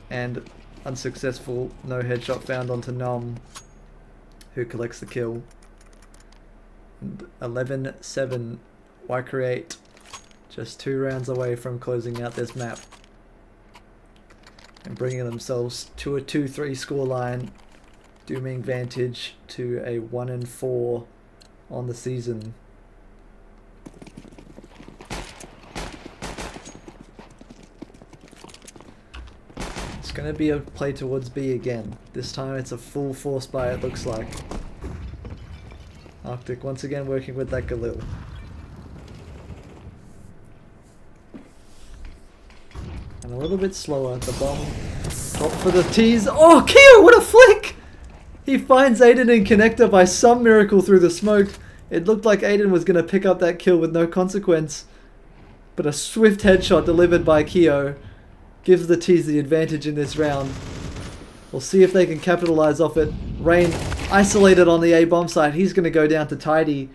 and unsuccessful. No headshot found onto Nom, who collects the kill. 11-7. YCreate just 2 rounds away from closing out this map and bringing themselves to a 2-3 scoreline, dooming Vantage to a 1-4 on the season. It's going to be a play towards B again. This time it's a full force buy, it looks like. Arctic once again working with that Galil. And a little bit slower, the bomb dropped for the tease. Oh, Keo, what a flick! He finds Aiden in connector by some miracle through the smoke. It looked like Aiden was going to pick up that kill with no consequence. But a swift headshot delivered by Keo gives the tease the advantage in this round. We'll see if they can capitalize off it. Rain isolated on the A bomb site. He's going to go down to Tidy.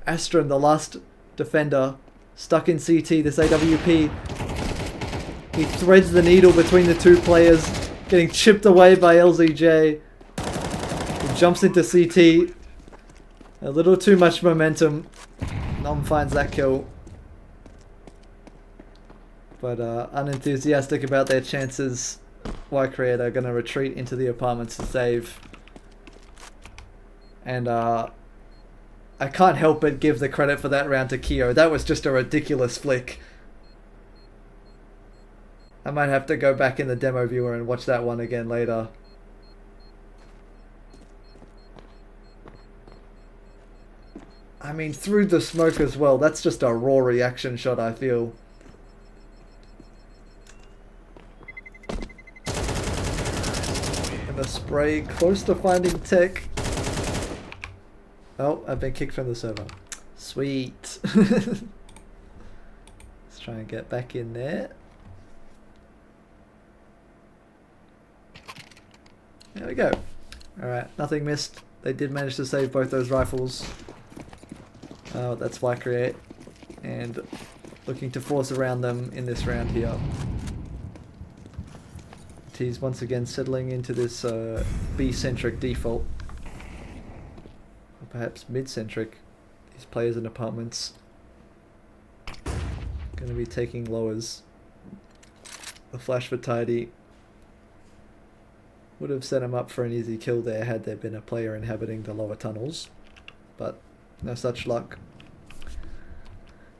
Astron, the last defender, stuck in CT. This AWP. He threads the needle between the 2 players, getting chipped away by LZJ. He jumps into CT. A little too much momentum. Nom finds that kill. But unenthusiastic about their chances. YCreate are going to retreat into the apartments to save. And I can't help but give the credit for that round to Keo. That was just a ridiculous flick. I might have to go back in the demo viewer and watch that one again later. I mean, through the smoke as well. That's just a raw reaction shot, I feel. And a spray close to finding Tech. Oh, I've been kicked from the server. Sweet. Let's try and get back in there. There we go. Alright, nothing missed. They did manage to save both those rifles. Oh, that's YCreate. And looking to force around them in this round here. T's once again settling into this B-centric default. Or perhaps mid-centric. These players in apartments. Going to be taking lowers. The flash for Tidy. Would have set him up for an easy kill there had there been a player inhabiting the lower tunnels, but no such luck.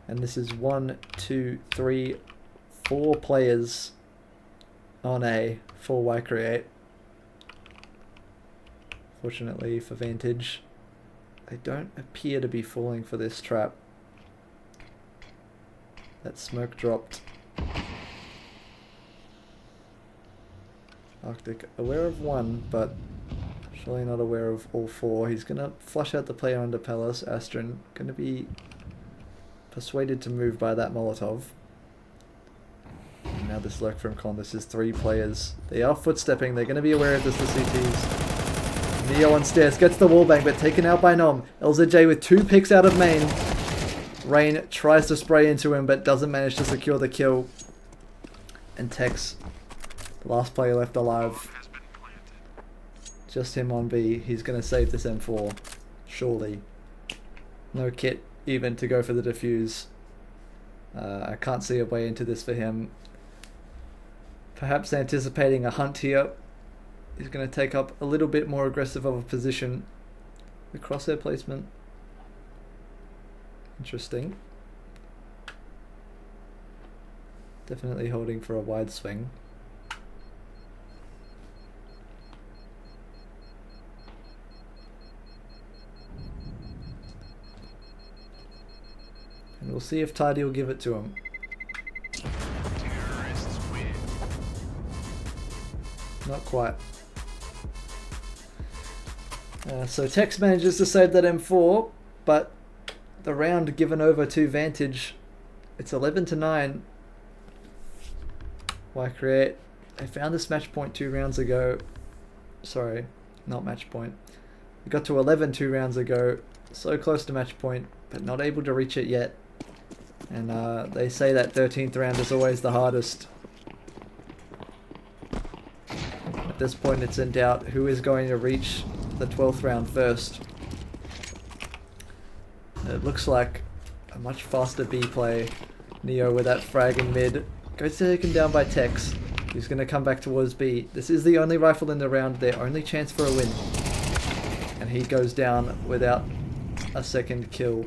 And this is 1, 2, 3, 4 players on A for YCreate. Fortunately for Vantage, they don't appear to be falling for this trap. That smoke dropped. Arctic aware of one, but surely not aware of all 4. He's going to flush out the player under Palace. Astron going to be persuaded to move by that Molotov. And now this lurk from Con. This is 3 players. They are footstepping. They're going to be aware of this, the CTs. Neo on stairs. Gets the wallbang, but taken out by Nom. LZJ with 2 picks out of main. Rain tries to spray into him, but doesn't manage to secure the kill. And Tex, the last player left alive. Just him on B. He's going to save this M4. Surely. No kit even to go for the defuse. I can't see a way into this for him. Perhaps anticipating a hunt here. He's going to take up a little bit more aggressive of a position. The crosshair placement. Interesting. Definitely holding for a wide swing. And we'll see if Tidy will give it to him. Terrorists win. Not quite. So Tex manages to save that M4, but the round given over to Vantage. It's 11-9. YCreate. They found this match point 2 rounds ago. Sorry, not match point. We got to 11 2 rounds ago. So close to match point, but not able to reach it yet. And they say that 13th round is always the hardest. At this point it's in doubt who is going to reach the 12th round first. It looks like a much faster B play. Neo with that frag in mid. Goes taken down by Tex. He's going to come back towards B. This is the only rifle in the round, their only chance for a win. And he goes down without a second kill.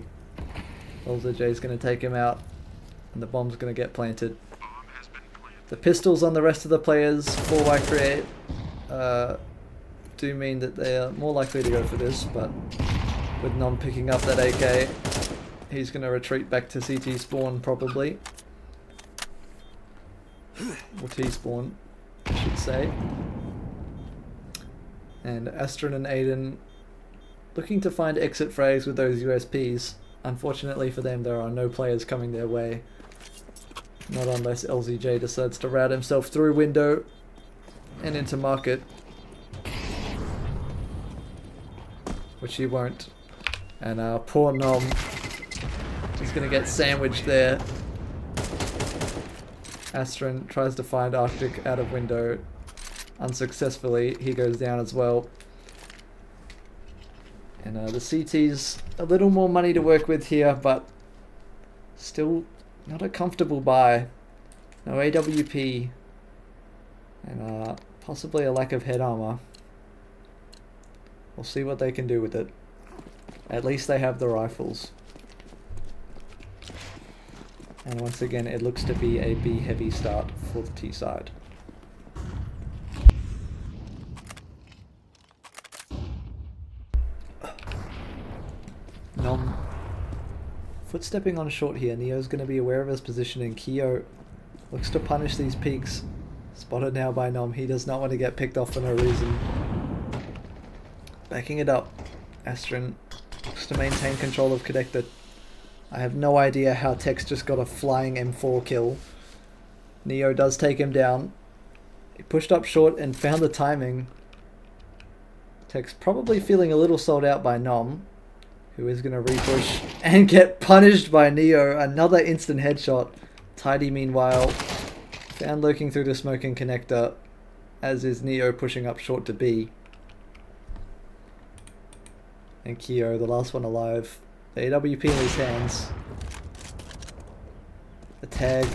LZJ is going to take him out, and the bomb's going to get planted. The pistols on the rest of the players for YCreate do mean that they are more likely to go for this, but with Nom picking up that AK, he's going to retreat back to CT spawn probably. Or T spawn, I should say. And Astron and Aiden looking to find exit frags with those USPs. Unfortunately for them, there are no players coming their way. Not unless LZJ decides to route himself through window and into market. Which he won't. And poor Nom is going to get sandwiched there. Astron tries to find Arctic out of window. Unsuccessfully, he goes down as well. And the CT's a little more money to work with here, but still not a comfortable buy. No AWP. And possibly a lack of head armor. We'll see what they can do with it. At least they have the rifles. And once again, it looks to be a B heavy start for the T side. Nom footstepping on short here. Neo's going to be aware of his position, and Keo looks to punish these peaks. Spotted now by Nom. He does not want to get picked off for no reason. Backing it up. Astron looks to maintain control of Connector. I have no idea how Tex just got a flying M4 kill. Neo does take him down. He pushed up short and found the timing. Tex probably feeling a little sold out by Nom, who is going to repush and get punished by Neo. Another instant headshot. Tidy, meanwhile, found lurking through the smoking connector, as is Neo pushing up short to B. And Keo, the last one alive. The AWP in his hands. The tag,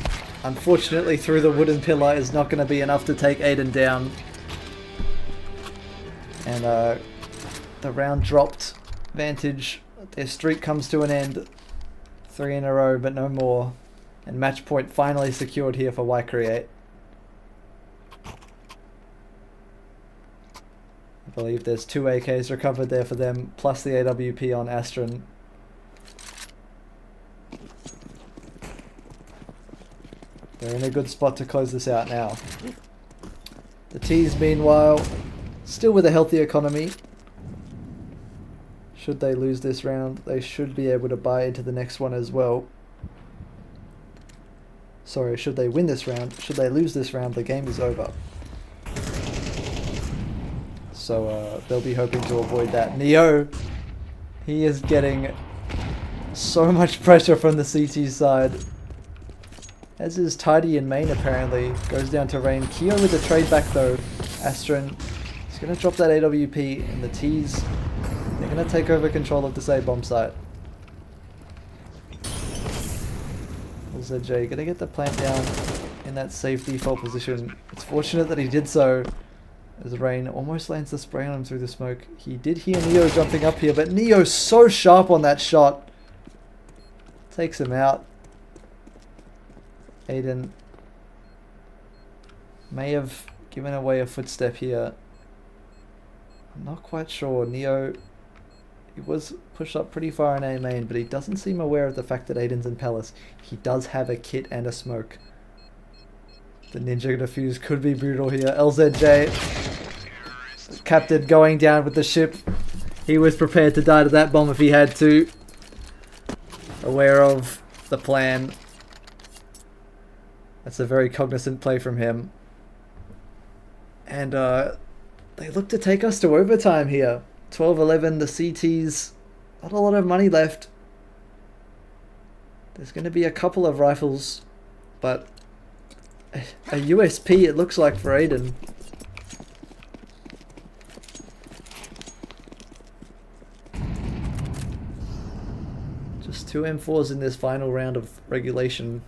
unfortunately through the wooden pillar, is not going to be enough to take Aiden down. And the round dropped. Vantage, their streak comes to an end. 3 in a row, but no more. And match point finally secured here for YCreate. I believe there's 2 AKs recovered there for them, plus the AWP on Astron. They're in a good spot to close this out now. The T's, meanwhile, still with a healthy economy. Should they lose this round, they should be able to buy into the next one as well. Sorry, should they win this round, should they lose this round, the game is over. So they'll be hoping to avoid that. Neo, he is getting so much pressure from the CT side. As is Tidy in main apparently. Goes down to Rain. Keo with the trade back though. Astron is going to drop that AWP, and the T's, they're going to take over control of this A bomb site. ZJ going to get the plant down in that safe default position. It's fortunate that he did so, as Rain almost lands the spray on him through the smoke. He did hear Neo jumping up here, but Neo's so sharp on that shot. Takes him out. Aiden may have given away a footstep here. I'm not quite sure. Neo, he was pushed up pretty far in A main, but he doesn't seem aware of the fact that Aiden's in Palace. He does have a kit and a smoke. The ninja defuse could be brutal here. LZJ, captain, going down with the ship. He was prepared to die to that bomb if he had to. Aware of the plan. That's a very cognizant play from him. And they look to take us to overtime here. 12-11, the CTs, not a lot of money left. There's going to be a couple of rifles, but a USP it looks like for Aiden. Just 2 M4s in this final round of regulation.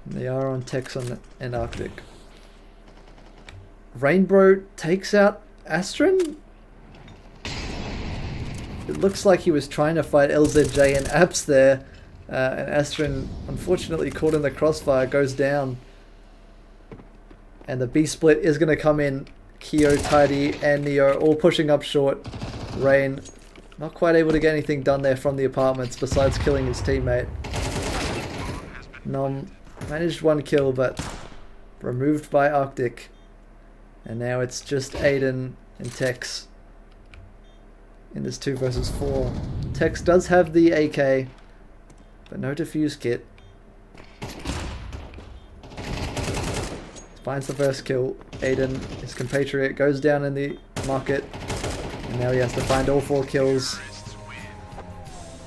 They are on Texan and Arctic. Rainbow takes out Astron? It looks like he was trying to fight LZJ and Apps there. And Astron, unfortunately caught in the crossfire, goes down. And the B-split is going to come in. Keo, Tidy, and Neo all pushing up short. Rain, not quite able to get anything done there from the apartments besides killing his teammate. Nom managed 1 kill, but removed by Arctic. And now it's just Aiden and Tex in this 2 versus 4. Tex does have the AK, but no defuse kit. Finds the first kill. Aiden, his compatriot, goes down in the market. And now he has to find all 4 kills.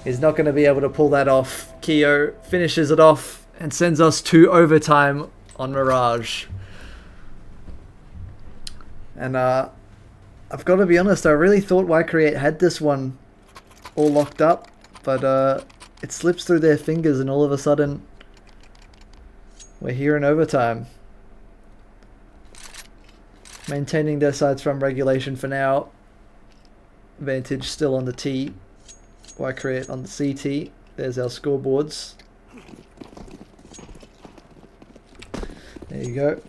He's not going to be able to pull that off. Keo finishes it off and sends us to overtime on Mirage. And I've got to be honest, I really thought YCreate had this one all locked up, but it slips through their fingers and all of a sudden we're here in overtime. Maintaining their sides from regulation for now. Vantage still on the T. YCreate on the CT. There's our scoreboards. There you go.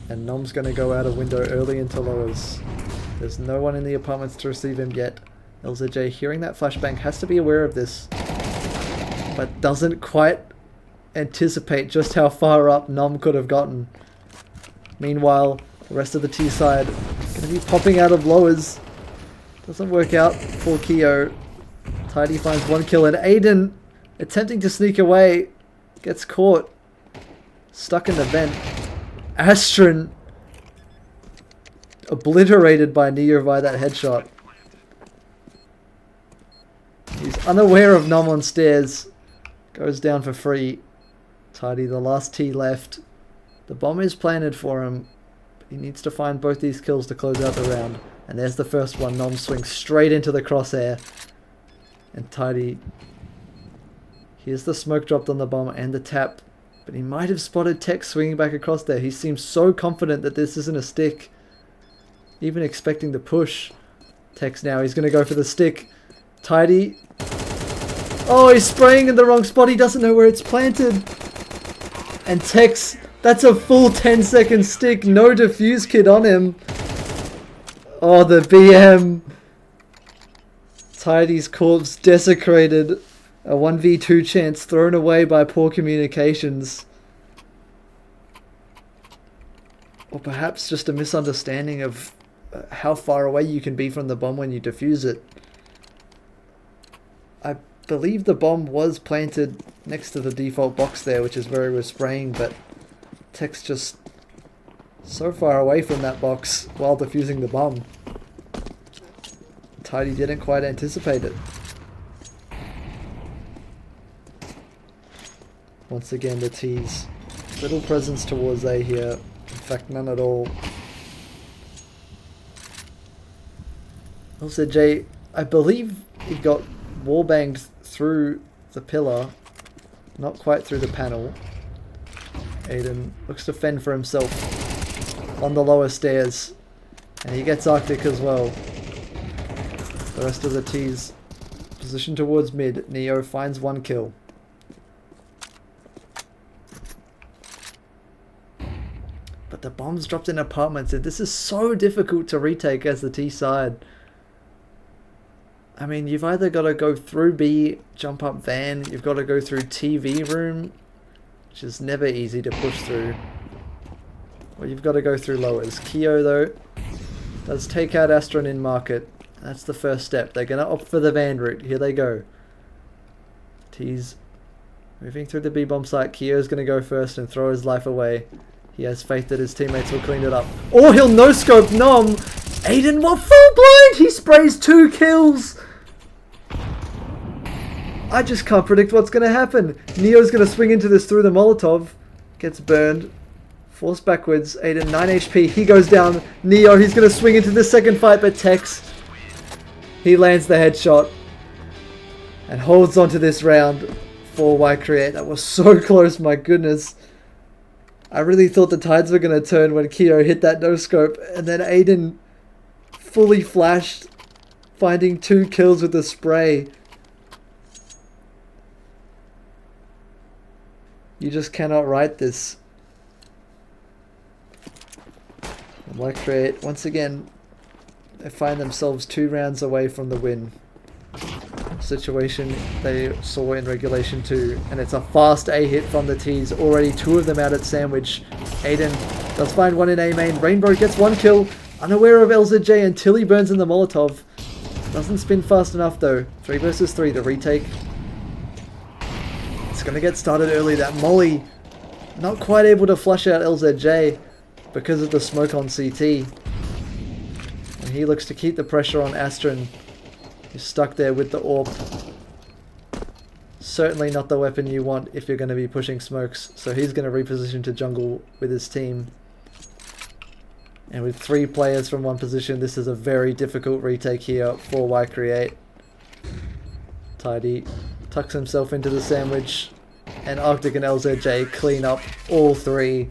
And Nom's going to go out a window early into lowers. There's no one in the apartments to receive him yet. LZJ, hearing that flashbang, has to be aware of this, but doesn't quite anticipate just how far up Nom could have gotten. Meanwhile, the rest of the T side going to be popping out of lowers. Doesn't work out for Keo. Tidy finds 1 kill, and Aiden, attempting to sneak away, gets caught. Stuck in the vent. Astron obliterated by Neo by that headshot. He's unaware of Nom on stairs. Goes down for free. Tidy, the last T left. The bomb is planted for him. He needs to find both these kills to close out the round. And there's the first one. Nom swings straight into the crosshair. And Tidy, here's the smoke dropped on the bomb and the tap. But he might have spotted Tech swinging back across there. He seems so confident that this isn't a stick. Even expecting the push. Tech's now, he's going to go for the stick. Tidy. Oh, he's spraying in the wrong spot. He doesn't know where it's planted. And Tech's, that's a full 10-second stick. No defuse kit on him. Oh, the BM. Tidy's corpse desecrated. A 1v2 chance thrown away by poor communications. Or perhaps just a misunderstanding of how far away you can be from the bomb when you defuse it. I believe the bomb was planted next to the default box there, which is where he was spraying, but Tech's just so far away from that box while defusing the bomb. Tidy didn't quite anticipate it. Once again, the T's little presence towards A here. In fact, none at all. Also, Jay, I believe he got wallbanged through the pillar, not quite through the panel. Aiden looks to fend for himself on the lower stairs, and he gets Arctic as well. The rest of the T's position towards mid. Neo finds 1 kill. But the bombs dropped in apartments, and this is so difficult to retake as the T side. I mean, you've either got to go through B, jump up van, you've got to go through TV room, which is never easy to push through, or you've got to go through lowers. Keo, though, does take out Astron in market. That's the first step. They're going to opt for the van route. Here they go. T's moving through the B-bomb site. Keo's going to go first and throw his life away. He has faith that his teammates will clean it up. Or he'll no-scope Nom. Aiden, what, full blind? He sprays 2 kills. I just can't predict what's going to happen. Neo's going to swing into this through the Molotov. Gets burned. Forced backwards. Aiden, 9 HP. He goes down. Neo, he's going to swing into the second fight, but Tex, he lands the headshot and holds onto this round for YCreate. That was so close, my goodness. I really thought the tides were going to turn when Keo hit that no-scope, and then Aiden fully flashed, finding 2 kills with the spray. You just cannot write this. And YCreate, once again, they find themselves 2 rounds away from the win. Situation they saw in Regulation 2, and it's a fast A hit from the T's. Already 2 of them out at Sandwich. Aiden does find 1 in A main. Rainbow gets 1 kill, unaware of LZJ until he burns in the Molotov. Doesn't spin fast enough though. 3 versus 3, the retake. It's going to get started early. That Molly not quite able to flush out LZJ because of the smoke on CT. And he looks to keep the pressure on Astron. He's stuck there with the AWP. Certainly not the weapon you want if you're going to be pushing smokes. So he's going to reposition to jungle with his team. And with 3 players from 1 position, this is a very difficult retake here for YCreate. Tidy tucks himself into the sandwich. And Arctic and LZJ clean up all 3.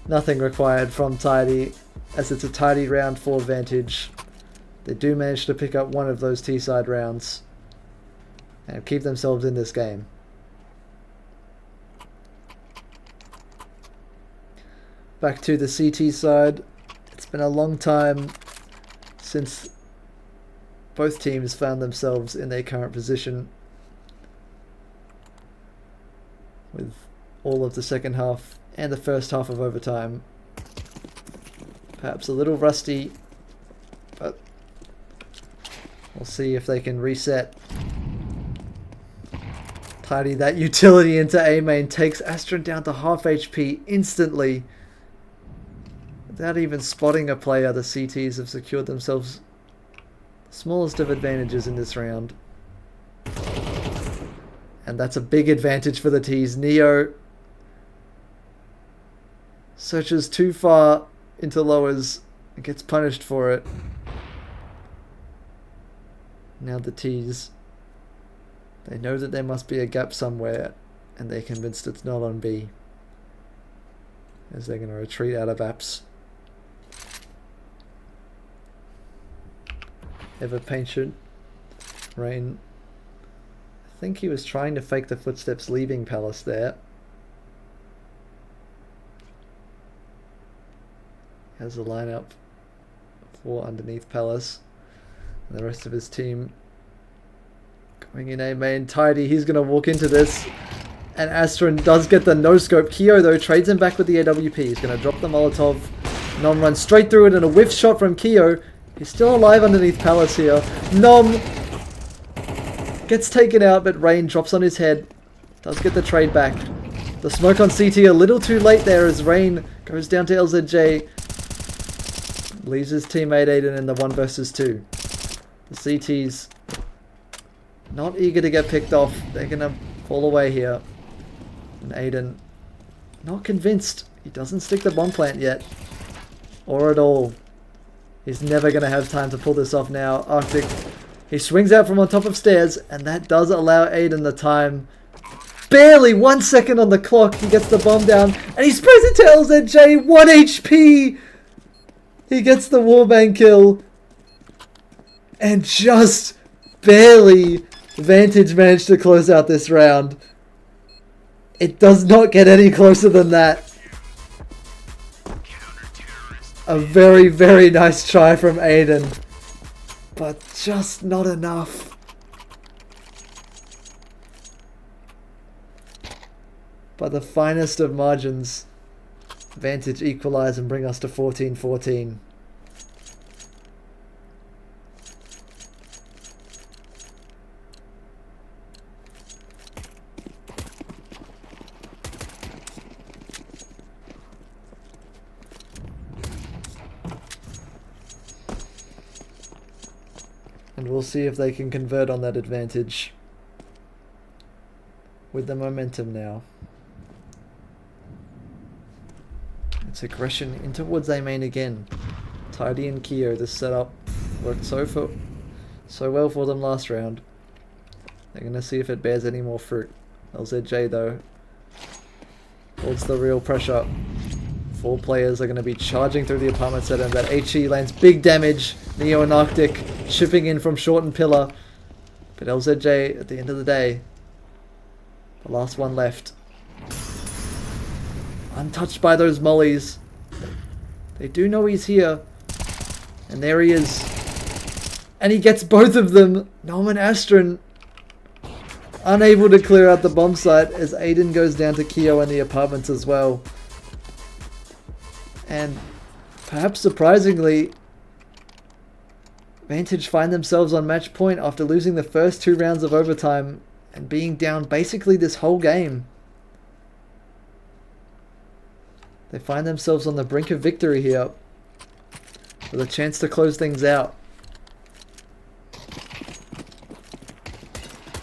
Nothing required from Tidy, as it's a tidy round for Vantage. They do manage to pick up 1 of those T-side rounds and keep themselves in this game. Back to the CT side. It's been a long time since both teams found themselves in their current position, with all of the second half and the first half of overtime. Perhaps a little rusty, but we'll see if they can reset. Tidy that utility into A main takes Astron down to half HP instantly. Without even spotting a player, the CTs have secured themselves the smallest of advantages in this round. And that's a big advantage for the T's. Neo searches too far into lowers and gets punished for it. Now the T's, they know that there must be a gap somewhere, And they're convinced it's not on B. As they're going to retreat out of apps. Ever patient. Rain. I think he was trying to fake the footsteps leaving Palace there. Has a lineup for underneath Palace. And the rest of his team going in A main. Tidy, he's going to walk into this. And Astron does get the no-scope. Keo, though, trades him back with the AWP. He's going to drop the Molotov. Nom runs straight through it, and a whiff shot from Keo. He's still alive underneath Palace here. Nom gets taken out, but Rain drops on his head. Does get the trade back. The smoke on CT a little too late there as Rain goes down to LZJ. Leaves his teammate Aiden in the 1 versus 2. The CT's not eager to get picked off. They're going to fall away here. And Aiden, not convinced. He doesn't stick the bomb plant yet. Or at all. He's never going to have time to pull this off now. Arctic, he swings out from on top of stairs. And that does allow Aiden the time. Barely 1 second on the clock. He gets the bomb down. And he sprays it to LZJ. 1 HP. He gets the warbang kill. And just barely Vantage managed to close out this round. It does not get any closer than that. A very, very nice try from Aiden. But just not enough. By the finest of margins, Vantage equalize and bring us to 14-14. And we'll see if they can convert on that advantage with the momentum now. It's aggression in towards A main again. Tidy and Keo, this setup worked so well for them last round. They're going to see if it bears any more fruit. LZJ though holds the real pressure. 4 players are going to be charging through the apartment set, and that HE lands big damage. Neo and Arctic chipping in from short and pillar. But LZJ, at the end of the day, the last one left. Untouched by those mollies. They do know he's here. And there he is. And he gets both of them. Norman Astron unable to clear out the bomb site as Aiden goes down to Keo in the apartments as well. And perhaps surprisingly, Vantage find themselves on match point after losing the first 2 rounds of overtime and being down basically this whole game. They find themselves on the brink of victory here with a chance to close things out.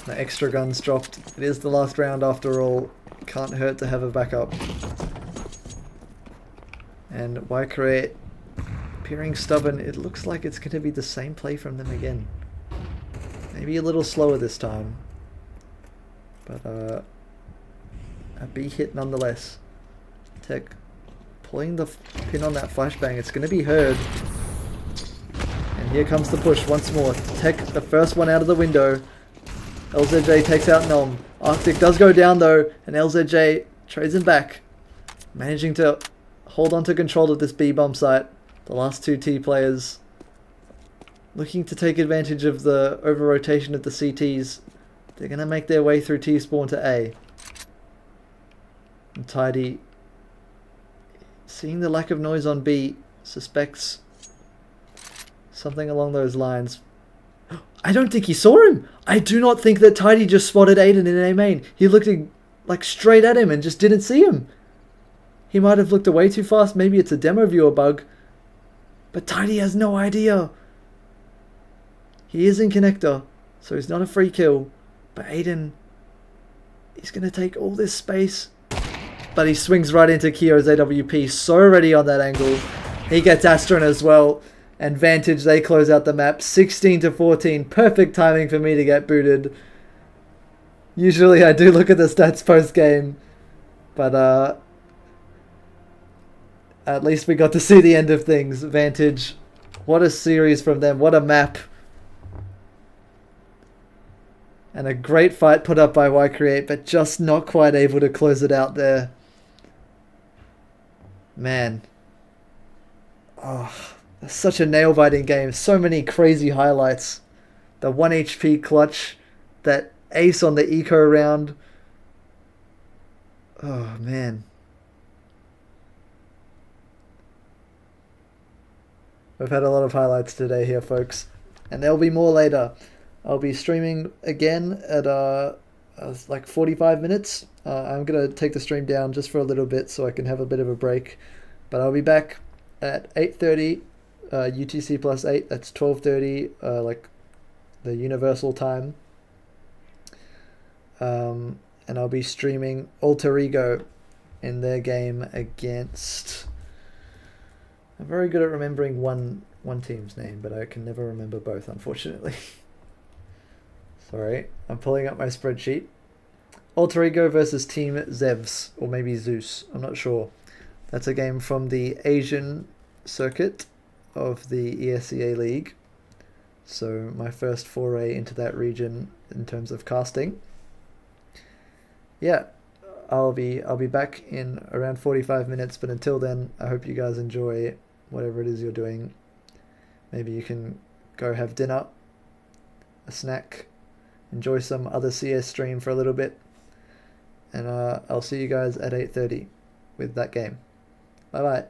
The extra guns dropped. It is the last round after all. Can't hurt to have a backup. And YCreate appearing stubborn. It looks like it's going to be the same play from them again. Maybe a little slower this time. But a B hit nonetheless. Tech pulling the pin on that flashbang. It's going to be heard. And here comes the push once more. Tech, the first one out of the window. LZJ takes out Nom. Arctic does go down though, and LZJ trades him back. Managing to hold on to control of this B bomb site. The last 2 T players looking to take advantage of the over-rotation of the CTs. They're going to make their way through T spawn to A. And Tidy, seeing the lack of noise on B, suspects something along those lines. I don't think he saw him. I do not think that Tidy just spotted Aiden in A main. He looked like straight at him and just didn't see him. He might have looked away too fast. Maybe it's a demo viewer bug. But Tidy has no idea. He is in connector, so he's not a free kill. But Aiden, he's going to take all this space. But he swings right into Keo's AWP. So ready on that angle. He gets Astron as well. And Vantage, they close out the map 16-14. Perfect timing for me to get booted. Usually I do look at the stats post game, but at least we got to see the end of things. Vantage, what a series from them! What a map! And a great fight put up by YCreate, but just not quite able to close it out there. Man. Oh, that's such a nail-biting game. So many crazy highlights. The 1 HP clutch, that ace on the eco round. Oh, man. We've had a lot of highlights today here, folks. And there'll be more later. I'll be streaming again at like 45 minutes. I'm going to take the stream down just for a little bit so I can have a bit of a break. But I'll be back at 8:30 UTC plus 8. That's 12:30 like the universal time. And I'll be streaming Alter Ego in their game against... I'm very good at remembering one team's name, but I can never remember both, unfortunately. Sorry, I'm pulling up my spreadsheet. Alter Ego versus Team Zevs, or maybe Zeus, I'm not sure. That's a game from the Asian circuit of the ESEA League. So my first foray into that region in terms of casting. Yeah, I'll be back in around 45 minutes, but until then, I hope you guys enjoy whatever it is you're doing. Maybe you can go have dinner, a snack, enjoy some other CS stream for a little bit, and I'll see you guys at 8:30 with that game. Bye bye.